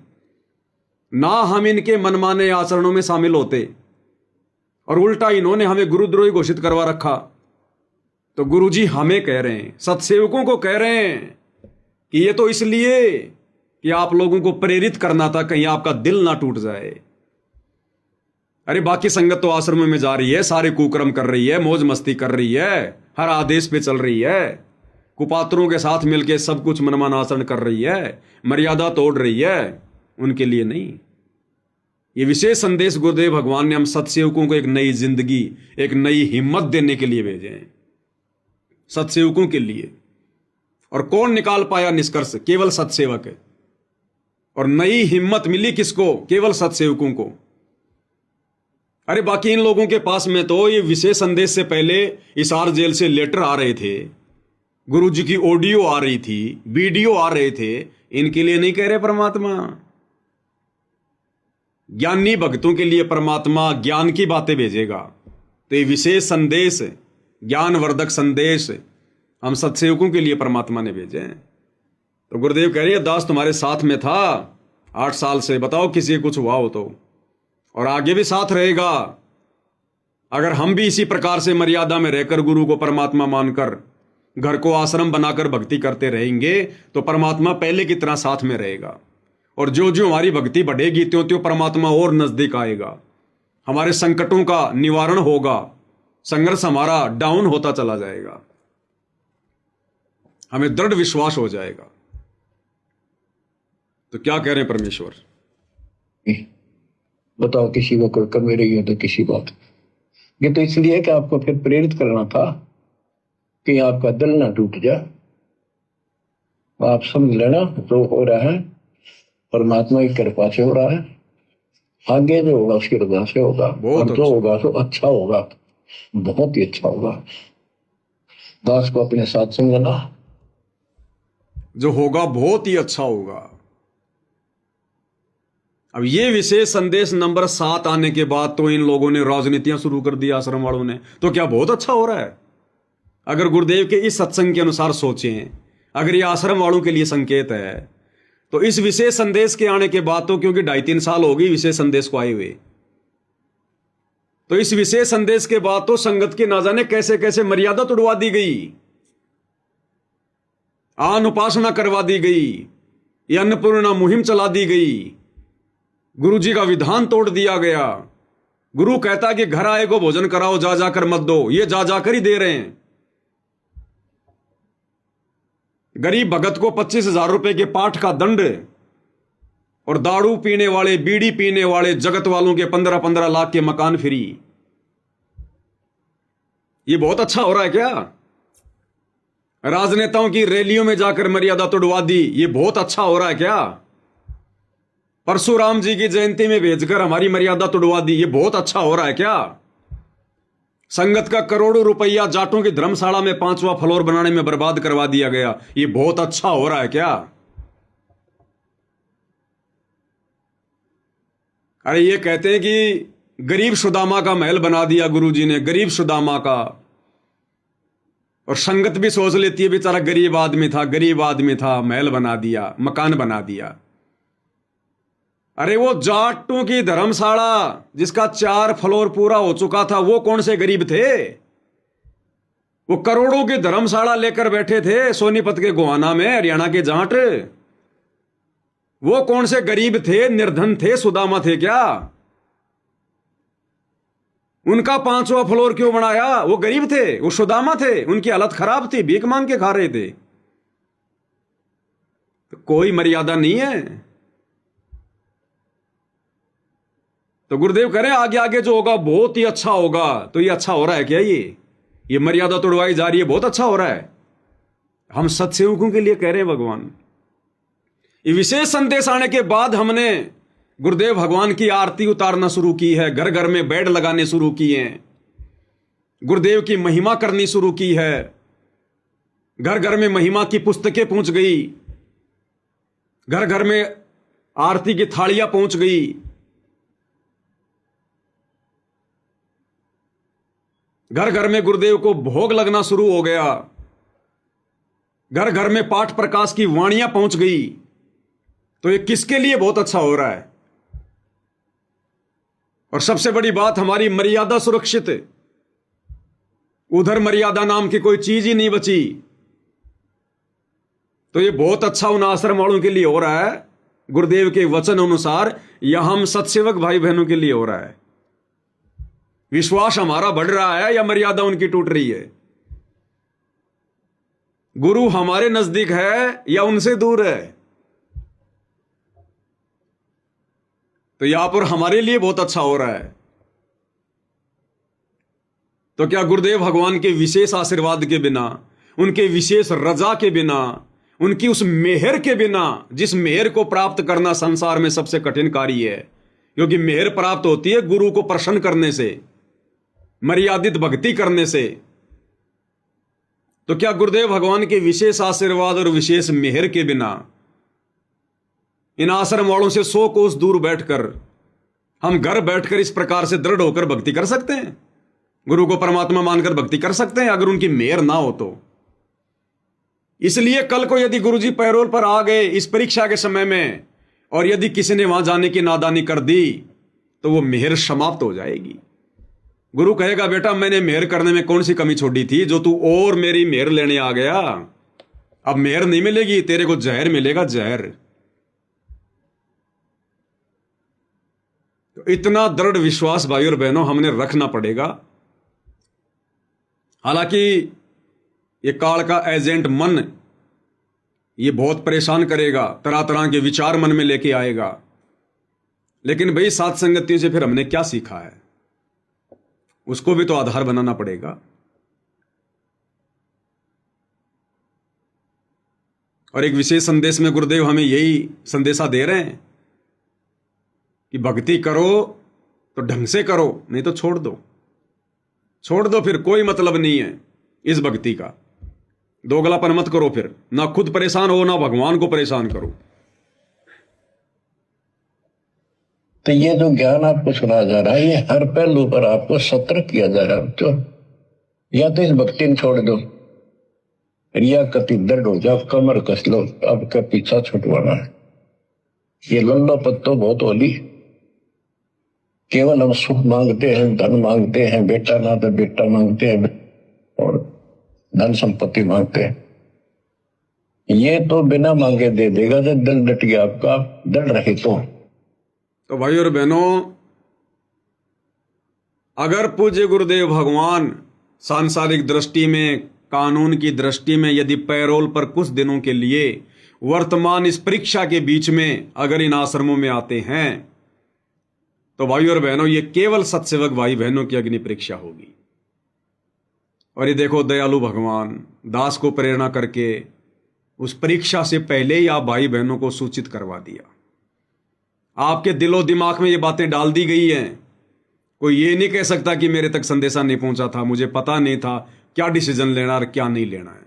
ना हम इनके मनमाने आचरणों में शामिल होते। और उल्टा इन्होंने हमें गुरुद्रोही घोषित करवा रखा। तो गुरुजी हमें कह रहे हैं, सत्सेवकों को कह रहे हैं कि ये तो इसलिए कि आप लोगों को प्रेरित करना था, कहीं आपका दिल ना टूट जाए। अरे बाकी संगत तो आश्रम में जा रही है, सारे कुकर्म कर रही है, मौज मस्ती कर रही है, हर आदेश पे चल रही है, कुपात्रों के साथ मिलकर सब कुछ मनमाना आचरण कर रही है, मर्यादा तोड़ रही है। उनके लिए नहीं, ये विशेष संदेश गुरुदेव भगवान ने हम सत्सेवकों को एक नई जिंदगी, एक नई हिम्मत देने के लिए भेजे हैं, सत्सेवकों के लिए। और कौन निकाल पाया निष्कर्ष? केवल सत्सेवक है। और नई हिम्मत मिली किसको? केवल सत्सेवकों को। अरे बाकी इन लोगों के पास में तो ये विशेष संदेश से पहले हिसार जेल से लेटर आ रहे थे, गुरुजी की ऑडियो आ रही थी, वीडियो आ रहे थे। इनके लिए नहीं कह रहे परमात्मा। ज्ञानी भक्तों के लिए परमात्मा ज्ञान की बातें भेजेगा। तो ये विशेष संदेश, ज्ञानवर्धक संदेश हम सत्सेवकों के लिए परमात्मा ने भेजे हैं। तो गुरुदेव कह रही है, दास तुम्हारे साथ में था 8 साल से, बताओ किसी कुछ हुआ हो तो, और आगे भी साथ रहेगा। अगर हम भी इसी प्रकार से मर्यादा में रहकर गुरु को परमात्मा मानकर घर को आश्रम बनाकर भक्ति करते रहेंगे तो परमात्मा पहले की तरह साथ में रहेगा। और जो जो हमारी भक्ति बढ़ेगी त्यों त्यों परमात्मा और नजदीक आएगा, हमारे संकटों का निवारण होगा, संघर्ष हमारा डाउन होता चला जाएगा, हमें दृढ़ विश्वास हो जाएगा। तो क्या कह रहे हैं परमेश्वर? बताओ किसी को कोई कमी रही है तो किसी बात। ये तो इसलिए कि आपको फिर प्रेरित करना था कि आपका दिल ना टूट जाए। आप समझ लेना, जो हो रहा है परमात्मा की कृपा से हो रहा है, आगे जो होगा उसकी रजा से होगा, और जो होगा तो अच्छा होगा, बहुत ही अच्छा होगा। दास को अपने साथ समझना, जो होगा बहुत ही अच्छा होगा। अब ये विशेष संदेश नंबर 7 आने के बाद तो इन लोगों ने राजनीतियां शुरू कर दी, आश्रम वालों ने। तो क्या बहुत अच्छा हो रहा है? अगर गुरुदेव के इस सत्संग के अनुसार सोचें, अगर ये आश्रम वालों के लिए संकेत है, तो इस विशेष संदेश के आने के बाद तो, क्योंकि 2.5-3 साल हो गई विशेष संदेश को आए हुए, तो इस विशेष संदेश के बाद तो संगत की ना जाने कैसे कैसे मर्यादा तोड़वा दी गई, आन उपासना करवा दी गई, ये अन्नपूर्णा मुहिम चला दी गई, गुरुजी का विधान तोड़ दिया गया। गुरु कहता कि घर आए को भोजन कराओ, जा जाकर मत दो, ये जा जाकर ही दे रहे हैं। गरीब भगत को 25,000 रुपए के पाठ का दंड, और दारू पीने वाले, बीड़ी पीने वाले जगत वालों के 15-15 लाख के मकान फ्री। ये बहुत अच्छा हो रहा है क्या? राजनेताओं की रैलियों में जाकर मर्यादा तोड़वा दी, ये बहुत अच्छा हो रहा है क्या? परशुराम जी की जयंती में भेजकर हमारी मर्यादा तोड़वा दी, ये बहुत अच्छा हो रहा है क्या? संगत का करोड़ों रुपया जाटों की धर्मशाला में 5वां फ्लोर बनाने में बर्बाद करवा दिया गया, ये बहुत अच्छा हो रहा है क्या? अरे ये कहते हैं कि गरीब सुदामा का महल बना दिया गुरुजी ने, गरीब सुदामा का। और संगत भी सोच लेती है बेचारा गरीब आदमी था, गरीब आदमी था, महल बना दिया, मकान बना दिया। अरे वो जाटों की धर्मशाला जिसका 4 फ्लोर पूरा हो चुका था, वो कौन से गरीब थे? वो करोड़ों की धर्मशाला लेकर बैठे थे सोनीपत के गोहाना में, हरियाणा के जाट। वो कौन से गरीब थे, निर्धन थे, सुदामा थे क्या? उनका 5वां फ्लोर क्यों बनाया? वो गरीब थे, वो सुदामा थे, उनकी हालत खराब थी, भीख मांग के खा रहे थे। तो कोई मर्यादा नहीं है। तो गुरुदेव कह रहे हैं आगे आगे जो होगा बहुत ही अच्छा होगा। तो ये अच्छा हो रहा है क्या? ये मर्यादा तोड़वाई जा रही है, बहुत अच्छा हो रहा है। हम सत्सेवकों के लिए कह रहे हैं भगवान। ये विशेष संदेश आने के बाद हमने गुरुदेव भगवान की आरती उतारना शुरू की है, घर घर में बेड लगाने शुरू किए हैं, गुरुदेव की महिमा करनी शुरू की है, घर घर में महिमा की पुस्तकें पहुंच गई, घर घर में आरती की थालियां पहुंच गई। घर घर में गुरुदेव को भोग लगना शुरू हो गया, घर घर में पाठ प्रकाश की वाणियां पहुंच गई। तो ये किसके लिए बहुत अच्छा हो रहा है? और सबसे बड़ी बात, हमारी मर्यादा सुरक्षित। उधर मर्यादा नाम की कोई चीज ही नहीं बची। तो ये बहुत अच्छा उन आश्रम वालों के लिए हो रहा है, गुरुदेव के वचन अनुसार, या हम सत्सेवक भाई बहनों के लिए हो रहा है? विश्वास हमारा बढ़ रहा है या मर्यादा उनकी टूट रही है? गुरु हमारे नजदीक है या उनसे दूर है? तो यहां पर हमारे लिए बहुत अच्छा हो रहा है। तो क्या गुरुदेव भगवान के विशेष आशीर्वाद के बिना, उनके विशेष रजा के बिना, उनकी उस मेहर के बिना, जिस मेहर को प्राप्त करना संसार में सबसे कठिन कार्य है, क्योंकि मेहर प्राप्त होती है गुरु को प्रसन्न करने से, मर्यादित भक्ति करने से। तो क्या गुरुदेव भगवान के विशेष आशीर्वाद और विशेष मेहर के बिना इन आश्रम वालों से 100 कोस दूर बैठकर हम घर बैठकर इस प्रकार से दृढ़ होकर भक्ति कर सकते हैं? गुरु को परमात्मा मानकर भक्ति कर सकते हैं अगर उनकी मेहर ना हो तो? इसलिए कल को यदि गुरुजी पैरोल पर आ गए इस परीक्षा के समय में, और यदि किसी ने वहां जाने की नादानी कर दी, तो वो मेहर समाप्त हो जाएगी। गुरु कहेगा बेटा मैंने मेहर करने में कौन सी कमी छोड़ी थी जो तू और मेरी मेहर लेने आ गया? अब मेहर नहीं मिलेगी, तेरे को जहर मिलेगा, जहर। तो इतना दृढ़ विश्वास भाई और बहनों हमने रखना पड़ेगा। हालांकि ये काल का एजेंट मन ये बहुत परेशान करेगा, तरह तरह के विचार मन में लेके आएगा, लेकिन भाई सात संगतियों से फिर हमने क्या सीखा है, उसको भी तो आधार बनाना पड़ेगा। और एक विशेष संदेश में गुरुदेव हमें यही संदेशा दे रहे हैं कि भक्ति करो तो ढंग से करो, नहीं तो छोड़ दो, छोड़ दो, फिर कोई मतलब नहीं है इस भक्ति का। दोगलापन मत करो, फिर ना खुद परेशान हो ना भगवान को परेशान करो। तो ये जो ज्ञान आपको सुनाया जा रहा है, ये हर पहलू पर आपको सतर्क किया जा रहा है। तो या तो इस भक्ति में छोड़ दो, रिया कति दर्द हो जाओ, कमर कस लो, अब का पीछा छुटवाना है। ये लल्लो पत्तो बहुत होली, केवल हम सुख मांगते हैं, धन मांगते हैं, बेटा ना तो बेटा मांगते हैं और धन संपत्ति मांगते हैं। ये तो बिना मांगे दे देगा जब दिल डट गया आपका, डर रहे तो भाई और बहनों, अगर पूज्य गुरुदेव भगवान सांसारिक दृष्टि में, कानून की दृष्टि में यदि पैरोल पर कुछ दिनों के लिए वर्तमान इस परीक्षा के बीच में अगर इन आश्रमों में आते हैं, तो भाई और बहनों ये केवल सत्सेवक भाई बहनों की अग्नि परीक्षा होगी। और ये देखो दयालु भगवान दास को प्रेरणा करके उस परीक्षा से पहले ही आप भाई बहनों को सूचित करवा दिया। आपके दिलो दिमाग में ये बातें डाल दी गई हैं। कोई ये नहीं कह सकता कि मेरे तक संदेशा नहीं पहुंचा था, मुझे पता नहीं था क्या डिसीजन लेना और क्या नहीं लेना है।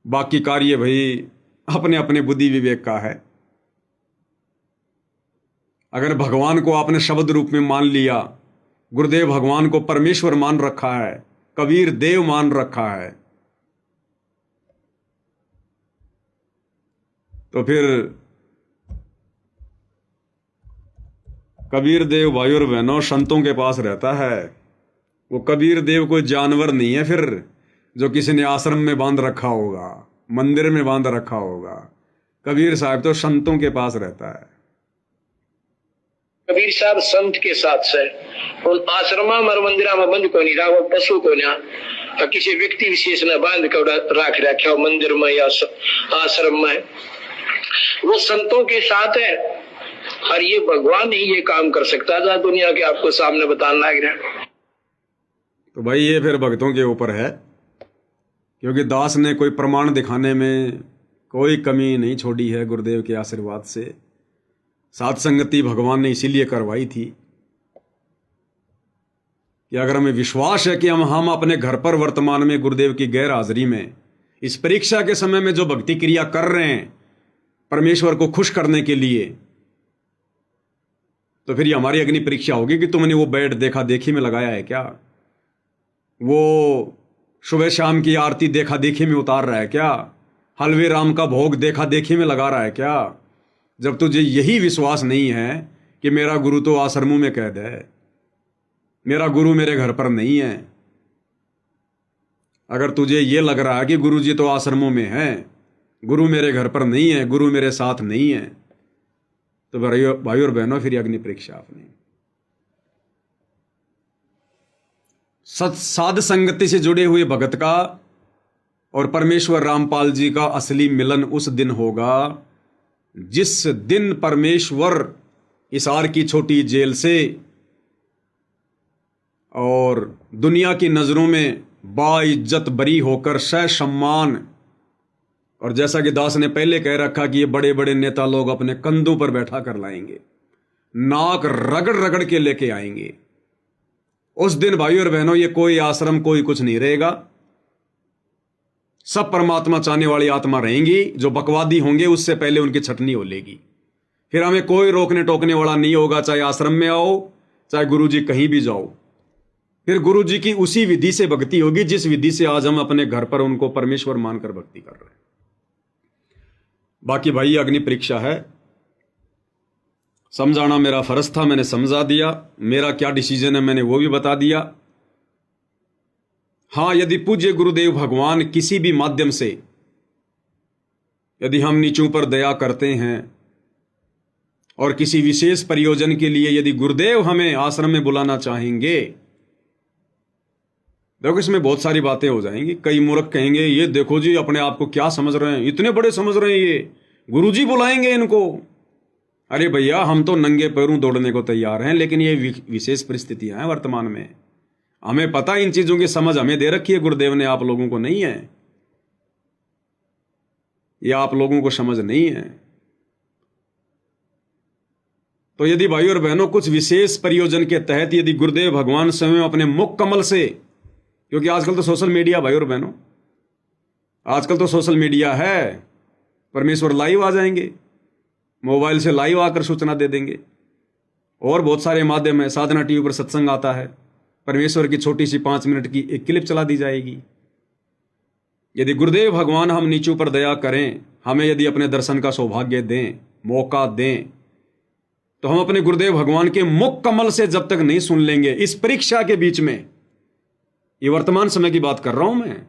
बाकी कार्य भाई अपने अपने बुद्धि विवेक का है। अगर भगवान को आपने शब्द रूप में मान लिया, गुरुदेव भगवान को परमेश्वर मान रखा है, कबीर देव मान रखा है, तो फिर कबीर देव भाई और बहनों संतों के पास रहता है। वो कबीर देव कोई जानवर नहीं है फिर, जो किसी ने आश्रम में बांध रखा होगा, मंदिर में बांध रखा होगा। कबीर साहब तो संतों के पास रहता है। कबीर साहब संत के साथ से उन आश्रमा में मंदिरा में बंद को नहीं रहा, वो पशु को ना किसी व्यक्ति विशेष ने बांध कर राख रखा हो मंदिर में या आश्रम में, वो संतों के साथ है। और ये भगवान ही ये काम कर सकता था, दुनिया के आपको सामने बताना लग रहा। तो भाई ये फिर भक्तों के ऊपर है, क्योंकि दास ने कोई प्रमाण दिखाने में कोई कमी नहीं छोड़ी है गुरुदेव के आशीर्वाद से। साथ संगति भगवान ने इसीलिए करवाई थी कि अगर हमें विश्वास है कि हम अपने घर पर वर्तमान में गुरुदेव की गैर हाजिरी में इस परीक्षा के समय में जो भक्ति क्रिया कर रहे हैं परमेश्वर को खुश करने के लिए, तो फिर ये हमारी अग्नि परीक्षा होगी कि तुमने वो बेड देखा देखी में लगाया है क्या, वो सुबह शाम की आरती देखा देखी में उतार रहा है क्या, हलवे राम का भोग देखा देखी में लगा रहा है क्या। जब तुझे यही विश्वास नहीं है कि मेरा गुरु तो आश्रमों में कैद है, मेरा गुरु मेरे घर पर नहीं है, अगर तुझे ये लग रहा है कि गुरु जी तो आश्रमों में हैं, गुरु मेरे घर पर नहीं है, गुरु मेरे साथ नहीं है, तो भाई और बहनों फिर अग्नि परीक्षा आपने। साध संगति से जुड़े हुए भगत का और परमेश्वर रामपाल जी का असली मिलन उस दिन होगा जिस दिन परमेश्वर हिसार की छोटी जेल से और दुनिया की नजरों में बाइज्जत बरी होकर ससम्मान, और जैसा कि दास ने पहले कह रखा कि ये बड़े बड़े नेता लोग अपने कंधों पर बैठा कर लाएंगे, नाक रगड़ रगड़ के लेके आएंगे। उस दिन भाई और बहनों ये कोई आश्रम कोई कुछ नहीं रहेगा, सब परमात्मा चाहने वाली आत्मा रहेंगी। जो बकवादी होंगे उससे पहले उनकी छटनी हो लेगी। फिर हमें कोई रोकने टोकने वाला नहीं होगा, चाहे आश्रम में आओ चाहे गुरु जी कहीं भी जाओ। फिर गुरु जी की उसी विधि से भक्ति होगी जिस विधि से आज हम अपने घर पर उनको परमेश्वर मानकर भक्ति कर रहे हैं। बाकी भाई अग्नि परीक्षा है, समझाना मेरा फर्ज था, मैंने समझा दिया। मेरा क्या डिसीजन है मैंने वो भी बता दिया। हाँ, यदि पूज्य गुरुदेव भगवान किसी भी माध्यम से यदि हम नीचों पर दया करते हैं और किसी विशेष प्रयोजन के लिए यदि गुरुदेव हमें आश्रम में बुलाना चाहेंगे, देखो इसमें बहुत सारी बातें हो जाएंगी। कई मूर्ख कहेंगे ये देखो जी अपने आप को क्या समझ रहे हैं, इतने बड़े समझ रहे हैं, ये गुरुजी बुलाएंगे इनको। अरे भैया हम तो नंगे पैरों दौड़ने को तैयार हैं, लेकिन ये विशेष परिस्थितियां हैं वर्तमान में। हमें पता इन चीजों की समझ हमें दे रखी है गुरुदेव ने, आप लोगों को नहीं है। ये आप लोगों को समझ नहीं है। तो यदि भाई और बहनों कुछ विशेष प्रयोजन के तहत यदि गुरुदेव भगवान स्वयं अपने मुख कमल से, क्योंकि आजकल तो सोशल मीडिया भाई और बहनों, आजकल तो सोशल मीडिया है, परमेश्वर लाइव आ जाएंगे, मोबाइल से लाइव आकर सूचना दे देंगे। और बहुत सारे माध्यम है, साधना टीवी पर सत्संग आता है, परमेश्वर की छोटी सी 5 मिनट की एक क्लिप चला दी जाएगी। यदि गुरुदेव भगवान हम नीचों पर दया करें, हमें यदि अपने दर्शन का सौभाग्य दें, मौका दें, तो हम अपने गुरुदेव भगवान के मुख कमल से जब तक नहीं सुन लेंगे इस परीक्षा के बीच में, ये वर्तमान समय की बात कर रहा हूं मैं,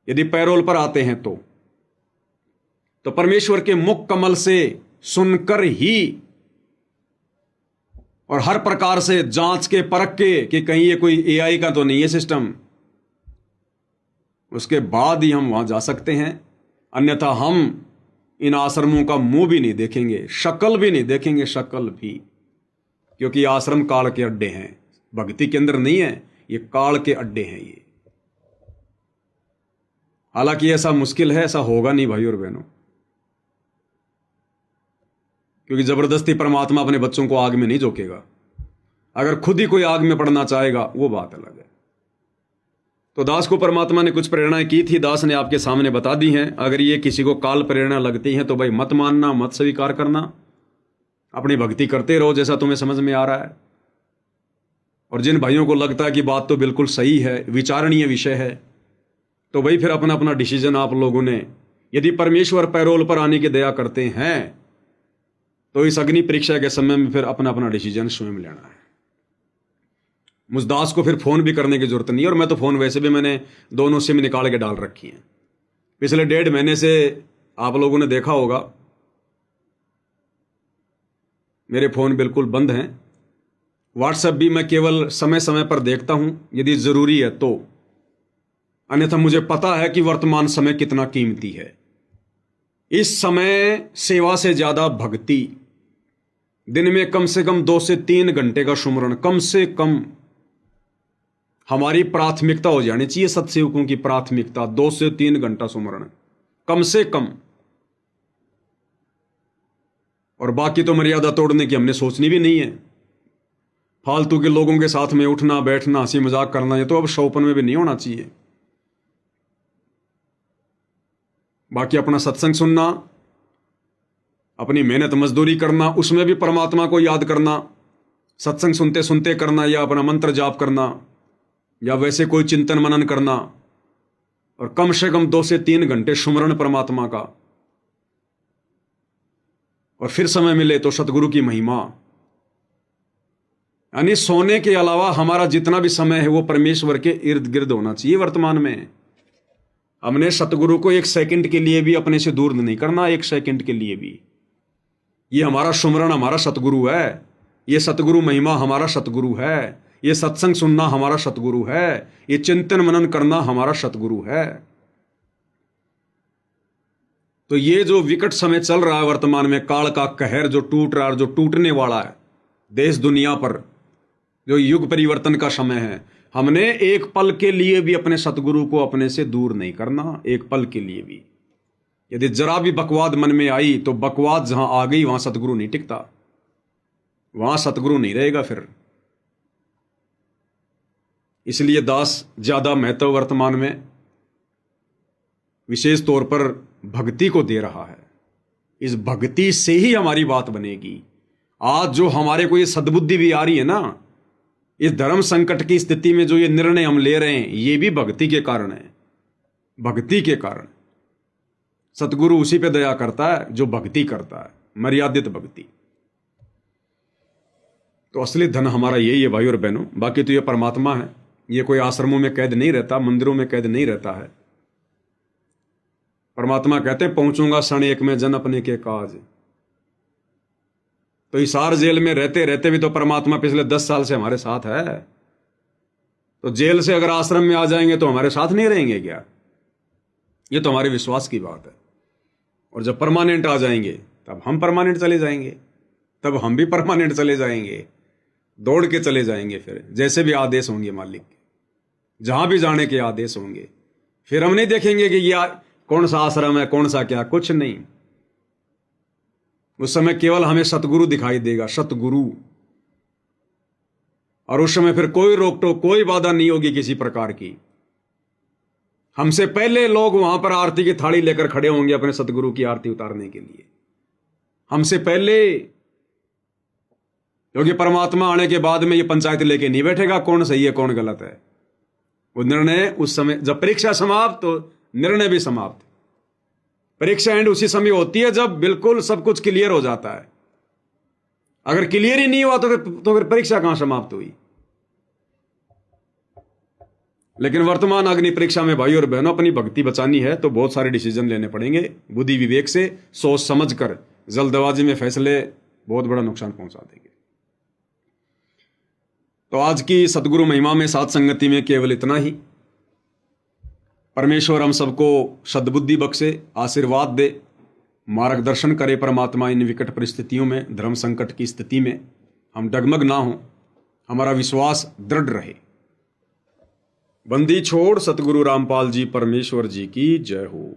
यदि पैरोल पर आते हैं तो परमेश्वर के मुख कमल से सुनकर ही और हर प्रकार से जांच के परख के कि कहीं ये कोई एआई का तो नहीं है सिस्टम, उसके बाद ही हम वहां जा सकते हैं। अन्यथा हम इन आश्रमों का मुंह भी नहीं देखेंगे, शक्ल भी नहीं देखेंगे, शक्ल भी, क्योंकि आश्रम काल के अड्डे हैं, भक्ति के अंदर नहीं है, ये काल के अड्डे हैं ये। हालांकि ऐसा मुश्किल है, ऐसा होगा नहीं भाई और बहनों, क्योंकि जबरदस्ती परमात्मा अपने बच्चों को आग में नहीं झोंकेगा। अगर खुद ही कोई आग में पड़ना चाहेगा वो बात अलग है। तो दास को परमात्मा ने कुछ प्रेरणाएं की थी, दास ने आपके सामने बता दी हैं। अगर ये किसी को काल प्रेरणा लगती है तो भाई मत मानना, मत स्वीकार करना, अपनी भक्ति करते रहो जैसा तुम्हें समझ में आ रहा है। और जिन भाइयों को लगता है कि बात तो बिल्कुल सही है, विचारणीय विषय है, तो भाई फिर अपना अपना डिसीजन आप लोगों ने, यदि परमेश्वर पैरोल पर आने की दया करते हैं तो इस अग्नि परीक्षा के समय में फिर अपना अपना डिसीजन स्वयं लेना है। मुझदास को फिर फोन भी करने की जरूरत नहीं है, और मैं तो फोन वैसे भी मैंने दोनों सिम निकाल के डाल रखी हैं। पिछले 1.5 महीने से आप लोगों ने देखा होगा मेरे फोन बिल्कुल बंद हैं। व्हाट्सएप भी मैं केवल समय समय पर देखता हूं यदि जरूरी है तो, अन्यथा मुझे पता है कि वर्तमान समय कितना कीमती है। इस समय सेवा से ज्यादा भक्ति, दिन में कम से कम 2 से 3 घंटे का सुमरण कम से कम हमारी प्राथमिकता हो जानी चाहिए। सत्सेवकों की प्राथमिकता 2 से 3 घंटा सुमरण कम से कम, और बाकी तो मर्यादा तोड़ने की हमने सोचनी भी नहीं है। फालतू के लोगों के साथ में उठना बैठना हंसी मजाक करना, ये तो अब शौपन में भी नहीं होना चाहिए। बाकी अपना सत्संग सुनना, अपनी मेहनत मजदूरी करना, उसमें भी परमात्मा को याद करना, सत्संग सुनते सुनते करना, या अपना मंत्र जाप करना, या वैसे कोई चिंतन मनन करना, और कम से कम 2 से 3 घंटे सुमरण परमात्मा का। और फिर समय मिले तो सतगुरु की महिमा, यानी सोने के अलावा हमारा जितना भी समय है वो परमेश्वर के इर्द गिर्द होना चाहिए। वर्तमान में हमने सतगुरु को 1 सेकंड के लिए भी अपने से दूर नहीं करना, 1 सेकंड के लिए भी। ये हमारा सुमरण हमारा सतगुरु है, ये सतगुरु महिमा हमारा सतगुरु है, ये सत्संग सुनना हमारा सतगुरु है, ये चिंतन मनन करना हमारा सतगुरु है। तो ये जो विकट समय चल रहा है वर्तमान में, काल का कहर जो टूट रहा है, जो टूटने वाला है देश दुनिया पर, जो युग परिवर्तन का समय है, हमने एक पल के लिए भी अपने सतगुरु को अपने से दूर नहीं करना, एक पल के लिए भी। यदि जरा भी बकवाद मन में आई तो बकवाद जहां आ गई वहां सतगुरु नहीं टिकता, वहां सतगुरु नहीं रहेगा फिर। इसलिए दास ज्यादा महत्व वर्तमान में विशेष तौर पर भक्ति को दे रहा है। इस भक्ति से ही हमारी बात बनेगी। आज जो हमारे को ये सद्बुद्धि भी आ रही है ना, इस धर्म संकट की स्थिति में जो ये निर्णय हम ले रहे हैं, ये भी भक्ति के कारण है। भक्ति के कारण सतगुरु उसी पे दया करता है जो भक्ति करता है, मर्यादित भक्ति। तो असली धन हमारा यही है भाई और बहनों। बाकी तो ये परमात्मा है, ये कोई आश्रमों में कैद नहीं रहता, मंदिरों में कैद नहीं रहता है। परमात्मा कहते हैं पहुंचूंगा क्षण एक में जन अपने के काज। तो हिसार जेल में रहते रहते भी तो परमात्मा पिछले 10 साल से हमारे साथ है। तो जेल से अगर आश्रम में आ जाएंगे तो हमारे साथ नहीं रहेंगे क्या? ये तो हमारे विश्वास की बात है। और जब परमानेंट आ जाएंगे तब हम परमानेंट चले जाएंगे, तब हम भी परमानेंट चले जाएंगे, दौड़ के चले जाएंगे। फिर जैसे भी आदेश होंगे मालिक के, जहां भी जाने के आदेश होंगे, फिर हम नहीं देखेंगे कि ये कौन सा आश्रम है, कौन सा क्या, कुछ नहीं। उस समय केवल हमें सतगुरु दिखाई देगा, सतगुरु। और उस समय फिर कोई रोक टोक, कोई बाधा नहीं होगी किसी प्रकार की। हमसे पहले लोग वहां पर आरती की थाली लेकर खड़े होंगे अपने सतगुरु की आरती उतारने के लिए, हमसे पहले। क्योंकि परमात्मा आने के बाद में ये पंचायत लेके नहीं बैठेगा कौन सही है कौन गलत है। वो निर्णय उस समय, जब परीक्षा समाप्त तो निर्णय भी समाप्त। परीक्षा एंड उसी समय होती है जब बिल्कुल सब कुछ क्लियर हो जाता है। अगर क्लियर ही नहीं हुआ तो फिर परीक्षा कहां समाप्त हुई। लेकिन वर्तमान अग्नि परीक्षा में भाई और बहनों अपनी भक्ति बचानी है तो बहुत सारे डिसीजन लेने पड़ेंगे, बुद्धि विवेक से सोच समझ कर। जल्दबाजी में फैसले बहुत बड़ा नुकसान पहुंचा देंगे। तो आज की सतगुरु महिमा में साथ संगति में केवल इतना ही। परमेश्वर हम सबको सद्बुद्धि बख्शे, आशीर्वाद दे, मार्गदर्शन करे परमात्मा। इन विकट परिस्थितियों में, धर्म संकट की स्थिति में हम डगमग ना हो, हमारा विश्वास दृढ़ रहे। बंदी छोड़ सतगुरु रामपाल जी परमेश्वर जी की जय हो।